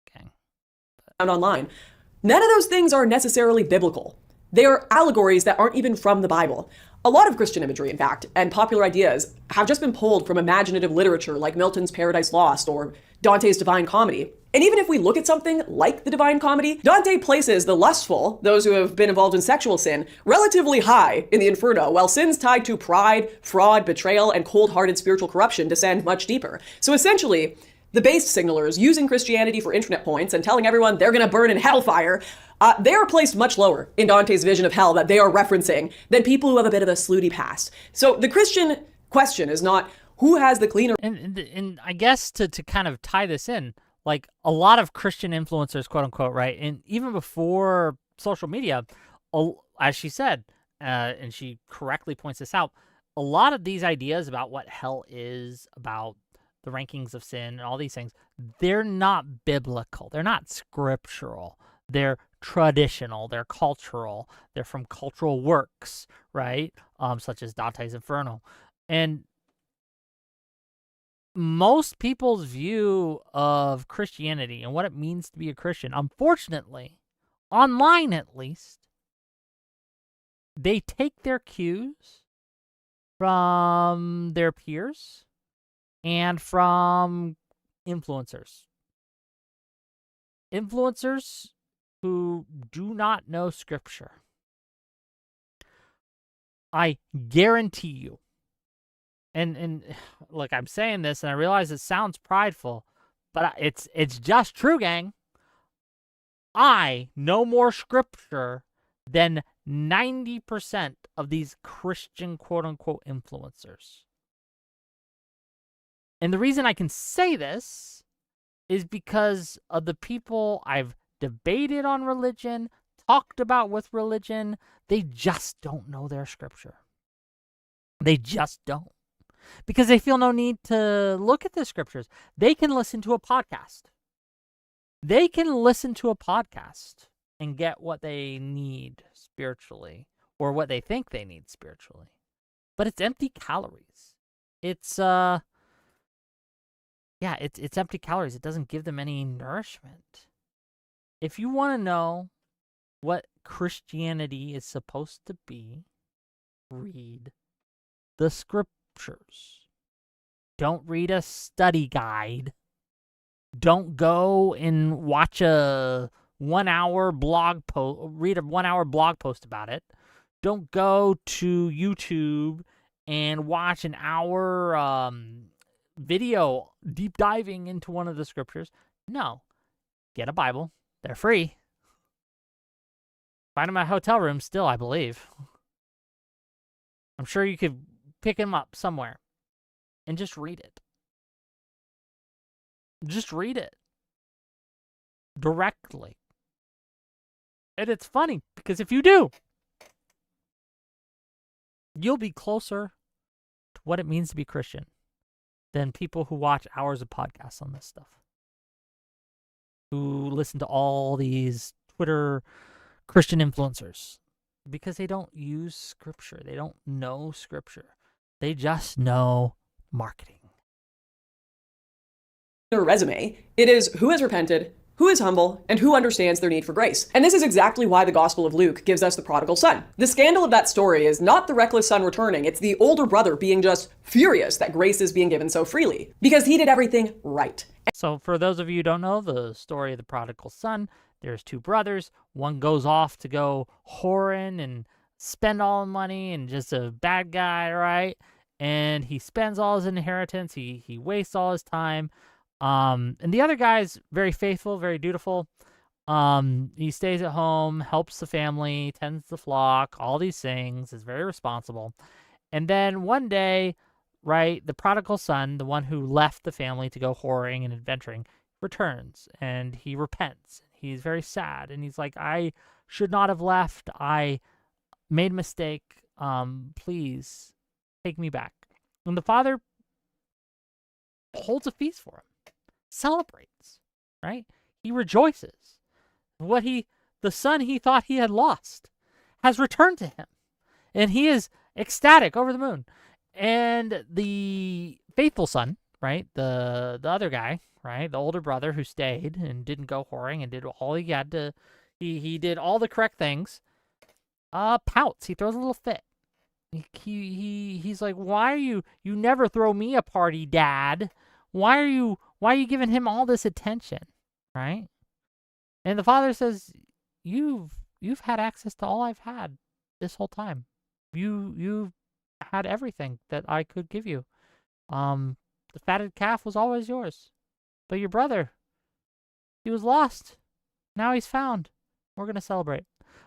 okay? Online. None of those things are necessarily biblical. They are allegories that aren't even from the Bible. A lot of Christian imagery, in fact, and popular ideas have just been pulled from imaginative literature like Milton's Paradise Lost or Dante's Divine Comedy. And even if we look at something like the Divine Comedy, Dante places the lustful, those who have been involved in sexual sin, relatively high in the Inferno, while sins tied to pride, fraud, betrayal, and cold-hearted spiritual corruption descend much deeper. So essentially, the base signalers using Christianity for internet points and telling everyone they're going to burn in hellfire, they are placed much lower in Dante's vision of hell that they are referencing than people who have a bit of a slutty past. So the Christian question is not who has the cleaner... And I guess to kind of tie this in, like a lot of Christian influencers, quote unquote, right? And even before social media, as she said, and she correctly points this out, a lot of these ideas about what hell is, about the rankings of sin and all these things, they're not biblical. They're not scriptural. They're traditional. They're cultural. They're from cultural works, right? Such as Dante's Inferno. And most people's view of Christianity and what it means to be a Christian, unfortunately, online at least, they take their cues from their peers and from influencers. Influencers who do not know Scripture. I guarantee you, and look, I'm saying this, and I realize it sounds prideful, but it's just true, gang. I know more Scripture than 90% of these Christian quote-unquote influencers. And the reason I can say this is because of the people I've debated on religion, talked about with religion. They just don't know their Scripture. They just don't. Because they feel no need to look at the Scriptures. They can listen to a podcast. They can listen to a podcast and get what they need spiritually, or what they think they need spiritually. But it's empty calories. It's it's empty calories. It doesn't give them any nourishment. If you want to know what Christianity is supposed to be, read the Scriptures. Don't read a study guide. Don't go and watch a 1 hour blog post, read a 1 hour blog post about it. Don't go to YouTube and watch an hour video deep diving into one of the Scriptures. No. Get a Bible. They're free. Find them at hotel rooms still, I believe. I'm sure you could pick them up somewhere and just read it. Just read it directly. And it's funny because if you do, you'll be closer to what it means to be Christian than people who watch hours of podcasts on this stuff, who listen to all these Twitter Christian influencers, because they don't use scripture. They don't know scripture. They just know marketing. Their resume, it is who has repented, who is humble, and who understands their need for grace. And this is exactly why the Gospel of Luke gives us the prodigal son. The scandal of that story is not the reckless son returning, it's the older brother being just furious that grace is being given so freely, because he did everything right. So for those of you who don't know the story of the prodigal son, there's two brothers. One goes off to go whoring and spend all the money and just a bad guy, right? And he spends all his inheritance. He wastes all his time. And the other guy's very faithful, very dutiful. He stays at home, helps the family, tends the flock, all these things, is very responsible. And then one day, right, the prodigal son, the one who left the family to go whoring and adventuring, returns and he repents. He's very sad and he's like, I should not have left. I made a mistake. Please take me back. And the father holds a feast for him, celebrates, right? He rejoices. The son he thought he had lost has returned to him, and he is ecstatic, over the moon. And the faithful son, right, the other guy, right, the older brother who stayed and didn't go whoring and did all he had to, he did all the correct things, pouts. He throws a little fit. He's like, why are you never throw me a party, Dad? Why are you giving him all this attention, right? And the father says, you've had access to all I've had this whole time. You've had everything that I could give you. The fatted calf was always yours. But your brother, he was lost. Now he's found. We're going to celebrate.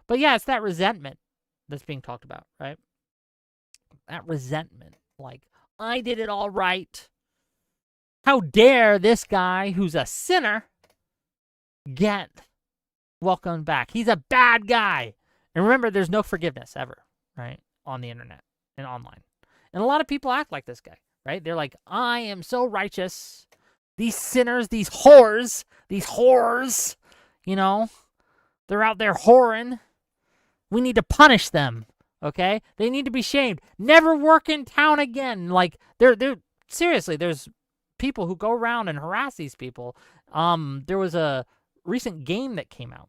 But yeah, it's that resentment that's being talked about, right? That resentment. Like, I did it all right. How dare this guy who's a sinner get welcomed back? He's a bad guy. And remember, there's no forgiveness ever, right? On the internet and online. And a lot of people act like this guy, right? They're like, I am so righteous. These sinners, these whores, you know, they're out there whoring. We need to punish them, okay? They need to be shamed. Never work in town again. Like, they're seriously, there's people who go around and harass these people. There was a recent game that came out,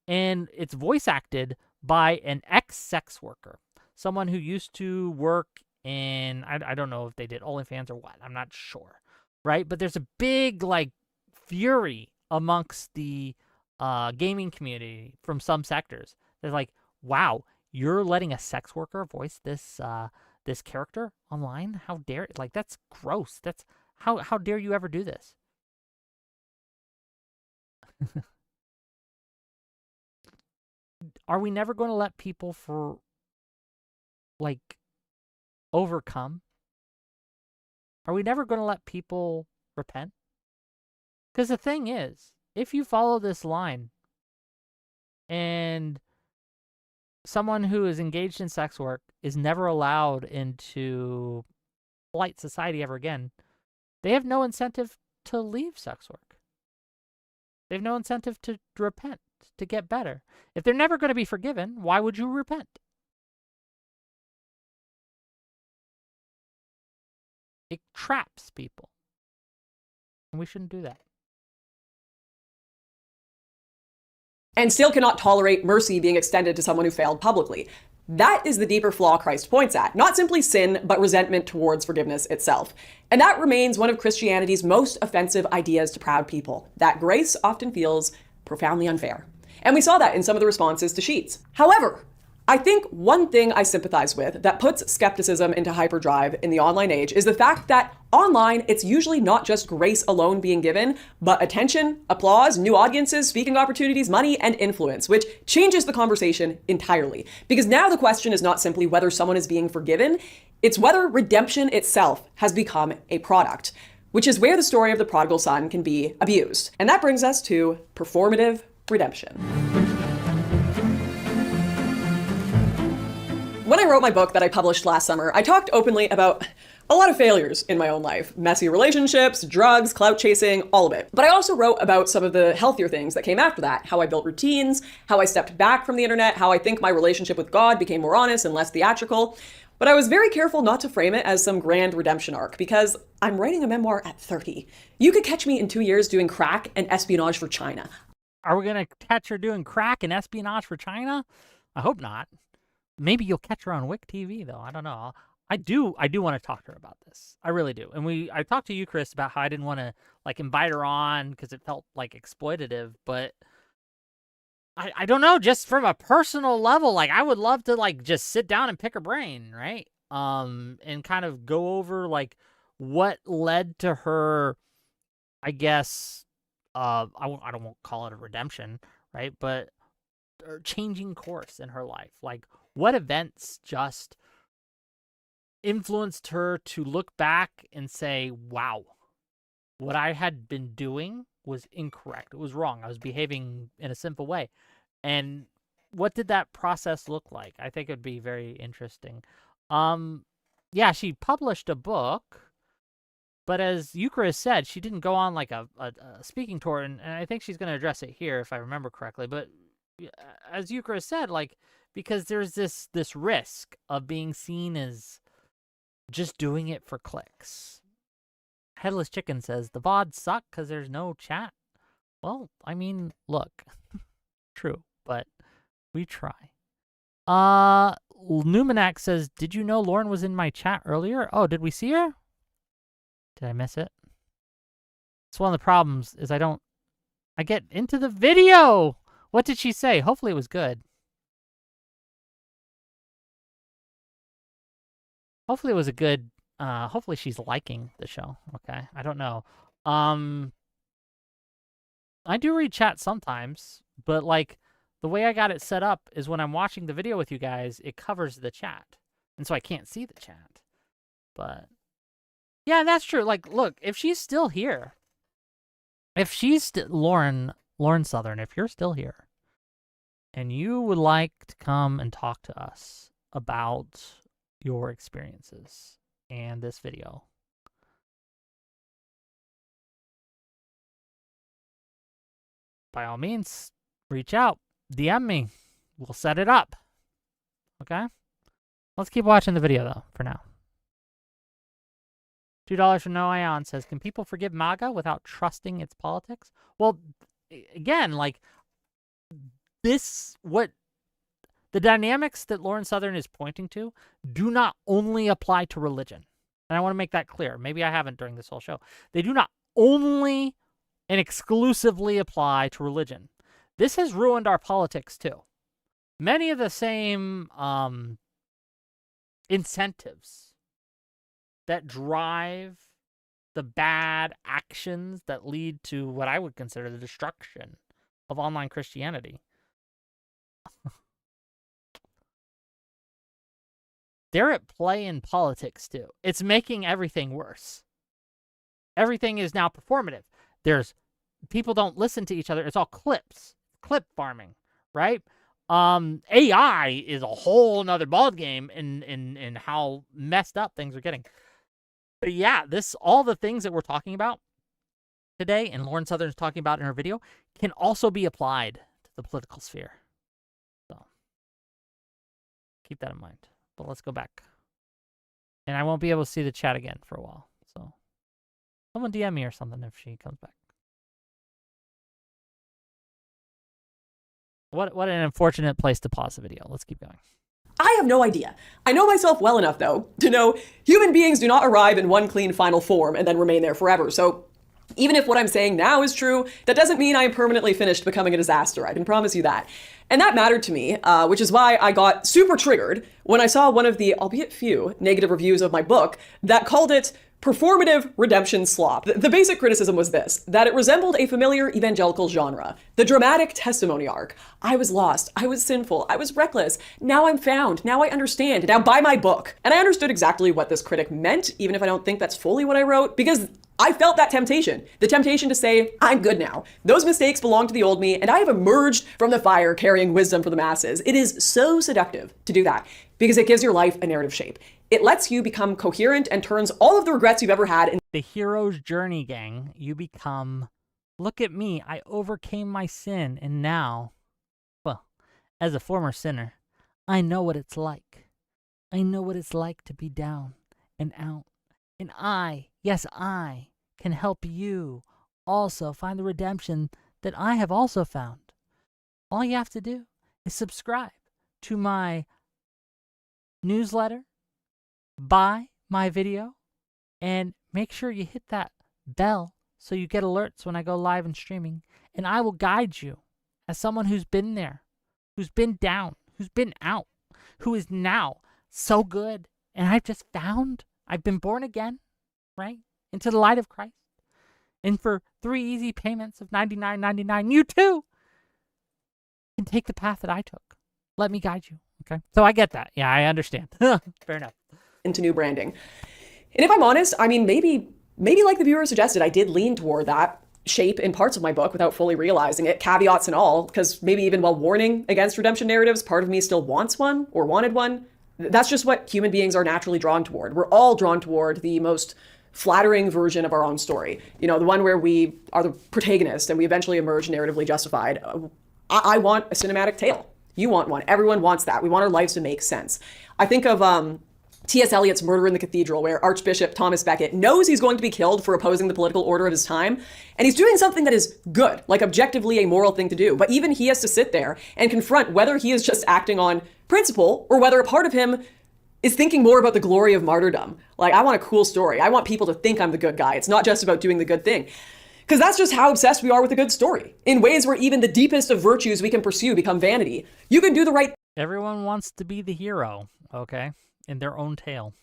and it's voice acted by an ex-sex worker, someone who used to work in, I don't know if they did OnlyFans or what, I'm not sure, right? But there's a big, like, fury amongst the gaming community from some sectors. They're like, wow, you're letting a sex worker voice this this character online? How dare, like, that's gross. That's, how dare you ever do this? Are we never going to let people overcome? Are we never going to let people repent? Because the thing is, if you follow this line and someone who is engaged in sex work is never allowed into polite society ever again, they have no incentive to leave sex work. They have no incentive to repent, to get better. If they're never going to be forgiven, why would you repent? It traps people. And we shouldn't do that. And still cannot tolerate mercy being extended to someone who failed publicly. That is the deeper flaw Christ points at. Not simply sin, but resentment towards forgiveness itself. And that remains one of Christianity's most offensive ideas to proud people, that grace often feels profoundly unfair. And we saw that in some of the responses to Sheets. However, I think one thing I sympathize with that puts skepticism into hyperdrive in the online age is the fact that online, it's usually not just grace alone being given, but attention, applause, new audiences, speaking opportunities, money, and influence, which changes the conversation entirely. Because now the question is not simply whether someone is being forgiven, it's whether redemption itself has become a product, which is where the story of the prodigal son can be abused. And that brings us to performative redemption. When I wrote my book that I published last summer, I talked openly about a lot of failures in my own life. Messy relationships, drugs, clout chasing, all of it. But I also wrote about some of the healthier things that came after that. How I built routines, how I stepped back from the internet, how I think my relationship with God became more honest and less theatrical. But I was very careful not to frame it as some grand redemption arc, because I'm writing a memoir at 30. You could catch me in 2 years doing crack and espionage for China. Are we going to catch her doing crack and espionage for China? I hope not. Maybe you'll catch her on Wick TV, though. I don't know. I do want to talk to her about this. I really do. And I talked to you, Chris, about how I didn't want to like invite her on because it felt like exploitative, but I don't know, just from a personal level, like I would love to like just sit down and pick her brain, right? And kind of go over like what led to her, I guess, I don't call it a redemption, right? But changing course in her life. Like what events just influenced her to look back and say, wow, what I had been doing was incorrect. It was wrong. I was behaving in a sinful way. And what did that process look like? I think it would be very interesting. Yeah, she published a book, but as Eucharist said, she didn't go on like a speaking tour, and I think she's going to address it here if I remember correctly. But as Eucharist said, like, because there's this risk of being seen as just doing it for clicks. Headless Chicken says, the VODs suck because there's no chat. Well, I mean, look, true, but we try. Numinac says, did you know Lauren was in my chat earlier? Oh, did we see her? Did I miss it? It's one of the problems is I get into the video. What did she say? Hopefully it was good. Hopefully it was a good, hopefully she's liking the show. Okay. I don't know. I do read chat sometimes, but like the way I got it set up is when I'm watching the video with you guys, it covers the chat. And so I can't see the chat. But yeah, that's true. Like, look, if she's still here, if she's Lauren Southern, if you're still here and you would like to come and talk to us about your experiences and this video, by all means, reach out, DM me. We'll set it up. Okay? Let's keep watching the video, though, for now. $2 from No Ion says, can people forgive MAGA without trusting its politics? Well, again, like, the dynamics that Lauren Southern is pointing to do not only apply to religion. And I want to make that clear. Maybe I haven't during this whole show. They do not only and exclusively apply to religion. This has ruined our politics too. Many of the same incentives that drive the bad actions that lead to what I would consider the destruction of online Christianity. They're at play in politics too. It's making everything worse. Everything is now performative. People don't listen to each other. It's all clips, clip farming, right? AI is a whole nother ballgame in how messed up things are getting. But yeah, all the things that we're talking about today and Lauren Southern's talking about in her video can also be applied to the political sphere. So keep that in mind. But let's go back. And I won't be able to see the chat again for a while. So someone DM me or something if she comes back. What an unfortunate place to pause the video. Let's keep going. I have no idea. I know myself well enough, though, to know human beings do not arrive in one clean final form and then remain there forever. So even if what I'm saying now is true, that doesn't mean I am permanently finished becoming a disaster. I can promise you that. And that mattered to me, which is why I got super triggered when I saw one of the, albeit few, negative reviews of my book that called it performative redemption slop. The basic criticism was this, that it resembled a familiar evangelical genre. The dramatic testimony arc. I was lost. I was sinful. I was reckless. Now I'm found. Now I understand. Now buy my book. And I understood exactly what this critic meant, even if I don't think that's fully what I wrote, because I felt that temptation, the temptation to say, I'm good now. Those mistakes belong to the old me, and I have emerged from the fire carrying wisdom for the masses. It is so seductive to do that because it gives your life a narrative shape. It lets you become coherent and turns all of the regrets you've ever had into the hero's journey, gang. You become, look at me, I overcame my sin, and now, well, as a former sinner, I know what it's like. I know what it's like to be down and out. And I, yes, I can help you also find the redemption that I have also found. All you have to do is subscribe to my newsletter, buy my video, and make sure you hit that bell so you get alerts when I go live and streaming. And I will guide you as someone who's been there, who's been down, who's been out, who is now so good. And I've been born again, right? Into the light of Christ. And for 3 easy payments of $99.99, you too can take the path that I took. Let me guide you, okay? So I get that. Yeah, I understand. Fair enough. Into new branding. And if I'm honest, I mean, maybe like the viewer suggested, I did lean toward that shape in parts of my book without fully realizing it, caveats and all, because maybe even while warning against redemption narratives, part of me still wants one or wanted one. That's just what human beings are naturally drawn toward. We're all drawn toward the most flattering version of our own story. You know, the one where we are the protagonist and we eventually emerge narratively justified. I want a cinematic tale. You want one. Everyone wants that. We want our lives to make sense. I think of T.S. Eliot's Murder in the Cathedral, where Archbishop Thomas Becket knows he's going to be killed for opposing the political order of his time, and he's doing something that is good, like objectively a moral thing to do. But even he has to sit there and confront whether he is just acting on principle or whether a part of him is thinking more about the glory of martyrdom. Like, I want a cool story. I want people to think I'm the good guy. It's not just about doing the good thing. Because that's just how obsessed we are with a good story. In ways where even the deepest of virtues we can pursue become vanity. You can do the right Everyone wants to be the hero, okay? In their own tale.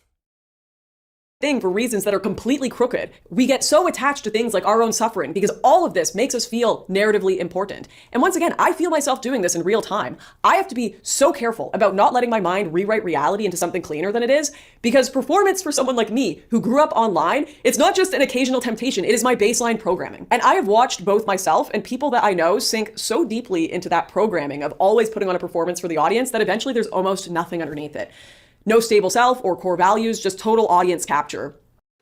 thing for reasons that are completely crooked. We get so attached to things like our own suffering because all of this makes us feel narratively important. And once again, I feel myself doing this in real time. I have to be so careful about not letting my mind rewrite reality into something cleaner than it is, because performance for someone like me who grew up online, it's not just an occasional temptation, it is my baseline programming. And I have watched both myself and people that I know sink so deeply into that programming of always putting on a performance for the audience that eventually there's almost nothing underneath it. No stable self or core values, just total audience capture.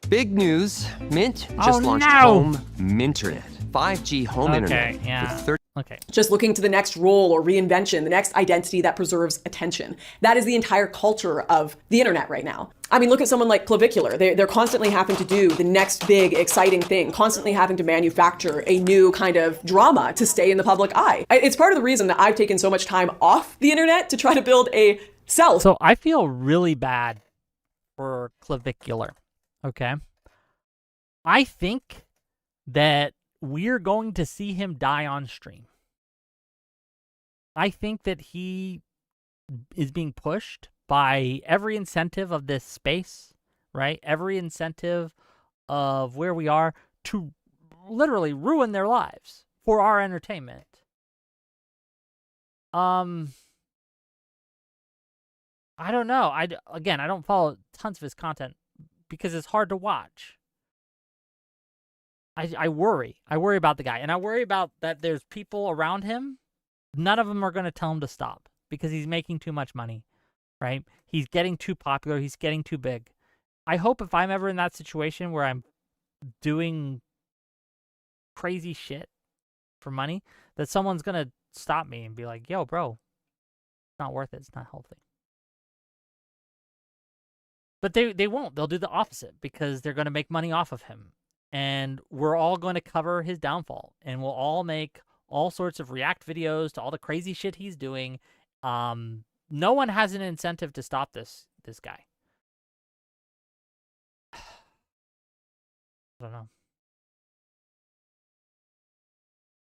Big news. Mint just launched Home Minternet. 5G home internet. Okay. Just looking to the next role or reinvention, the next identity that preserves attention. That is the entire culture of the internet right now. I mean, look at someone like Clavicular. They're constantly having to do the next big, exciting thing, constantly having to manufacture a new kind of drama to stay in the public eye. It's part of the reason that I've taken so much time off the internet to try to build a self. So I feel really bad for Clavicular, okay? I think that we're going to see him die on stream. I think that he is being pushed by every incentive of this space, right? Every incentive of where we are to literally ruin their lives for our entertainment. I don't know. I don't follow tons of his content because it's hard to watch. I worry. I worry about the guy. And I worry about that there's people around him. None of them are going to tell him to stop because he's making too much money, right? He's getting too popular. He's getting too big. I hope if I'm ever in that situation where I'm doing crazy shit for money, that someone's going to stop me and be like, yo, bro, it's not worth it. It's not healthy. But they won't. They'll do the opposite because they're going to make money off of him. And we're all going to cover his downfall. And we'll all make all sorts of react videos to all the crazy shit he's doing. No one has an incentive to stop this guy. I don't know.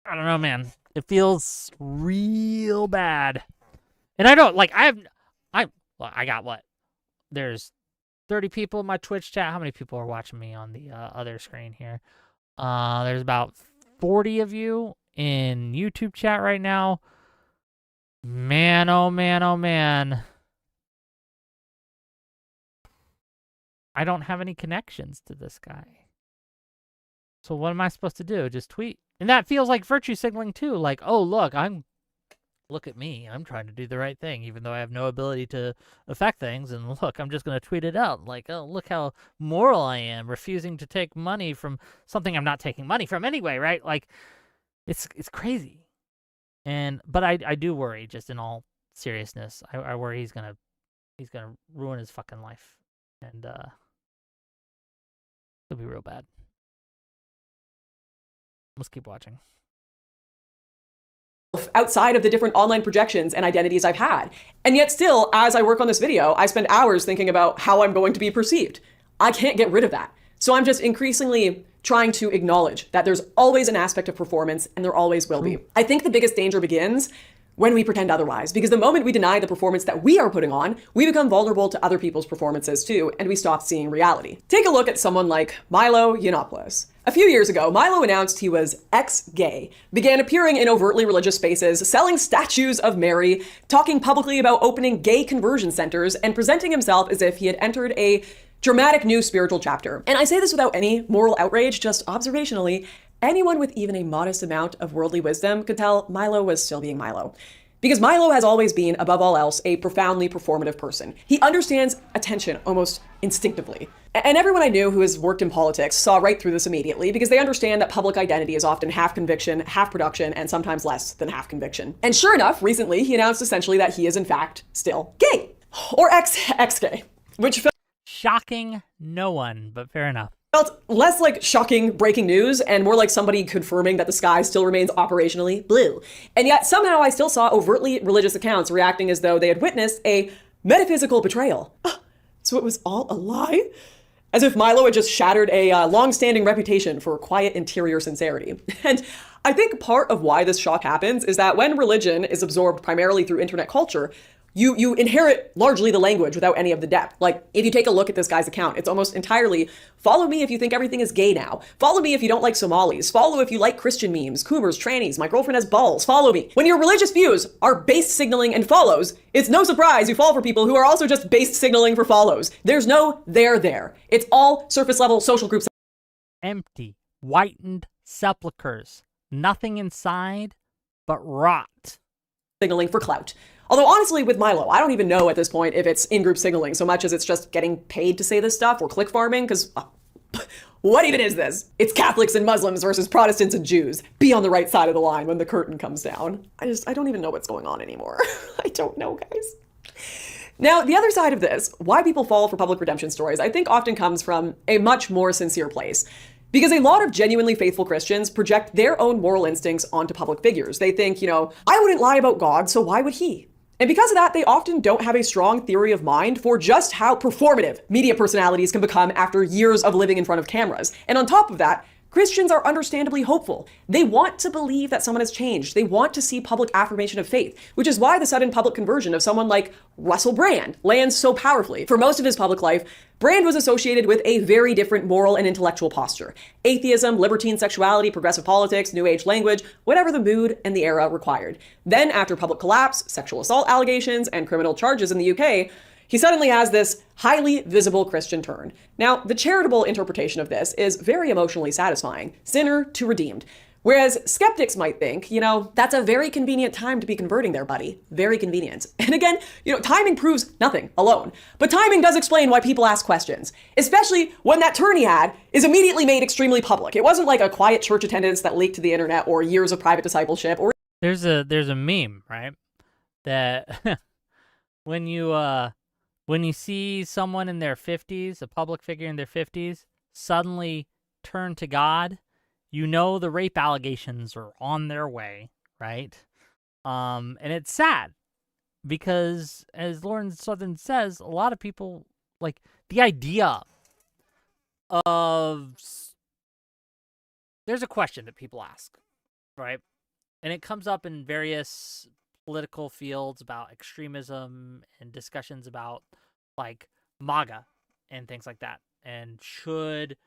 I don't know, man. It feels real bad. And I don't, like, I got what? There's 30 people in my Twitch chat. How many people are watching me on the other screen here? There's about 40 of you in YouTube chat right now. Man, oh man, oh man. I don't have any connections to this guy. So what am I supposed to do? Just tweet? And that feels like virtue signaling too. Like, oh, look at me. I'm trying to do the right thing, even though I have no ability to affect things. And look, I'm just going to tweet it out. Like, oh, look how moral I am, refusing to take money from something I'm not taking money from anyway, right? Like, it's crazy. But I do worry, just in all seriousness. I worry he's gonna ruin his fucking life, and it'll be real bad. Let's keep watching. Outside of the different online projections and identities I've had. And yet still, as I work on this video, I spend hours thinking about how I'm going to be perceived. I can't get rid of that. So I'm just increasingly trying to acknowledge that there's always an aspect of performance, and there always will be. I think the biggest danger begins when we pretend otherwise, because the moment we deny the performance that we are putting on, we become vulnerable to other people's performances too, and we stop seeing reality. Take a look at someone like Milo Yiannopoulos. A few years ago, Milo announced he was ex-gay, began appearing in overtly religious spaces, selling statues of Mary, talking publicly about opening gay conversion centers, and presenting himself as if he had entered a dramatic new spiritual chapter. And I say this without any moral outrage, just observationally. Anyone with even a modest amount of worldly wisdom could tell Milo was still being Milo. Because Milo has always been, above all else, a profoundly performative person. He understands attention almost instinctively. And everyone I knew who has worked in politics saw right through this immediately, because they understand that public identity is often half conviction, half production, and sometimes less than half conviction. And sure enough, recently he announced essentially that he is in fact still gay. Or ex-gay. Which felt shocking no one, but fair enough. Felt less like shocking breaking news and more like somebody confirming that the sky still remains operationally blue. And yet somehow I still saw overtly religious accounts reacting as though they had witnessed a metaphysical betrayal. So it was all a lie? As if Milo had just shattered a long-standing reputation for quiet interior sincerity. And I think part of why this shock happens is that when religion is absorbed primarily through internet culture, you inherit largely the language without any of the depth. Like, if you take a look at this guy's account, it's almost entirely, follow me if you think everything is gay now. Follow me if you don't like Somalis. Follow if you like Christian memes, coomers, trannies, my girlfriend has balls. Follow me. When your religious views are based signaling and follows, it's no surprise you fall for people who are also just based signaling for follows. There's no there. It's all surface level social groups. Empty, whitened sepulchers. Nothing inside but rot. Signaling for clout. Although honestly, with Milo, I don't even know at this point if it's in-group signaling so much as it's just getting paid to say this stuff or click farming, because what even is this? It's Catholics and Muslims versus Protestants and Jews. Be on the right side of the line when the curtain comes down. I don't even know what's going on anymore. I don't know, guys. Now, the other side of this, why people fall for public redemption stories, I think often comes from a much more sincere place. Because a lot of genuinely faithful Christians project their own moral instincts onto public figures. They think, I wouldn't lie about God, so why would he? And because of that, they often don't have a strong theory of mind for just how performative media personalities can become after years of living in front of cameras. And on top of that, Christians are understandably hopeful. They want to believe that someone has changed. They want to see public affirmation of faith, which is why the sudden public conversion of someone like Russell Brand lands so powerfully. For most of his public life, Brand was associated with a very different moral and intellectual posture. Atheism, libertine sexuality, progressive politics, new age language, whatever the mood and the era required. Then after public collapse, sexual assault allegations, and criminal charges in the UK, he suddenly has this highly visible Christian turn. Now, the charitable interpretation of this is very emotionally satisfying, sinner to redeemed. Whereas skeptics might think, that's a very convenient time to be converting there, buddy. Very convenient. And again, timing proves nothing alone. But timing does explain why people ask questions, especially when that turn he had is immediately made extremely public. It wasn't like a quiet church attendance that leaked to the internet or years of private discipleship. Or there's a meme, right? That when you see someone in their 50s, a public figure in their 50s, suddenly turn to God, the rape allegations are on their way, right? And it's sad because, as Lauren Southern says, a lot of people, like, the idea of... There's a question that people ask, right? And it comes up in various political fields about extremism and discussions about like MAGA and things like that. And should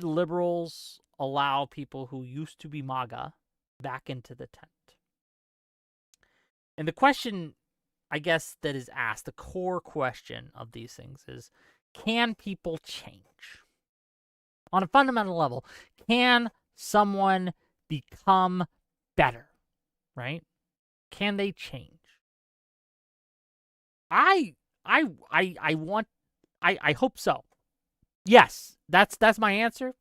liberals allow people who used to be MAGA back into the tent? And the question, I guess, that is asked, the core question of these things is, can people change? on a fundamental level, can someone become better, right? Can they change? I hope so. Yes, that's my answer.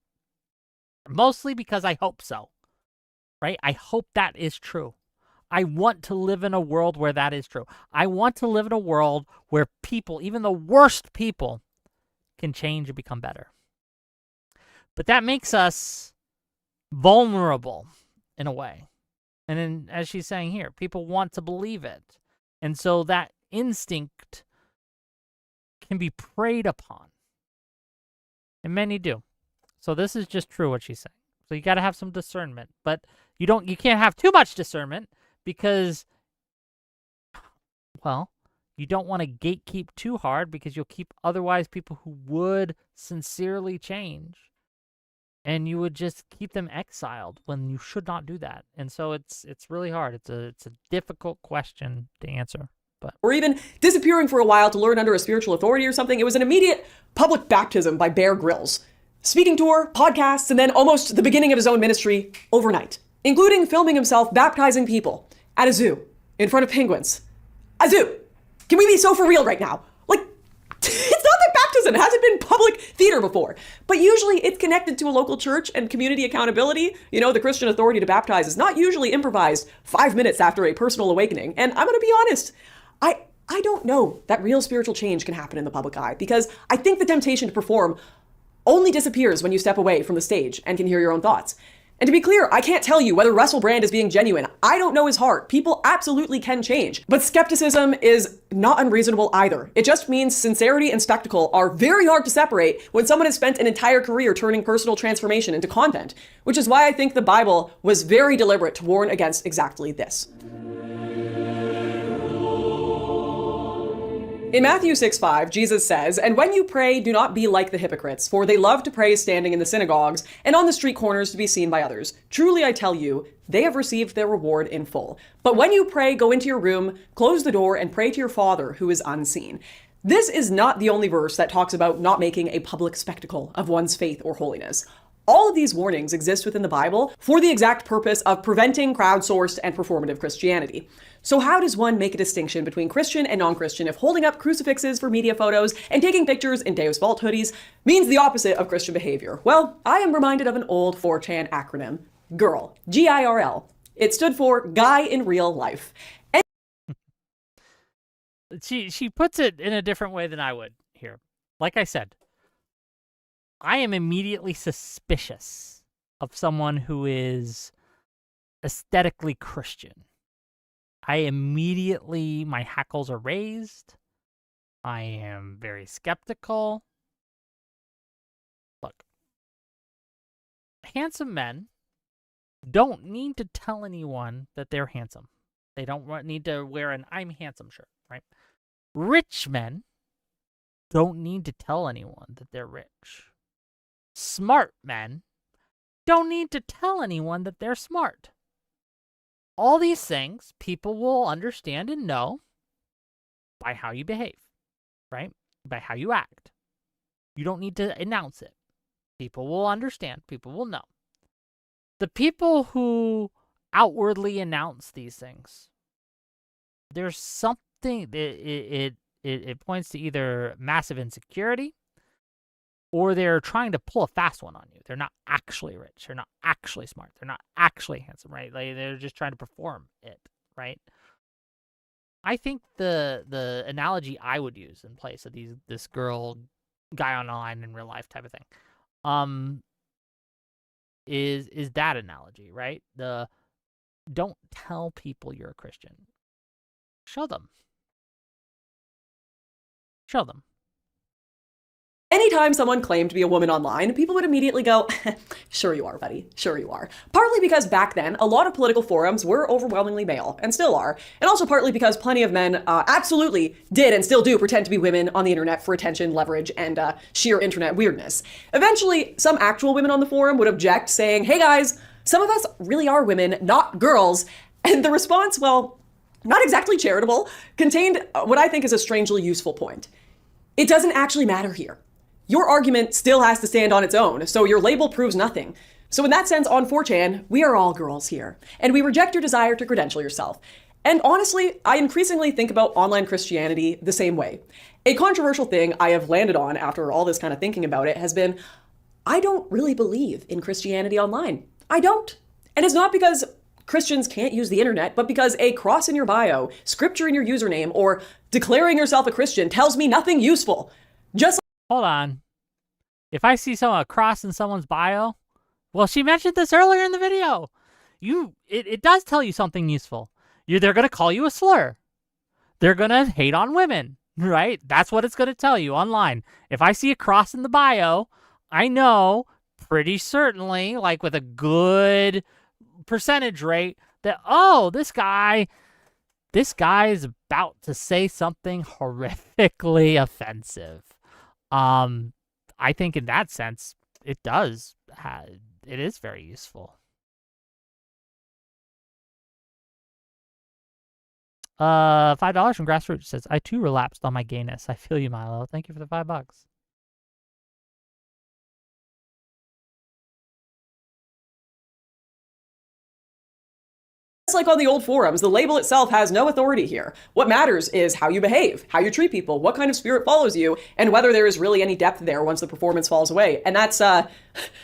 Mostly because I hope so, right? I hope that is true. I want to live in a world where that is true. I want to live in a world where people, even the worst people, can change and become better. But that makes us vulnerable in a way. And then, as she's saying here, people want to believe it. And so that instinct can be preyed upon. And many do. So this is just true what she's saying. So you got to have some discernment. But you can't have too much discernment because, well, you don't want to gatekeep too hard because you'll keep otherwise people who would sincerely change. And you would just keep them exiled when you should not do that. And so it's really hard. It's a difficult question to answer. But or even disappearing for a while to learn under a spiritual authority or something. It was an immediate public baptism by Bear Grylls. Speaking tour, podcasts, and then almost the beginning of his own ministry overnight, including filming himself baptizing people at a zoo in front of penguins. A zoo! Can we be so for real right now? Like, it's not that baptism hasn't been public theater before, but usually it's connected to a local church and community accountability. You know, the Christian authority to baptize is not usually improvised 5 minutes after a personal awakening. And I'm going to be honest, I don't know that real spiritual change can happen in the public eye because I think the temptation to perform only disappears when you step away from the stage and can hear your own thoughts. And to be clear, I can't tell you whether Russell Brand is being genuine. I don't know his heart. People absolutely can change. But skepticism is not unreasonable either. It just means sincerity and spectacle are very hard to separate when someone has spent an entire career turning personal transformation into content, which is why I think the Bible was very deliberate to warn against exactly this. In Matthew 6:5, Jesus says, "And when you pray, do not be like the hypocrites, for they love to pray standing in the synagogues and on the street corners to be seen by others. Truly I tell you, they have received their reward in full. But when you pray, go into your room, close the door, and pray to your Father who is unseen." This is not the only verse that talks about not making a public spectacle of one's faith or holiness. All of these warnings exist within the Bible for the exact purpose of preventing crowdsourced and performative Christianity. So how does one make a distinction between Christian and non-Christian if holding up crucifixes for media photos and taking pictures in Deus Vult hoodies means the opposite of Christian behavior? Well, I am reminded of an old 4chan acronym, GIRL, G-I-R-L. It stood for Guy in Real Life. And she puts it in a different way than I would here. Like I said, I am immediately suspicious of someone who is aesthetically Christian. My hackles are raised. I am very skeptical. Look, handsome men don't need to tell anyone that they're handsome. They don't need to wear an "I'm handsome" shirt, right? Rich men don't need to tell anyone that they're rich. Smart men don't need to tell anyone that they're smart. All these things people will understand and know by how you behave, right? By how you act. You don't need to announce it. People will understand. People will know. The people who outwardly announce these things, there's something, it points to either massive insecurity or they're trying to pull a fast one on you. They're not actually rich. They're not actually smart. They're not actually handsome, right? Like they're just trying to perform it, right? I think the analogy I would use in place of this girl, guy online in real life type of thing, is that analogy, right? Don't tell people you're a Christian. Show them. Show them. Anytime someone claimed to be a woman online, people would immediately go, "Sure you are, buddy. Sure you are." Partly because back then, a lot of political forums were overwhelmingly male, and still are. And also partly because plenty of men absolutely did and still do pretend to be women on the internet for attention, leverage, and sheer internet weirdness. Eventually, some actual women on the forum would object, saying, "Hey guys, some of us really are women, not girls." And the response, well, not exactly charitable, contained what I think is a strangely useful point. It doesn't actually matter here. your argument still has to stand on its own, so your label proves nothing. So in that sense, on 4chan, we are all girls here, and we reject your desire to credential yourself. And honestly, I increasingly think about online Christianity the same way. A controversial thing I have landed on after all this kind of thinking about it has been, I don't really believe in Christianity online. I don't. And it's not because Christians can't use the internet, but because a cross in your bio, scripture in your username, or declaring yourself a Christian tells me nothing useful. Just hold on. If I see a cross in someone's bio, well, she mentioned this earlier in the video. It does tell you something useful. They're going to call you a slur. They're going to hate on women, right? That's what it's going to tell you online. If I see a cross in the bio, I know pretty certainly, like with a good percentage rate, that, oh, this guy is about to say something horrifically offensive. I think in that sense, it is very useful. $5 from Grassroots says, I too relapsed on my gayness. I feel you, Milo. Thank you for the $5. like on the old forums, the label itself has no authority here. What matters is how you behave, how you treat people, what kind of spirit follows you, and whether there is really any depth there once the performance falls away. And that's the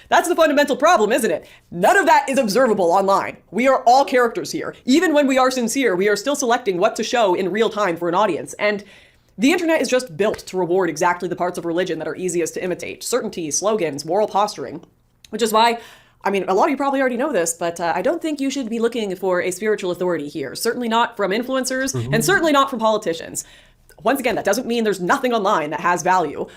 fundamental problem, isn't it? None of that is observable online. We are all characters here. Even when we are sincere, we are still selecting what to show in real time for an audience. And the internet is just built to reward exactly the parts of religion that are easiest to imitate: certainty, slogans, moral posturing. Which is why, I mean, a lot of you probably already know this, but I don't think you should be looking for a spiritual authority here. Certainly not from influencers, and certainly not from politicians. Once again, that doesn't mean there's nothing online that has value,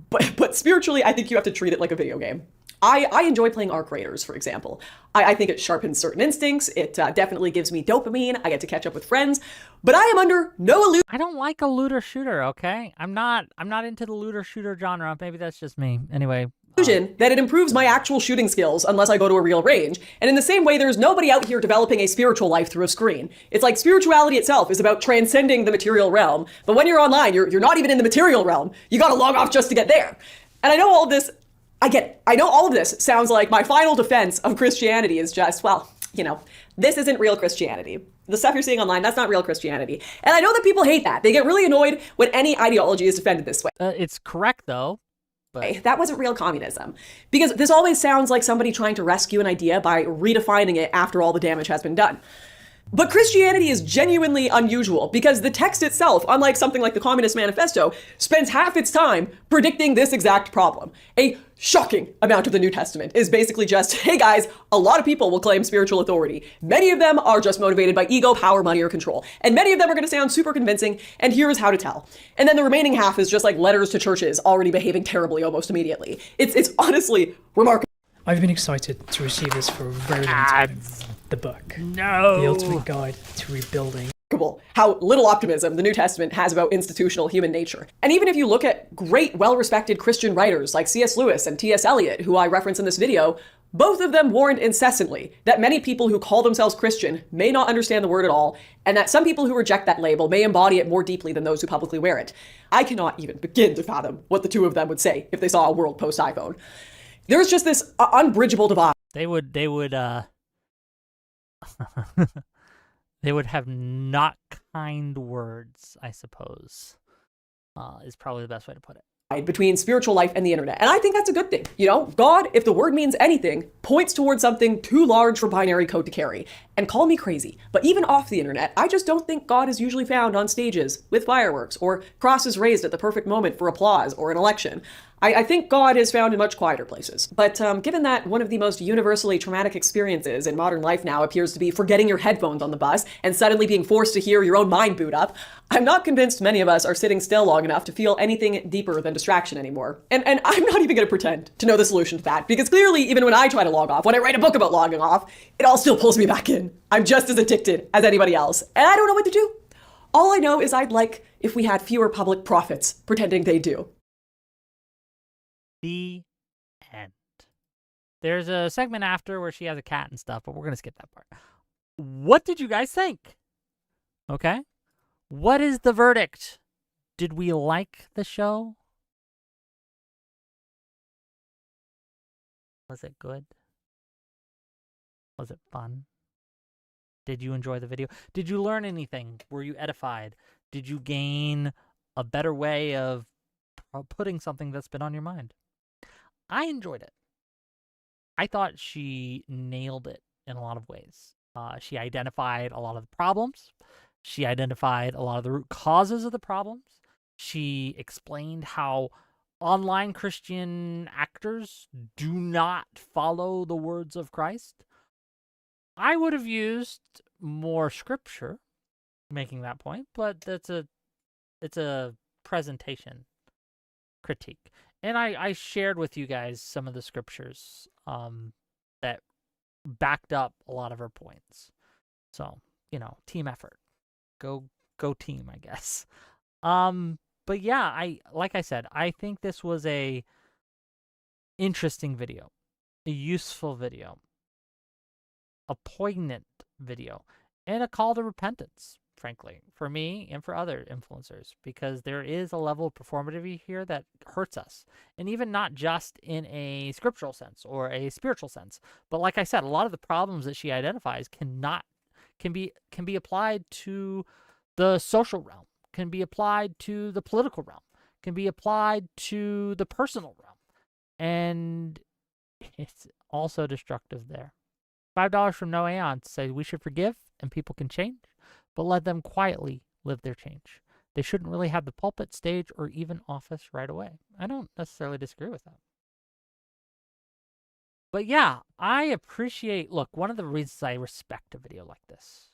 but spiritually, I think you have to treat it like a video game. I enjoy playing Arc Raiders, for example. I think it sharpens certain instincts. It definitely gives me dopamine. I get to catch up with friends, but I am under no illusion. I don't like a looter shooter, okay? I'm not into the looter shooter genre. Maybe that's just me. Anyway. That it improves my actual shooting skills unless I go to a real range. And in the same way, there's nobody out here developing a spiritual life through a screen. It's like spirituality itself is about transcending the material realm. But when you're online, you're not even in the material realm. You gotta log off just to get there. And I know all of this, I get it. I know all of this sounds like my final defense of Christianity is just, well, you know, this isn't real Christianity. The stuff you're seeing online, that's not real Christianity. And I know that people hate that. They get really annoyed when any ideology is defended this way. It's correct, though. But that wasn't real communism. Because this always sounds like somebody trying to rescue an idea by redefining it after all the damage has been done. But Christianity is genuinely unusual because the text itself, unlike something like the Communist Manifesto, spends half its time predicting this exact problem. A shocking amount of the New Testament is basically just, hey guys, a lot of people will claim spiritual authority. Many of them are just motivated by ego, power, money, or control. And many of them are going to sound super convincing, and here is how to tell. And then the remaining half is just like letters to churches already behaving terribly almost immediately. It's honestly remarkable. I've been excited to receive this for a very long time. The book. No. The Ultimate Guide to Rebuilding. How little optimism the New Testament has about institutional human nature. And even if you look at great, well-respected Christian writers like C.S. Lewis and T.S. Eliot, who I reference in this video, both of them warned incessantly that many people who call themselves Christian may not understand the word at all, and that some people who reject that label may embody it more deeply than those who publicly wear it. I cannot even begin to fathom what the two of them would say if they saw a world post-iPhone. There's just this unbridgeable divide. They would they would have not kind words, I suppose, is probably the best way to put it. Between spiritual life and the internet. And I think that's a good thing. You know, God, if the word means anything, points towards something too large for binary code to carry. And call me crazy, but even off the internet, I just don't think God is usually found on stages with fireworks or crosses raised at the perfect moment for applause or an election. I think God is found in much quieter places. But given that one of the most universally traumatic experiences in modern life now appears to be forgetting your headphones on the bus and suddenly being forced to hear your own mind boot up, I'm not convinced many of us are sitting still long enough to feel anything deeper than distraction anymore. And I'm not even going to pretend to know the solution to that, because clearly even when I try to log off, when I write a book about logging off, it all still pulls me back in. I'm just as addicted as anybody else, and I don't know what to do. All I know is I'd like if we had fewer public prophets pretending they do. The end. There's a segment after where she has a cat and stuff, but we're going to skip that part. What did you guys think? Okay. What is the verdict? Did we like the show? Was it good? Was it fun? Did you enjoy the video? Did you learn anything? Were you edified? Did you gain a better way of putting something that's been on your mind? I enjoyed it. I thought she nailed it in a lot of ways. She identified a lot of the problems. She identified a lot of the root causes of the problems. She explained how online Christian actors do not follow the words of Christ. I would have used more scripture making that point, but it's a presentation critique. And I shared with you guys some of the scriptures that backed up a lot of her points. So, team effort. Go team, I guess. But yeah, like I said, I think this was a interesting video, a useful video, a poignant video, and a call to repentance, frankly, for me and for other influencers, because there is a level of performativity here that hurts us. And even not just in a scriptural sense or a spiritual sense, but like I said, a lot of the problems that she identifies can be applied to the social realm, can be applied to the political realm, can be applied to the personal realm. And it's also destructive there. $5 from No Aeon says we should forgive and people can change, but let them quietly live their change. They shouldn't really have the pulpit, stage, or even office right away. I don't necessarily disagree with that. But yeah, I appreciate, look, one of the reasons I respect a video like this,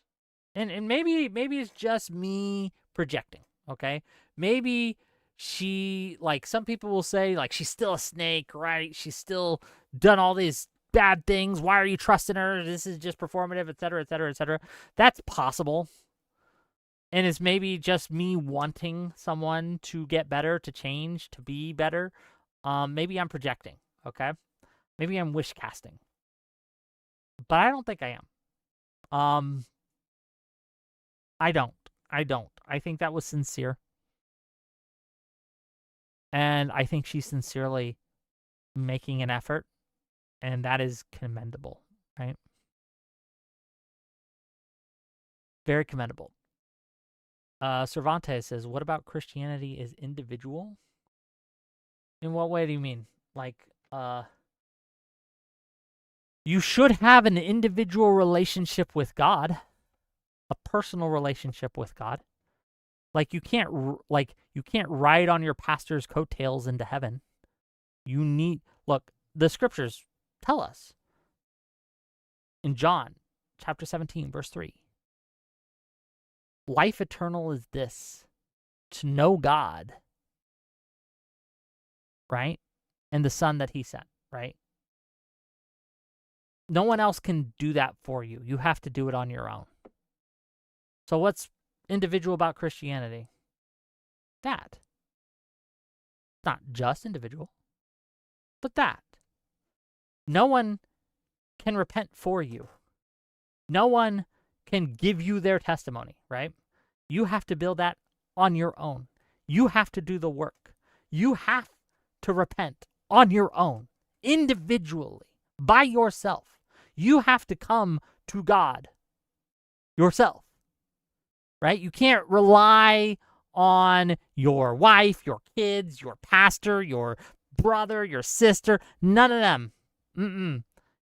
and maybe it's just me projecting, okay? Maybe she, like, some people will say, like, she's still a snake, right? She's still done all these bad things. Why are you trusting her? This is just performative, etc., etc., etc. That's possible. And it's maybe just me wanting someone to get better, to change, to be better. Maybe I'm projecting, okay? Maybe I'm wish casting. But I don't think I am. I don't. I think that was sincere. And I think she's sincerely making an effort. And that is commendable, right? Very commendable. Cervantes says, what about Christianity is individual? In what way do you mean? Like, you should have an individual relationship with God, a personal relationship with God. Like, you can't ride on your pastor's coattails into heaven. You need, look, the scriptures tell us in John chapter 17, verse 3, life eternal is this, to know God, right? And the Son that he sent, right? No one else can do that for you. You have to do it on your own. So what's individual about Christianity? That. Not just individual, but that. No one can repent for you. No one can give you their testimony, right? You have to build that on your own. You have to do the work. You have to repent on your own, individually, by yourself. You have to come to God yourself, right? You can't rely on your wife, your kids, your pastor, your brother, your sister, none of them.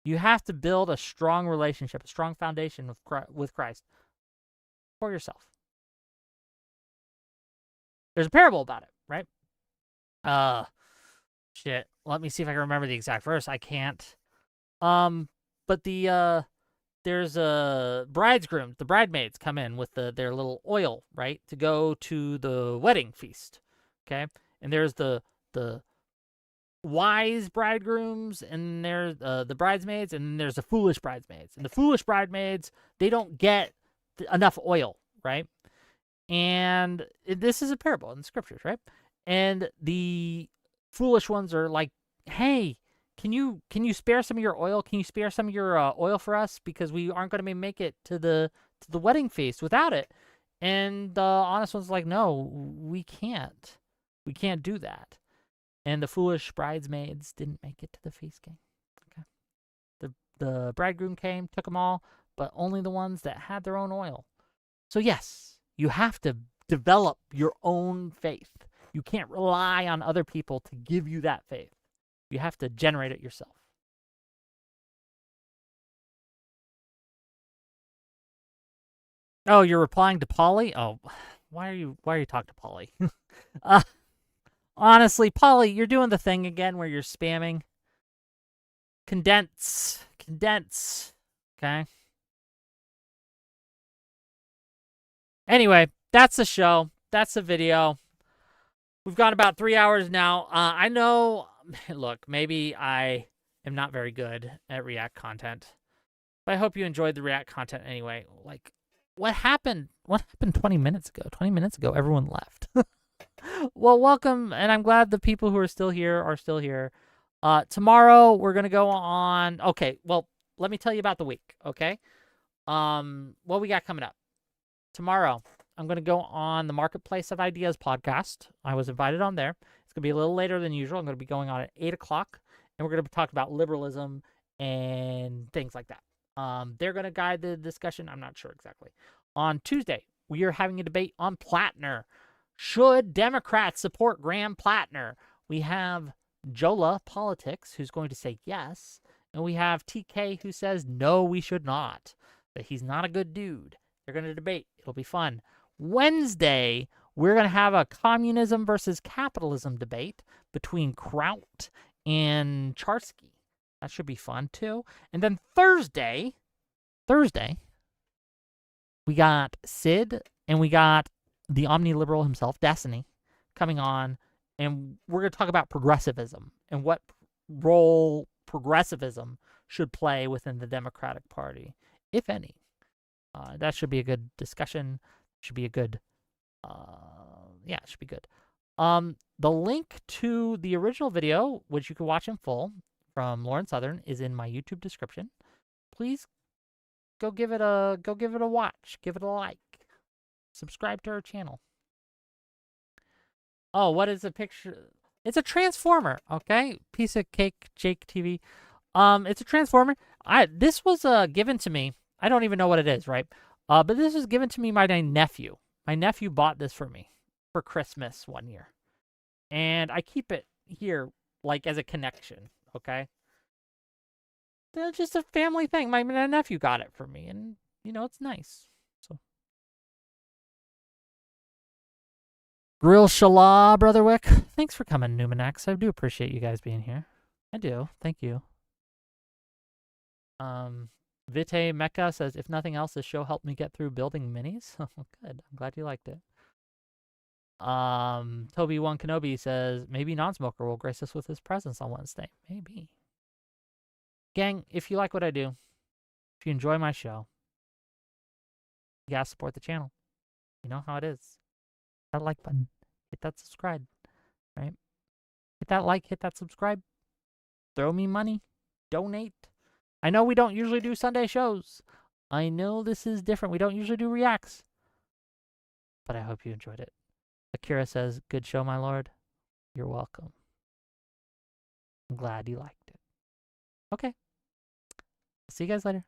You have to build a strong relationship, a strong foundation with Christ for yourself. There's a parable about it, right? Shit. Let me see if I can remember the exact verse. I can't. But there's a bridegroom. The bridesmaids come in with their little oil, right, to go to the wedding feast. Okay, and there's the wise bridegrooms, and there's the bridesmaids, and there's the foolish bridesmaids. And the foolish bridesmaids, they don't get enough oil, right? And this is a parable in the scriptures, right? And the foolish ones are like, hey, can you spare some of your oil? Can you spare some of your oil for us? Because we aren't going to make it to the wedding feast without it. And the honest one's like, no, we can't. We can't do that. And the foolish bridesmaids didn't make it to the feast, gang. Okay. The bridegroom came, took them all, but only the ones that had their own oil. So yes, you have to develop your own faith. You can't rely on other people to give you that faith. You have to generate it yourself. Oh, you're replying to Polly? Oh, why are you talking to Polly? Honestly, Polly, you're doing the thing again where you're spamming. Condense. Okay. Anyway, that's the show. That's the video. We've gone about 3 hours now. I know, look, maybe I am not very good at React content, but I hope you enjoyed the React content anyway. Like, what happened 20 minutes ago? 20 minutes ago, everyone left. Well, welcome, and I'm glad the people who are still here are still here. Tomorrow, we're going to go on... Okay, well, let me tell you about the week, okay? What we got coming up. Tomorrow, I'm going to go on the Marketplace of Ideas podcast. I was invited on there. It's going to be a little later than usual. I'm going to be going on at 8 o'clock, and we're going to be talking about liberalism and things like that. They're going to guide the discussion. I'm not sure exactly. On Tuesday, we are having a debate on Plattner. Should Democrats support Graham Plattner? We have Jola Politics, who's going to say yes, and we have TK, who says no, we should not, that he's not a good dude. They're going to debate. It'll be fun. Wednesday, we're going to have a communism versus capitalism debate between Kraut and Charsky. That should be fun, too. And then Thursday, we got Sid, and we got the omniliberal himself, Destiny, coming on, and we're going to talk about progressivism and what role progressivism should play within the Democratic Party, if any. That should be a good discussion. Should be a good, it should be good. The link to the original video, which you can watch in full from Lauren Southern, is in my YouTube description. Please go give it a watch. Give it a like. Subscribe to our channel. Oh, what is the picture? It's a transformer, okay? Piece of cake, Jake TV. It's a transformer. This was given to me. I don't even know what it is, right? But this was given to me by my nephew. My nephew bought this for me for Christmas one year. And I keep it here, like, as a connection, okay? It's just a family thing. My nephew got it for me, and, it's nice. So, Grill Shala, Brother Wick. Thanks for coming, Numenax. I do appreciate you guys being here. I do. Thank you. Vite Mecca says, if nothing else, this show helped me get through building minis. Oh, good. I'm glad you liked it. Toby One Kenobi says, maybe Non-Smoker will grace us with his presence on Wednesday. Maybe. Gang, if you like what I do, if you enjoy my show, you gotta support the channel. You know how it is. Hit that like button. Hit that subscribe. Right? Hit that like, hit that subscribe. Throw me money. Donate. I know we don't usually do Sunday shows. I know this is different. We don't usually do reacts. But I hope you enjoyed it. Akira says, good show, my lord. You're welcome. I'm glad you liked it. Okay. See you guys later.